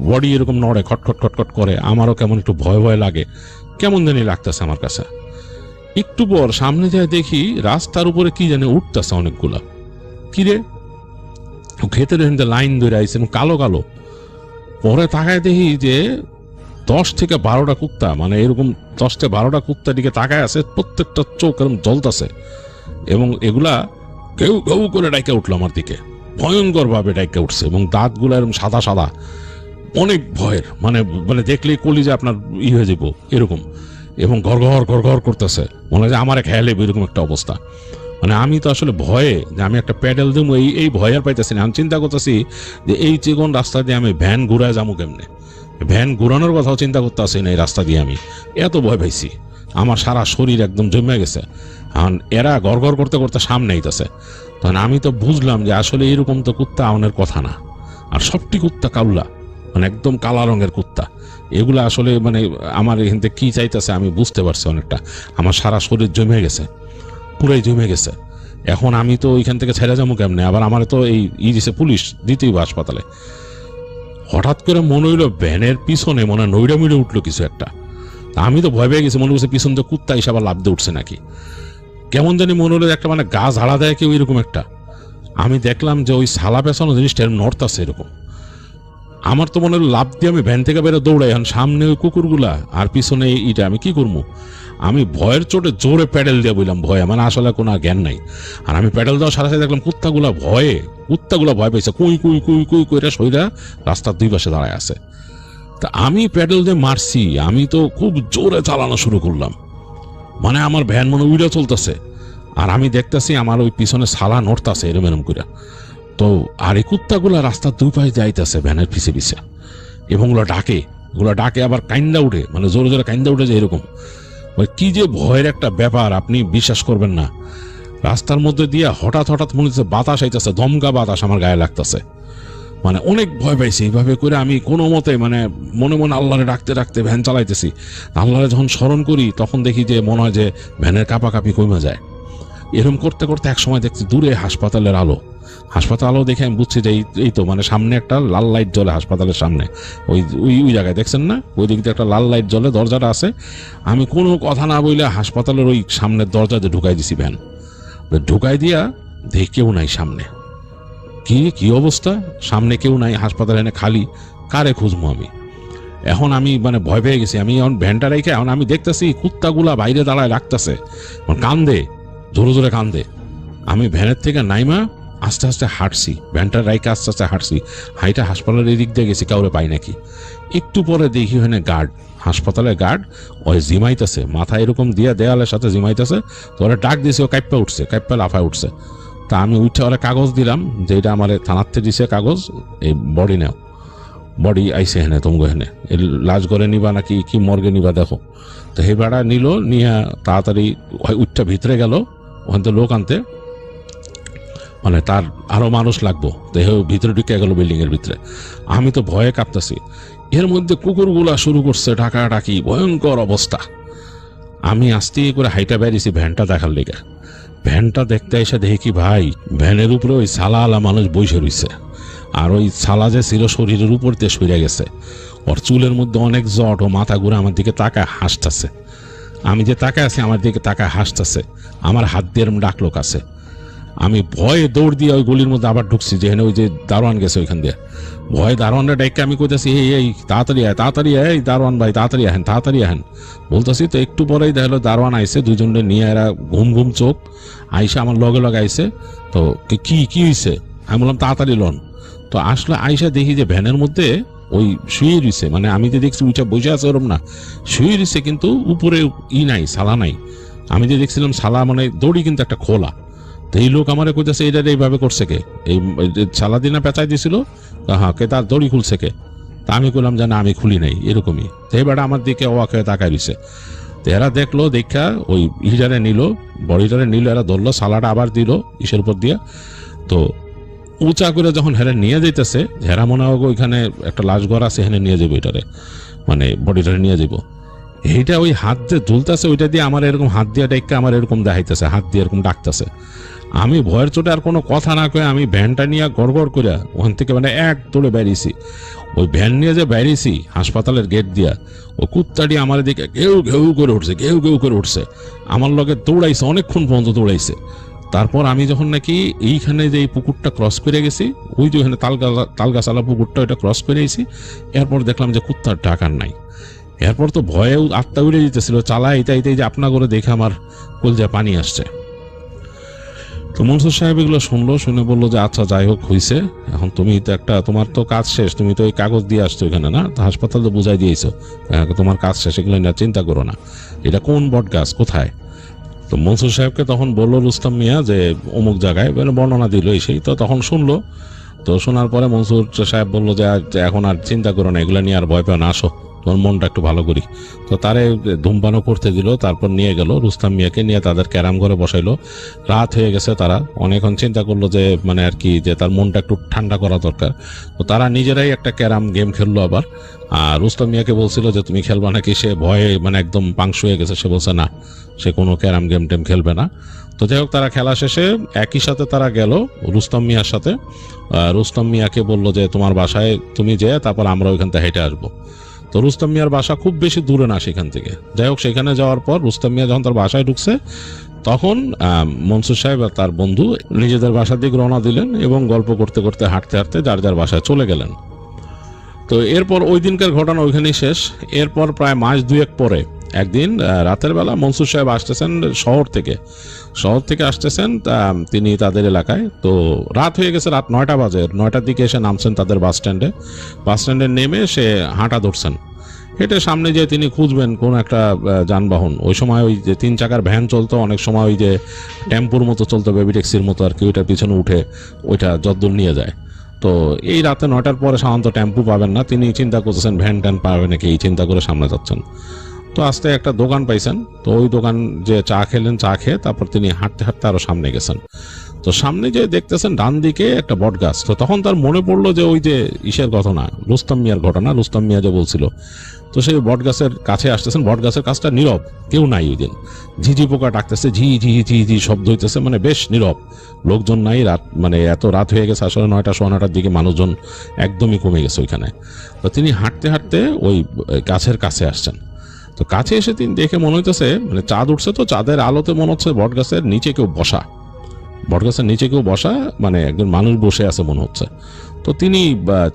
বডি এরকম নড়ে, খটখট খটখট করে, আমারও কেমন একটু ভয় ভয় লাগে, কেমন জানি লাগতেছে আমার কাছে। একটু পর সামনে যায় দেখি রাস্তার উপরে কি জানি উঠতেছে অনেকগুলা। কিরে ক্ষেতের লাইন ধরে আইছে কালো কালো। পরে তাকায় দেখি যে 10 থেকে 12টা কুত্তা, মানে এরকম 10 থেকে 12টা কুত্তার দিকে তাকায় আছে, প্রত্যেকটা চোখ এরকম জ্বলতেছে, এবং এগুলা কেউ কেউ করে ডাইকা উঠলো আমার দিকে, ভয়ঙ্কর ভাবে ডাইকা উঠছে, এবং দাঁতগুলো এরকম সাদা সাদা, অনেক ভয়ের, মানে মানে দেখলেই কলিজা আপনার হয়ে যাব এরকম, এবং ঘর ঘর ঘর ঘর করতেছে, মনে হয় যে আমার খেয়ালে এরকম একটা অবস্থা। মানে আমি তো আসলে ভয়ে যে আমি একটা প্যাডেল দেবো এই ভয় আর পাইতেছি না। আমি চিন্তা করতেছি যে এই চিকন রাস্তা দিয়ে আমি ভ্যান ঘুরায় যাবো কেমনে, ভ্যান ঘুরানোর কথাও চিন্তা করতে আসি না এই রাস্তা দিয়ে। আমি এত ভয় পাইছি, আমার সারা শরীর একদম জমে গেছে। এখন এরা গড় গড় করতে করতে সামনে আইতেছে, তখন আমি তো বুঝলাম যে আসলে এরকম তো কুত্তা আউনের কথা না। আর সবটি কুত্তা কাউলা, মানে একদম কালা রঙের কুত্তা। এগুলা আসলে মানে আমার এখান থেকে কি চাইতেছে আমি বুঝতে পারছি অনেকটা। আমার সারা শরীর জমে গেছে, পুরাই জমে গেছে। এখন আমি তো ওইখান থেকে ছেড়ে যাবো কেমনে? আবার আমার তো এই দিছে পুলিশ, দিতেই হাসপাতালে। হঠাৎ করে মনে হইলো ভ্যানের পিছনে মনে হয় নইড়ে মুড়ে উঠলো কিছু একটা। আমি তো ভয় পেয়ে গেছি, মনে করছে পিছন তো কুত্তা হিসাবে লাভ দিয়ে উঠছে নাকি, কেমন জানি মনে হলো একটা মানে গা ঝাড়া দেয় কেউ এরকম একটা। আমি দেখলাম যে ওই সালা পেছানো জিনিসটা এরকম নড়তাছে এরকম। আমার তো মনে হলো লাভ দিয়ে আমি ভ্যান থেকে বেরো দৌড়াই, এখন সামনে ওই কুকুরগুলা আর পিছনে এইটা, আমি কি করবো? আমি ভয়ের চোটে জোরে প্যাডেল দিয়ে বললাম, ভয়ে মানে আসলে কোনো জ্ঞান নাই। আর আমি প্যাডেল দেওয়ার সাথে সাথে দেখলাম কুত্তাগুলা ভয় পেয়েছে, কুই কুই কুই কুই কইরা সইরা রাস্তার দুই পাশে দাঁড়ায় আছে। তা আমি প্যাডেল দিয়ে মারছি, আমি তো খুব জোরে চালানো শুরু করলাম, মানে আমার ভ্যান মনে উইরা চলতেছে, আর আমি দেখতেছি আমার ওই পিছনে সালা নড়তাছে এরম এরম করে। তো আর এই কুত্তাগুলা রাস্তার দুই পাশে যাইতেছে ভ্যানের পিছে পিছে, এবং ওগুলো ডাকে আবার কাইন্দা উঠে, মানে জোরে জোরে কাইন্দা উঠে যে এরকম। ওই কি যে ভয়ের একটা ব্যাপার, আপনি বিশ্বাস করবেন না। রাস্তার মধ্যে দিয়ে হঠাৎ হঠাৎ মনে হচ্ছে বাতাস আইতেছে, দমকা বাতাস আমার গায়ে লাগতেছে, মানে অনেক ভয় পাইছি। এইভাবে করে আমি কোনো মতে মানে মনে মনে আল্লাহরে ডাকতে ডাকতে ভ্যান চালাইতেছি। আল্লাহরে যখন স্মরণ করি তখন দেখি যে মনে হয় যে ভ্যানের কাঁপাকাঁপি কমে যায়। এরকম করতে করতে এক সময় দেখছি দূরে হাসপাতালের আলো দেখে আমি বুঝছি যে এই তো মানে সামনে একটা লাল লাইট জ্বলে হাসপাতালের সামনে, ওই ওই জায়গায় দেখছেন না, ওই দিক দিয়ে একটা লাল লাইট জ্বলে, দরজাটা আছে। আমি কোনো কথা না বলে হাসপাতালের ওই সামনের দরজাতে ঢুকাই দিছি ভ্যান। ঢুকাই দিয়া দেখি কেউ নাই সামনে। কি অবস্থা, সামনে কেউ নাই, হাসপাতালে এনে খালি, কারে খুঁজবো আমি? এখন আমি মানে ভয় পেয়ে গেছি। আমি এখন ভ্যানটা রেখে এখন আমি দেখতেছি কুত্তাগুলা বাইরে দাঁড়ায় রাখতেছে, কান্দে, জোরে জোরে কান্দে। আমি ভ্যানের থেকে নাইমা আস্তে আস্তে হাঁটছি, ভ্যানটার রাইকে আস্তে আস্তে হাঁটছি, হাইটা হাসপাতালের এদিক দিয়ে গেছি, কাউরে পাই নাকি। একটু পরে দেখি ওখানে গার্ড, হাসপাতালের গার্ড, ওই জিমাইতেছে, মাথা এরকম দিয়ে দেয়ালের সাথে জিমাইতেছে। তো ওরা ডাক দিয়েছে, ও কাইপ্পা উঠছে, কাইপ্পা লাফায় উঠছে। তা আমি উঠে ওরা কাগজ দিলাম যে এটা আমার থানাতে দিছে কাগজ, এই বডি নেও, বডি আইসে হেনে তুমি হেনে এই লাশ ঘরে নিবা নাকি কি মর্গে নিবা দেখো। তো সেই বেড়া নিল, নিয়ে তাড়াতাড়ি উঠটা ভিতরে গেল, ওখান থেকে লোক আনতে, মানে তার আরো মানুষ লাগবো, দেহ ভিতরে ঢুকে গেল বিল্ডিং এর ভিতরে। আমি তো ভয়ে কাঁপতেছি, এর মধ্যে কুকুরগুলা শুরু করছে ডাকাডাকি, ভয়ঙ্কর অবস্থা। আমি আস্তে করে হাইটা বেরিয়েছি ভ্যানটা দেখার লেগে। ভ্যানটা দেখতে এসে দেখি কি ভাই, ভ্যানের উপরে ওই সালা আলা মানুষ বসে রয়েছে, আর ওই সালা যে ছিল শরীরের উপর দিয়ে সরে গেছে, ওর চুলের মধ্যে অনেক জট, ও মাথা ঘুরে আমার দিকে তাকায় হাসতেছে। আমি যে তাকায় আছি আমার দিকে তাকায় হাসতেছে, আমার হাত দিয়ে এরম ডাকলো কাছে। আমি ভয়ে দৌড় দিয়ে ওই গলির মধ্যে আবার ঢুকছি, যেখানে ওই যে দারোয়ান গেছে ওইখান দিয়ে। ভয়ে দারোয়ানরা ডাইকে আমি কইতেছি, এই তাড়াতাড়ি আয়, তাড়াতাড়ি আয়, এই দারোয়ান ভাই তাড়াতাড়ি আহেন, তাড়াতাড়ি আহেন বলতেছি। তো একটু পরেই দেখলো দারোয়ান আইসে, দুজনে নিয়ে এরা ঘুম ঘুম চোখ আইসা আমার লগে লগে আইসে। তো কি হয়েছে আমি বললাম তাড়াতাড়ি লন। তো আসলে আইসা দেখি যে ভ্যানের মধ্যে ওই শুয়ে রয়েছে, মানে আমি যে দেখছি উইটা বসে আছে ওরম না, শুয়ে রয়েছে, কিন্তু উপরে নাই, সালা নাই। আমি যে দেখছিলাম সালা মানে দড়ি কিন্তু একটা খোলা। তো এই লোক আমার কইতেছে এটা এইভাবে করছে কে, এই সালাদিনা পেঁচাই দিছিল, হ্যাঁ কে তার দড়ি খুলছে কে। তা আমি বললাম যে না আমি খুলি নাই, এরকমই। তো এবার আমার দিকে ওয়াকে তাকাই দিছে। তো এরা দেখলো, দেখা ওই ইটারে নিল, বডিটারে নিল, এরা ধরলো, সালাটা আবার দিল ইসের উপর দিয়ে। তো উঁচা করে যখন হেরা নিয়ে যাইতেছে, হেরা মনে হোক ওইখানে একটা লাশ ঘর আছে, এখানে নিয়ে যাবো এটারে, মানে বডিটারে নিয়ে যাবো। এইটা ওই হাত দিয়ে ঝুলতেছে, ওইটা দিয়ে আমার এরকম হাত দিয়ে ডাইকা আমার এরকম দেখাইতেছে, হাত দিয়ে এরকম ডাকতেছে। আমি ভয়ের চোটে আর কোনো কথা না কয়ে আমি ভ্যানটা নিয়ে গড়গড় করে ওখান থেকে মানে এক দৌড়ে বেরিয়েছি। ওই ভ্যান নিয়ে যে বেরিয়েছি হাসপাতালের গেট দিয়া, ও কুত্তাটি আমার দিকে ঘেউ ঘেউ করে উঠছে, ঘেউ ঘেউ করে উঠছে, আমার লগে দৌড়াইছে, অনেকক্ষণ পর্যন্ত দৌড়াইছে। তারপর আমি যখন নাকি এইখানে যে এই পুকুরটা ক্রস করে গেছি, ওই যে ওখানে তালগাছালা পুকুরটা, ওইটা ক্রস করে গেছি, এরপর দেখলাম যে কুত্তার ডাকার নাই। এরপর তো ভয়ে আত্মা উড়ে যেতেছিল, চালা এইটাই যে আপনা করে দেখে আমার কলজায় পানি আসছে। তো মনসুর সাহেব এগুলো শুনলো, শুনে বললো যে আচ্ছা যাই হোক হয়েছে, এখন তুমি তো একটা, তোমার তো কাজ শেষ, তুমি তো ওই কাগজ দিয়ে আসছো এখানে না, তো হাসপাতাল তো বুঝাই দিয়েছো, তোমার কাজ শেষ, এগুলো না চিন্তা করো না। এটা কোন বট গাছ, কোথায়? তো মনসুর সাহেবকে তখন বললো রুস্তম মিয়া যে অমুক জায়গায়, বর্ণনা দিল সেই। তো তখন শুনলো, তো শোনার পরে মনসুর সাহেব বললো যে এখন আর চিন্তা করো না, এগুলো নিয়ে আর ভয় পেও না, আসো তোমার মনটা একটু ভালো করি। তো তারে ধূমপানও করতে দিল, তারপর নিয়ে গেল রুস্তম মিয়াকে নিয়ে, তাদের ক্যারাম ঘরে বসাইলো। রাত হয়ে গেছে, তারা অনেকক্ষণ চিন্তা করলো যে মানে আর কি, যে তার মনটা একটু ঠান্ডা করা দরকার। তো তারা নিজেরাই একটা ক্যারাম গেম খেললো আবার। আর রুস্তম মিয়াকে বলছিল যে তুমি খেলবা নাকি, সে ভয়ে মানে একদম পাংশু হয়ে গেছে, সে বলছে না, সে কোনো ক্যারাম গেম টেম খেলবে না। তো যাই হোক, তারা খেলা শেষে একই সাথে তারা গেল রুস্তম মিয়ার সাথে। রুস্তম মিয়াকে বললো যে তোমার বাসায় তুমি যে, তারপর আমরা ওইখান থেকে হেঁটে আসবো। তো রুস্তম মিয়ার বাসা খুব বেশি দূরে না সেখান থেকে। যাই হোক, সেখানে যাওয়ার পর রুস্তম মিয়া যখন তার বাসায় ঢুকছে, তখন মনসুর সাহেব আর তার বন্ধু নিজেদের বাসার দিকে রওনা দিলেন এবং গল্প করতে করতে হাঁটতে হাঁটতে যার যার বাসায় চলে গেলেন। তো এরপর ওই দিনকার ঘটনা ওইখানেই শেষ। এরপর প্রায় মাস দুয়েক পরে একদিন রাতের বেলা মনসুর সাহেব আসতেছেন শহর থেকে আসতেছেন তিনি তাদের এলাকায়। তো রাত হয়ে গেছে, রাত 9টা বাজে, 9টার দিকে এসে নামছেন তাদের বাস স্ট্যান্ডে নেমে সে হাঁটা ধরছেন। হেঁটে সামনে যেয়ে তিনি খুঁজবেন কোন একটা যানবাহন। ওই সময় ওই যে 3 চাকার ভ্যান চলতো, অনেক সময় ওই যে টেম্পুর মতো চলতো, বেবি ট্যাক্সির মতো আর কি, ওইটার পিছনে উঠে ওইটা যদ্দূর নিয়ে যায়। তো এই রাতে 9টার পরে সাধারণত টেম্পু পাবেন না, তিনি চিন্তা করতেছেন ভ্যান ট্যান পাবে নাকি, এই চিন্তা করে সামনে যাচ্ছেন। তো আস্তে একটা দোকান পাইছেন, তো ওই দোকান যে চা খেলেন, চা খেয়ে তারপর তিনি হাঁটতে হাঁটতে আরো সামনে গেছেন। তো সামনে যে দেখতেছেন ডান দিকে একটা বট গাছ। তো তখন তার মনে পড়লো যে ওই যে ইসের ঘটনা, রুস্তম মিয়ার ঘটনা, রুস্তম মিয়া যে বলছিল। তো সেই বট গাছের কাছে আসতেছেন, বট গাছের কাছটা নীরব, কেউ নাই ওই দিন। ঝিঝি পোকা ডাকতেছে, ঝি ঝি ঝি ঝি শব্দ হইতেছে, মানে বেশ নীরব, লোকজন নাই। রাত মানে এত রাত হয়ে গেছে, আসলে 9টা 9:15টার দিকে মানুষজন একদমই কমে গেছে ওইখানে। তো তিনি হাঁটতে হাঁটতে ওই গাছের কাছে আসছেন। তো কাছে এসে তিনি দেখে মনে হইতেছে মানে চাঁদ উঠছে, তো চাঁদের আলোতে মনে হচ্ছে বট গাছের নিচে কেউ বসা, বটগাছের নিচে কেউ বসা, মানে একজন মানুষ বসে আছে মনে হচ্ছে। তো তিনি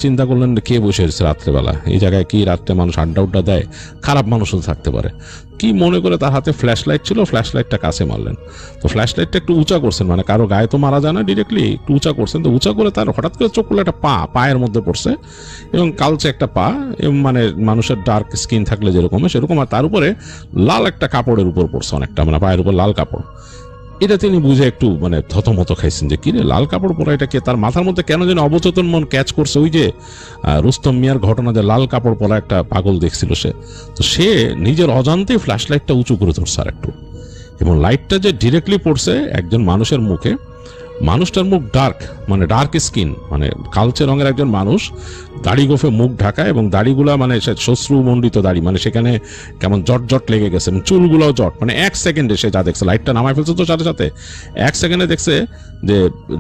চিন্তা করলেন কে বসে এসেছে রাত্রেবেলা এই জায়গায়, কি রাত্রে মানুষ আড্ডা উড্ডা দেয়, খারাপ মানুষও থাকতে পারে, কি মনে করে তার হাতে ফ্ল্যাশ লাইট ছিল, ফ্ল্যাশ লাইটটা কাছে মারলেন। তো ফ্ল্যাশ লাইটটা একটু উঁচা করছেন, মানে কারো গায়ে তো মারা যায় না ডিরেক্টলি, একটু উঁচা করছেন। তো উঁচা করে তার হঠাৎ করে চোখ করলে একটা পায়ের মধ্যে পড়ছে, এবং কালচে একটা পা, এবং মানে মানুষের ডার্ক স্কিন থাকলে যেরকম সেরকম, আর তার উপরে লাল একটা কাপড়ের উপর পড়ছে অনেকটা, মানে পায়ের উপর লাল কাপড়। এটা তিনি বুঝে একটু মানে থতমত খাইছেন যে কিরে লাল কাপড় পরা এটা কে। তার মাথার মধ্যে কেন যেন অবচেতন মন ক্যাচ করছে ওই যে রুস্তম মিয়ার ঘটনা, যে লাল কাপড় পরা একটা পাগল দেখছিল সে। তো সে নিজের অজান্তেই ফ্ল্যাশ লাইটটা উঁচু করে ধরছে আর একটু, এবং লাইটটা যে ডিরেক্টলি পড়ছে একজন মানুষের মুখে। মানুষটার মুখ ডার্ক, মানে ডার্ক স্কিন, মানে কালচে রঙের একজন মানুষ, দাড়ি গোফে মুখ ঢাকা, এবং দাড়িগুলা মানে শ্বশ্রু মণ্ডিত দাড়ি, মানে সেখানে কেমন জট জট লেগে গেছে, চুলগুলোও জট। মানে 1 সেকেন্ডে সে যা দেখছে, লাইটটা নামায় ফেলছে তো সাথে সাথে 1 সেকেন্ডে দেখছে যে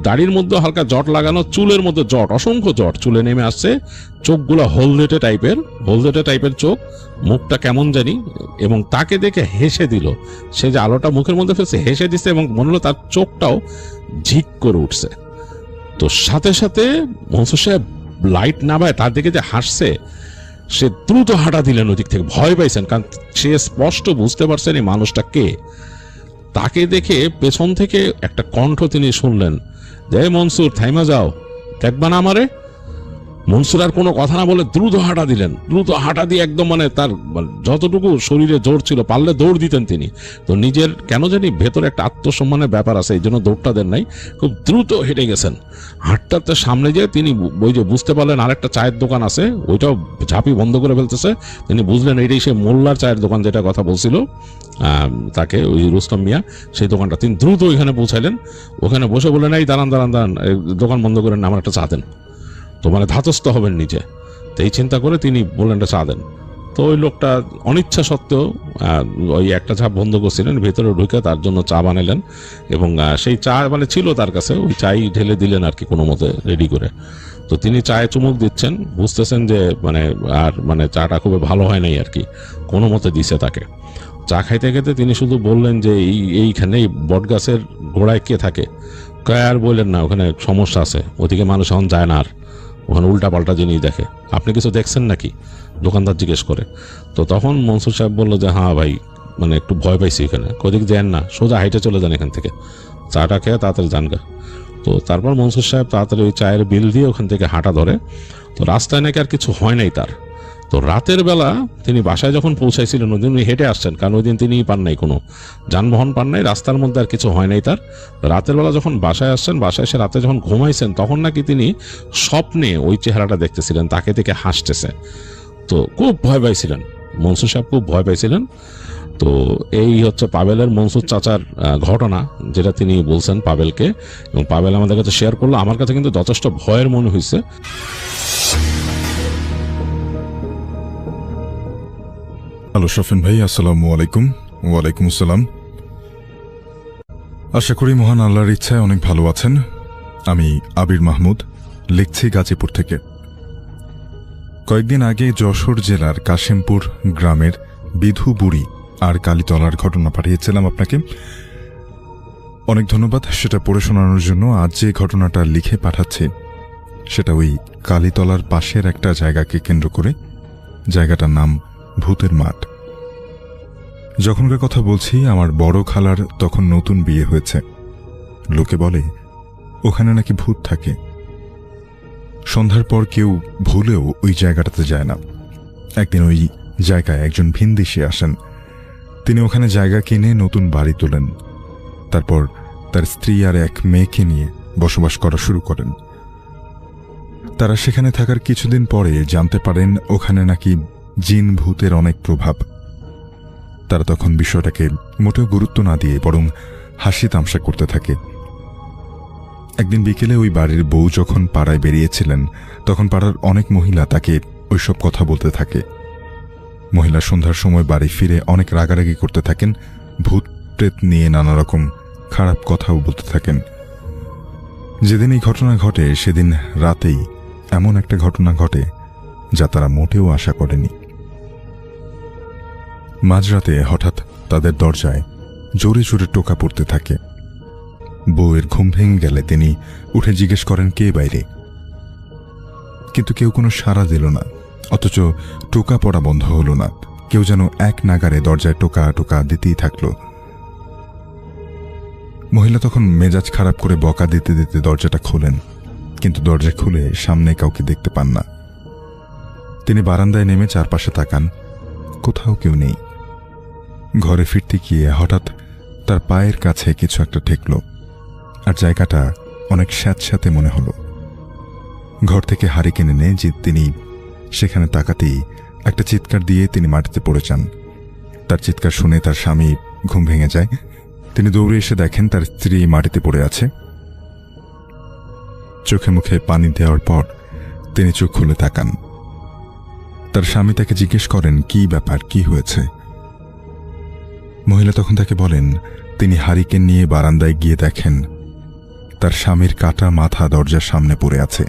দাড়ির মধ্যে হালকা জট লাগানো, চুলের মধ্যে জট, অসংখ্য জট চুলে নেমে আসছে, চোখগুলো হলদেটে টাইপের চোখ, মুখটা কেমন জানি, এবং তাকে দেখে হেসে দিল। সে যে আলোটা মুখের মধ্যে ফেলছে হেসে দিচ্ছে, এবং মনে হলো তার চোখটাও ঝিক করে উঠছে। তো সাথে সাথে মনসুর সাহেব লাইট নামায় তার দিকে যে হাসছে, সে দ্রুত হাঁটা দিলেন ওই দিক থেকে, ভয় পাইছেন, কারণ সে স্পষ্ট বুঝতে পারছেন এই মানুষটা কে। তাকে দেখে পেছন থেকে একটা কণ্ঠ তিনি শুনলেন যে মনসুর থাইমা যাও, দেখবা না আমারে। মনসুর আর কোনো কথা না বলে দ্রুত হাঁটা দিলেন, দ্রুত হাঁটা দিয়ে একদম মানে তার যতটুকু শরীরে জোর ছিল পারলে দৌড় দিতেন তিনি। তো নিজের কেন জানি ভেতরে একটা আত্মসম্মানের ব্যাপার আছে, এই জন্য দৌড়টা দেন নাই, খুব দ্রুত হেঁটে গেছেন। হাঁটতে সামনে যেয়ে তিনি ওই যে বুঝতে পারলেন আরেকটা চায়ের দোকান আছে, ওইটাও ঝাঁপি বন্ধ করে ফেলতেছে। তিনি বুঝলেন এইটাই সে মোল্লার চায়ের দোকান, যেটা কথা বলছিল তাকে ওই রুস্তম মিয়া, সেই দোকানটা। তিনি দ্রুত ওইখানে পৌঁছাইলেন, ওখানে বসে বললেন এই দাঁড়ান, দোকান বন্ধ করেন, আমার একটা চা দেন। তো মানে ধাতস্থ হবেন নিজে, তো এই চিন্তা করে তিনি বললেন চা দেন। তো ওই লোকটা অনিচ্ছা সত্ত্বেও ওই একটা চা বন্ধ করছিলেন, ভেতরে ঢুকে তার জন্য চা বানালেন, এবং সেই চা মানে ছিল তার কাছে, ওই চাই ঢেলে দিলেন আর কি কোনো মতে রেডি করে। তো তিনি চায়ে চুমুক দিচ্ছেন, বুঝতেছেন যে মানে আর মানে চাটা খুব ভালো হয় নাই আর কি, কোনো মতে দিছে তাকে। চা খাইতে খেতে তিনি শুধু বললেন যে এইখানে বট গাছের গোড়ায় কে থাকে। আর বললেন না, ওখানে সমস্যা আছে, ওদিকে মানুষ এখন যায় না, আর ওখানে উল্টা পাল্টা জিনিস দেখে, আপনি কিছু দেখছেন নাকি, দোকানদার জিজ্ঞেস করে। তো তখন মনসুর সাহেব বললো যে হ্যাঁ ভাই, মানে একটু ভয় পাইছি এখানে, কোদিক যান না, সোজা হাইটে চলে যান এখান থেকে, চাটা খেয়ে তাড়াতাড়ি জানগা। তো তারপর মনসুর সাহেব তাড়াতাড়ি ওই চায়ের বিল দিয়ে ওখান থেকে হাঁটা ধরে। তো রাস্তায় নাকি আর কিছু হয় নাই তার। তো রাতের বেলা তিনি বাসায় যখন পৌঁছাইছিলেন, ওই দিন উনি হেঁটে আসছেন, কারণ ওই দিন তিনি পান নাই, কোনো যানবাহন পান নাই, রাস্তার মধ্যে আর কিছু হয় নাই তার। রাতের বেলা যখন বাসায় আসছেন, বাসায় এসে রাতে যখন ঘুমাইছেন, তখন নাকি তিনি স্বপ্নে ওই চেহারাটা দেখতেছিলেন, তাকে দেখে হাসতেছে। তো খুব ভয় পাইছিলেন মনসুর সাহেব, খুব ভয় পাইছিলেন। তো এই হচ্ছে পাবেলের মনসুর চাচার ঘটনা, যেটা তিনি বলছেন পাবেলকে, এবং পাবেল আমাদের কাছে শেয়ার করলো। আমার কাছে কিন্তু যথেষ্ট ভয়ের মনে হয়েছে। হ্যালো শফিন ভাই, আসসালামু আলাইকুম। ওয়ালাইকুম আসসালাম। আশা করি মহান আল্লাহর ইচ্ছায় অনেক ভালো আছেন। আমি আবির মাহমুদ, লিখছি গাজীপুর থেকে। কয়েকদিন আগে যশোর জেলার কাশিমপুর গ্রামের বিধু বুড়ি আর কালীতলার ঘটনা পাঠিয়েছিলাম আপনাকে, অনেক ধন্যবাদ সেটা পড়ে শোনানোর জন্য। আজ যে ঘটনাটা লিখে পাঠাচ্ছি সেটা ওই কালীতলার পাশের একটা জায়গাকে কেন্দ্র করে। জায়গাটার নাম ভূতের মাঠ। যখনকার কথা বলছি, আমার বড় খালার তখন নতুন বিয়ে হয়েছে। লোকে বলে ওখানে নাকি ভূত থাকে। সন্ধ্যার পর কেউ ভুলেও ওই জায়গাটাতে যায় না। একদিন ওই জায়গায় একজন ভিনদেশী আসেন। তিনি ওখানে জায়গা কিনে নতুন বাড়ি তোলেন। তারপর তার স্ত্রী আর এক মেয়েকে নিয়ে বসবাস করা শুরু করেন। তারা সেখানে থাকার কিছুদিন পরে জানতে পারেন ওখানে নাকি জিন ভূতের অনেক প্রভাব। তারা তখন বিষয়টাকে মোটেও গুরুত্ব না দিয়ে বরং হাসি তামসা করতে থাকে। একদিন বিকেলে ওই বাড়ির বউ যখন পাড়ায় বেরিয়েছিলেন, তখন পাড়ার অনেক মহিলা তাকে ওইসব কথা বলতে থাকে। মহিলা সন্ধ্যার সময় বাড়ি ফিরে অনেক রাগারাগি করতে থাকেন, ভূত প্রেত নিয়ে নানা রকম খারাপ কথাও বলতে থাকেন। যেদিন এই ঘটনা ঘটে সেদিন রাতেই এমন একটা ঘটনা ঘটে যা তারা মোটেও আশা করেনি। মাঝরাতে হঠাৎ তাদের দরজায় জোরে জোরে টোকা পড়তে থাকে। বউয়ের ঘুম ভেঙে গেলে তিনি উঠে জিজ্ঞেস করেন কে বাইরে, কিন্তু কেউ কোনো সাড়া দিল না। অথচ টোকা পড়া বন্ধ হলো না। কেউ যেন এক নাগারে দরজায় টোকা টোকা দিতেই থাকলো। মহিলা তখন মেজাজ খারাপ করে বকা দিতে দিতে দরজাটা খোলেন, কিন্তু দরজা খুলে সামনে কাউকে দেখতে পান না। তিনি বারান্দায় নেমে চারপাশে তাকান, কোথাও কেউ নেই। ঘরে ফিরতে গিয়ে হঠাৎ তার পায়ের কাছে কিছু একটা ঠেকল, আর জায়গাটা অনেক স্যাঁতস্যাঁতে মনে হলো। ঘর থেকে হারিকেন এনে যে তিনি সেখানে তাকাতেই একটা চিৎকার দিয়ে তিনি মাটিতে পড়ে যান। তার চিৎকার শুনে তার স্বামী ঘুম ভেঙে যায়। তিনি দৌড়ে এসে দেখেন তার স্ত্রী মাটিতে পড়ে আছে। চোখে মুখে পানি দেওয়ার পর তিনি চোখ খুলে তাকান। তার স্বামী তাকে জিজ্ঞেস করেন কি ব্যাপার, কি হয়েছে। মহিলা তখন তাকে বলেন তিনি হারিকেন নিয়ে বারান্দায় গিয়ে দেখেন তার স্বামীর কাটা মাথা দরজার সামনে পড়ে আছে,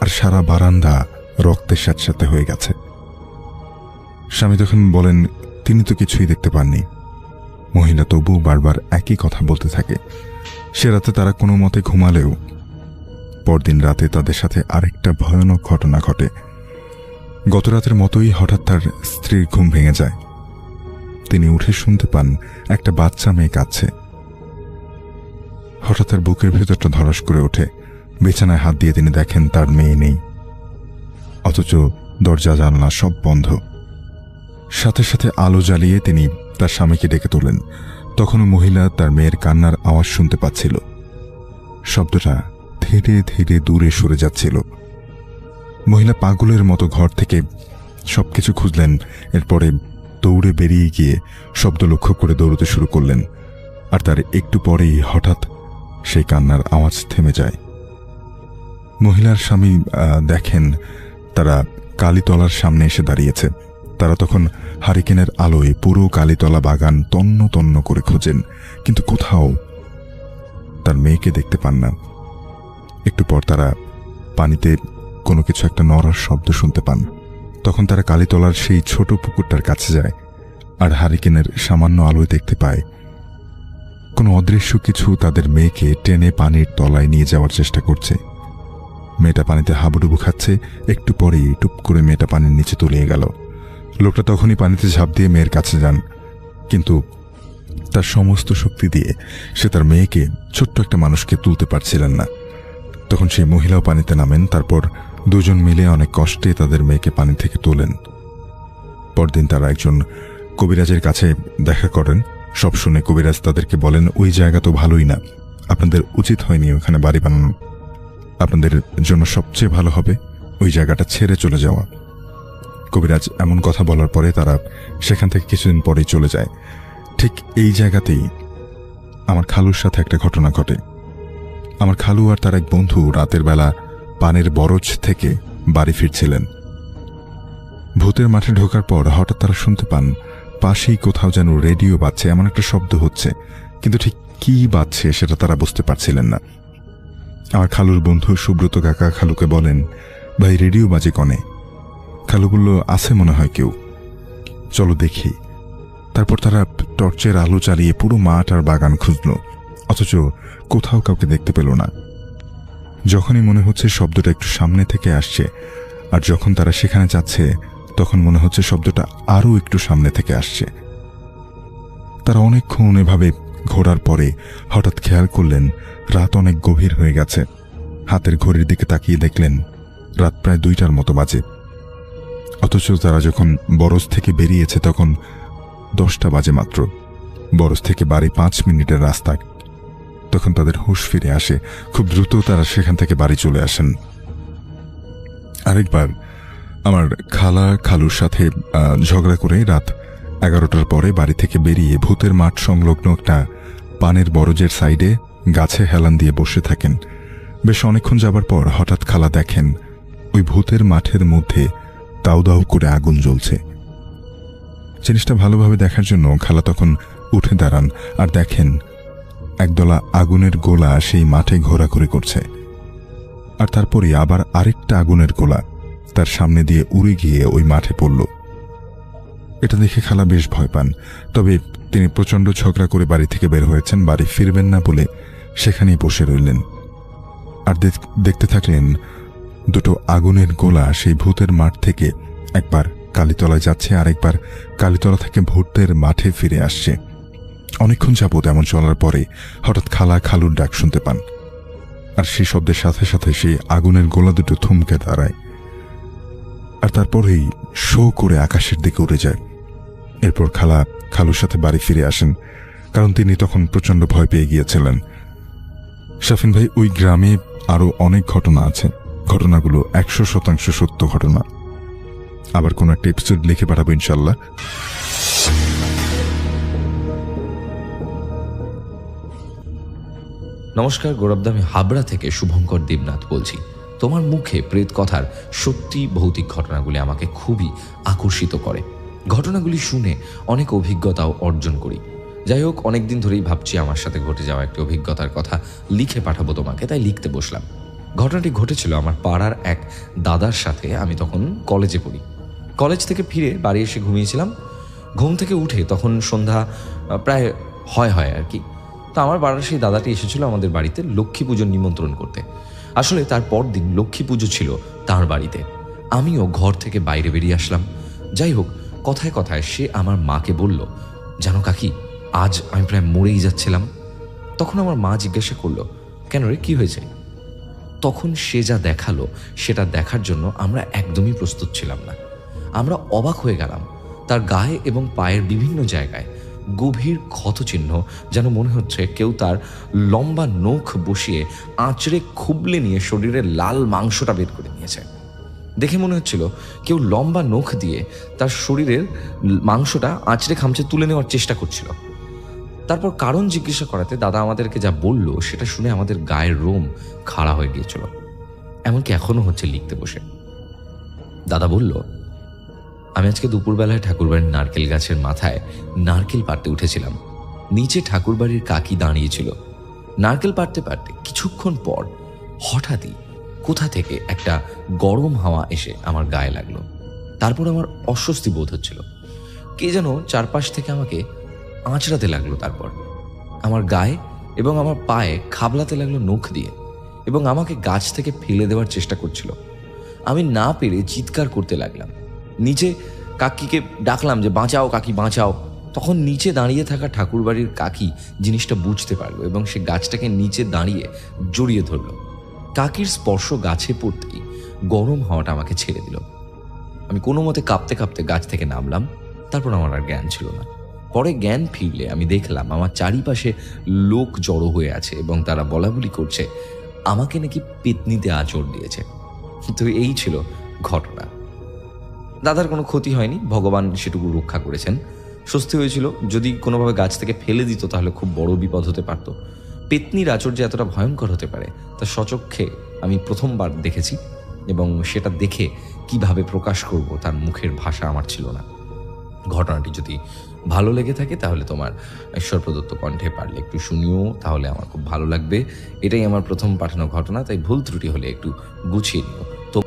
আর সারা বারান্দা রক্তের স্যাঁতস্যাঁতে হয়ে গেছে। স্বামী তখন বলেন তিনি তো কিছুই দেখতে পাননি। মহিলা তবু বারবার একই কথা বলতে থাকে। সে রাতে তারা কোনো মতে ঘুমালেও পরদিন রাতে তাদের সাথে আরেকটা ভয়ানক ঘটনা ঘটে। গত রাতের মতোই হঠাৎ তার স্ত্রীর ঘুম ভেঙে যায়। তিনি উঠে শুনতে পান একটা বাচ্চা মেয়ে কাঁদছে। হঠাৎ তার বুকের ভেতরটা ধড়াস করে ওঠে। বিছানায় হাত দিয়ে তিনি দেখেন তার মেয়ে নেই, অথচ দরজা জানলা সব বন্ধ। সাথে সাথে আলো জ্বালিয়ে তিনি তার স্বামীকে ডেকে তোলেন। তখনও মহিলা তার মেয়ের কান্নার আওয়াজ শুনতে পাচ্ছিল। শব্দটা ধীরে ধীরে দূরে সরে যাচ্ছিল। মহিলা পাগলের মতো ঘর থেকে সবকিছু খুঁজলেন। এরপরে দৌড়ে বেরিয়ে গিয়ে শব্দ লক্ষ্য করে দৌড়তে শুরু করলেন। আর তার একটু পরেই হঠাৎ সেই কান্নার আওয়াজ থেমে যায়। মহিলার স্বামী দেখেন তারা কালীতলার সামনে এসে দাঁড়িয়েছে। তারা তখন হারিকেনের আলোয় পুরো কালীতলা বাগান তন্ন তন্ন করে খোঁজেন, কিন্তু কোথাও তার মেয়েকে দেখতে পান না। একটু পর তারা পানিতে কোনো কিছু একটা নড়ার শব্দ শুনতে পান। তখন তারা কালীতলার সেই ছোট পুকুরটার কাছে যায়, আর হারিকেনের সামান্য আলোয় দেখতে পায় কোনো অদৃশ্য কিছু তাদের মেয়েকে টেনে পানির তলায় নিয়ে যাওয়ার চেষ্টা করছে। মেয়েটা পানিতে হাবুডুবু খাচ্ছে। একটু পরেই টুপ করে মেয়েটা পানির নিচে তলিয়ে গেল। লোকটা তখনই পানিতে ঝাঁপ দিয়ে মেয়ের কাছে যান, কিন্তু তার সমস্ত শক্তি দিয়ে সে তার মেয়েকে, ছোট্ট একটা মানুষকে তুলতে পারছিলেন না। তখন সেই মহিলাও পানিতে নামেন। তারপর দুজন মিলে অনেক কষ্টে তাদের মেয়েকে পানি থেকে তোলেন। পরদিন তারা একজন কবিরাজের কাছে দেখা করেন। সব শুনে কবিরাজ তাদেরকে বলেন ওই জায়গা তো ভালোই না, আপনাদের উচিত হয়নি ওখানে বাড়ি বানানো। আপনাদের জন্য সবচেয়ে ভালো হবে ওই জায়গাটা ছেড়ে চলে যাওয়া। কবিরাজ এমন কথা বলার পরে তারা সেখান থেকে কিছুদিন পরেই চলে যায়। ঠিক এই জায়গাতেই আমার খালুর সাথে একটা ঘটনা ঘটে। আমার খালু আর তার এক বন্ধু রাতের বেলা পানের বরজ থেকে বাড়ি ফিরছিলেন। ভূতের মাঠে ঢোকার পর হঠাৎ তারা শুনতে পান পাশেই কোথাও যেন রেডিও বাজছে, এমন একটা শব্দ হচ্ছে, কিন্তু ঠিক কি বাজছে সেটা তারা বুঝতে পারছিলেন না। আমার খালুর বন্ধু সুব্রত কাকা খালুকে বলেন, ভাই রেডিও বাজে কনে? খালু বলল, আছে মনে হয় কেউ, চলো দেখি। তারপর তারা টর্চের আলো চালিয়ে পুরো মাঠ আর বাগান খুঁজল, অথচ কোথাও কাউকে দেখতে পেল না। যখনই মনে হচ্ছে শব্দটা একটু সামনে থেকে আসছে, আর যখন তারা সেখানে যাচ্ছে তখন মনে হচ্ছে শব্দটা আরও একটু সামনে থেকে আসছে। তারা অনেকক্ষণ এভাবে ঘোরার পরে হঠাৎ খেয়াল করলেন রাত অনেক গভীর হয়ে গেছে। হাতের ঘড়ির দিকে তাকিয়ে দেখলেন রাত প্রায় 2টার মতো বাজে। অথচ তারা যখন বরজ থেকে বেরিয়েছে তখন 10টা বাজে মাত্র। বরজ থেকে বাড়ি 5 মিনিটের রাস্তা। তখন তাদের হুঁশ ফিরে আসে। খুব দ্রুত তারা সেখান থেকে বাড়ি চলে আসেন। আরেকবার আমার খালুর সাথে ঝগড়া করে রাত 11টার পরে বাড়ি থেকে বেরিয়ে ভূতের মাঠ সংলগ্ন একটা পানের বরজের সাইডে গাছে হেলান দিয়ে বসে থাকেন। বেশ অনেকক্ষণ যাবার পর হঠাৎ খালা দেখেন ওই ভূতের মাঠের মধ্যে দাউ দাউ করে আগুন জ্বলছে। জিনিসটা ভালোভাবে দেখার জন্য খালা তখন উঠে দাঁড়ান আর দেখেন একদলা আগুনের গোলা সেই মাঠে ঘোরাঘুরি করছে। আর তারপরে আবার আরেকটা আগুনের গোলা তার সামনে দিয়ে উড়ে গিয়ে ওই মাঠে পড়ল। এটা দেখে খালা বেশ ভয় পান। তবে তিনি প্রচণ্ড ঝগড়া করে বাড়ি থেকে বের হয়েছেন। বাড়ি ফিরবেন না বলে সেখানেই বসে রইলেন আর দেখতে থাকলেন দুটো আগুনের গোলা সেই ভূতের মাঠ থেকে একবার কালীতলায় যাচ্ছে আর একবার কালীতলা থেকে ভূতের মাঠে ফিরে আসছে। অনেকক্ষণ যাবৎ এমন চলার পরে হঠাৎ খালা খালুর ডাক শুনতে পান, আর সেই শব্দের সাথে সাথে সেই আগুনের গোলা দুটো থমকে দাঁড়ায়, আর তারপরেই শো করে আকাশের দিকে উড়ে যায়। এরপর খালা খালুর সাথে বাড়ি ফিরে আসেন, কারণ তিনি তখন প্রচন্ড ভয় পেয়ে গিয়েছিলেন। শাফিন ভাই, ওই গ্রামে আরো অনেক ঘটনা আছে, ঘটনাগুলো 100% সত্য ঘটনা। আবার কোন একটা এপিসোড লিখে পাঠাবো ইনশাল্লাহ। নমস্কার গৌরবদা, আমি হাবড়া থেকে শুভঙ্কর দেবনাথ বলছি। তোমার মুখে প্রেত কথার সত্যি ভৌতিক ঘটনাগুলি আমাকে খুবই আকর্ষিত করে। ঘটনাগুলি শুনে অনেক অভিজ্ঞতাও অর্জন করি। যাই হোক, অনেকদিন ধরেই ভাবছি আমার সাথে ঘটে যাওয়া একটি অভিজ্ঞতার কথা লিখে পাঠাবো তোমাকে, তাই লিখতে বসলাম। ঘটনাটি ঘটেছিল আমার পাড়ার এক দাদার সাথে। আমি তখন কলেজে পড়ি। কলেজ থেকে ফিরে বাড়ি এসে ঘুমিয়েছিলাম। ঘুম থেকে উঠে তখন সন্ধ্যা প্রায় হয় আর কি। তো আমার পাড়ার সেই দাদাটি এসেছিল আমাদের বাড়িতে লক্ষ্মী পুজোর নিমন্ত্রণ করতে। আসলে তার পর দিন লক্ষ্মী পুজো ছিল তার বাড়িতে। আমিও ঘর থেকে বাইরে বেরিয়ে আসলাম। যাই হোক, কথায় কথায় সে আমার মাকে বলল, জানো কাকি, আজ আমি প্রায় মরেই যাচ্ছিলাম। তখন আমার মা জিজ্ঞাসা করলো, কেন রে, কি হয়েছে? তখন সে যা দেখালো সেটা দেখার জন্য আমরা একদমই প্রস্তুত ছিলাম না। আমরা অবাক হয়ে গেলাম। তার গায়ে এবং পায়ের বিভিন্ন জায়গায় গভীর ক্ষতচিহ্ন, যেন মনে হচ্ছে কেউ তার লম্বা নখ বসিয়ে আঁচড়ে খুবলে নিয়ে শরীরের লাল মাংসটা বের করে নিয়েছে। দেখে মনে হচ্ছিল কেউ লম্বা নখ দিয়ে তার শরীরের মাংসটা আঁচড়ে খামচে তুলে নেওয়ার চেষ্টা করছিল। তারপর কারণ জিজ্ঞাসা করাতে দাদা আমাদেরকে যা বলল সেটা শুনে আমাদের গায়ের রোম খাড়া হয়ে গিয়েছিল। এমনকি এখনো হচ্ছে লিখতে বসে। দাদা বলল, আমি আজকে দুপুরবেলায় ঠাকুরবাড়ির নারকেল গাছের মাথায় নারকেল পাড়তে উঠেছিলাম। নিচে ঠাকুরবাড়ির কাকি দাঁড়িয়েছিল। নারকেল পাড়তে পারতে কিছুক্ষণ পর হঠাৎই কোথা থেকে একটা গরম হাওয়া এসে আমার গায়ে লাগলো। তারপর আমার অস্বস্তি বোধ হচ্ছিল। কে যেন চারপাশ থেকে আমাকে আঁচড়াতে লাগলো। তারপর আমার গায়ে এবং আমার পায়ে খাবলাতে লাগলো নখ দিয়ে এবং আমাকে গাছ থেকে ফেলে দেওয়ার চেষ্টা করছিল। আমি না পেরে চিৎকার করতে লাগলাম। নিচে কাকিকে ডাকলাম যে, বাঁচাও কাকি, বাঁচাও। তখন নিচে দাঁড়িয়ে থাকা ঠাকুরবাড়ির কাকি জিনিসটা বুঝতে পারলো এবং সে গাছটাকে নিচে দাঁড়িয়ে জড়িয়ে ধরল। কাকির স্পর্শ গাছে পড়তেই গরম হাওয়াটা আমাকে ছেড়ে দিল। আমি কোনো মতে কাঁপতে কাঁপতে গাছ থেকে নামলাম। তারপর আমার আর জ্ঞান ছিল না। পরে জ্ঞান ফিরলে আমি দেখলাম আমার চারিপাশে লোক জড়ো হয়ে আছে এবং তারা বলাবলি করছে আমাকে নাকি পেতনিতে আঁচড় দিয়েছে। তো এই ছিল ঘটনা। দাদার কোনো ক্ষতি হয়নি, ভগবান সেটুকু রক্ষা করেছেন। স্বস্তি হয়েছিল। যদি কোনোভাবে গাছ থেকে ফেলে দিত তাহলে খুব বড় বিপদ হতে পারত। পেতনির আঁচড় যে এতটা ভয়ঙ্কর হতে পারে তা সচক্ষে আমি প্রথমবার দেখেছি, এবং সেটা দেখে কিভাবে প্রকাশ করব তার মুখের ভাষা আমার ছিল না। ঘটনাটি যদি ভালো লেগে থাকে তাহলে তোমার ঈশ্বর প্রদত্ত কণ্ঠে পারলে একটু শুনিও, তাহলে আমার খুব ভালো লাগবে। এটাই আমার প্রথম পাঠানো ঘটনা, তাই ভুল ত্রুটি হলে একটু গুছিয়ে নিও। তো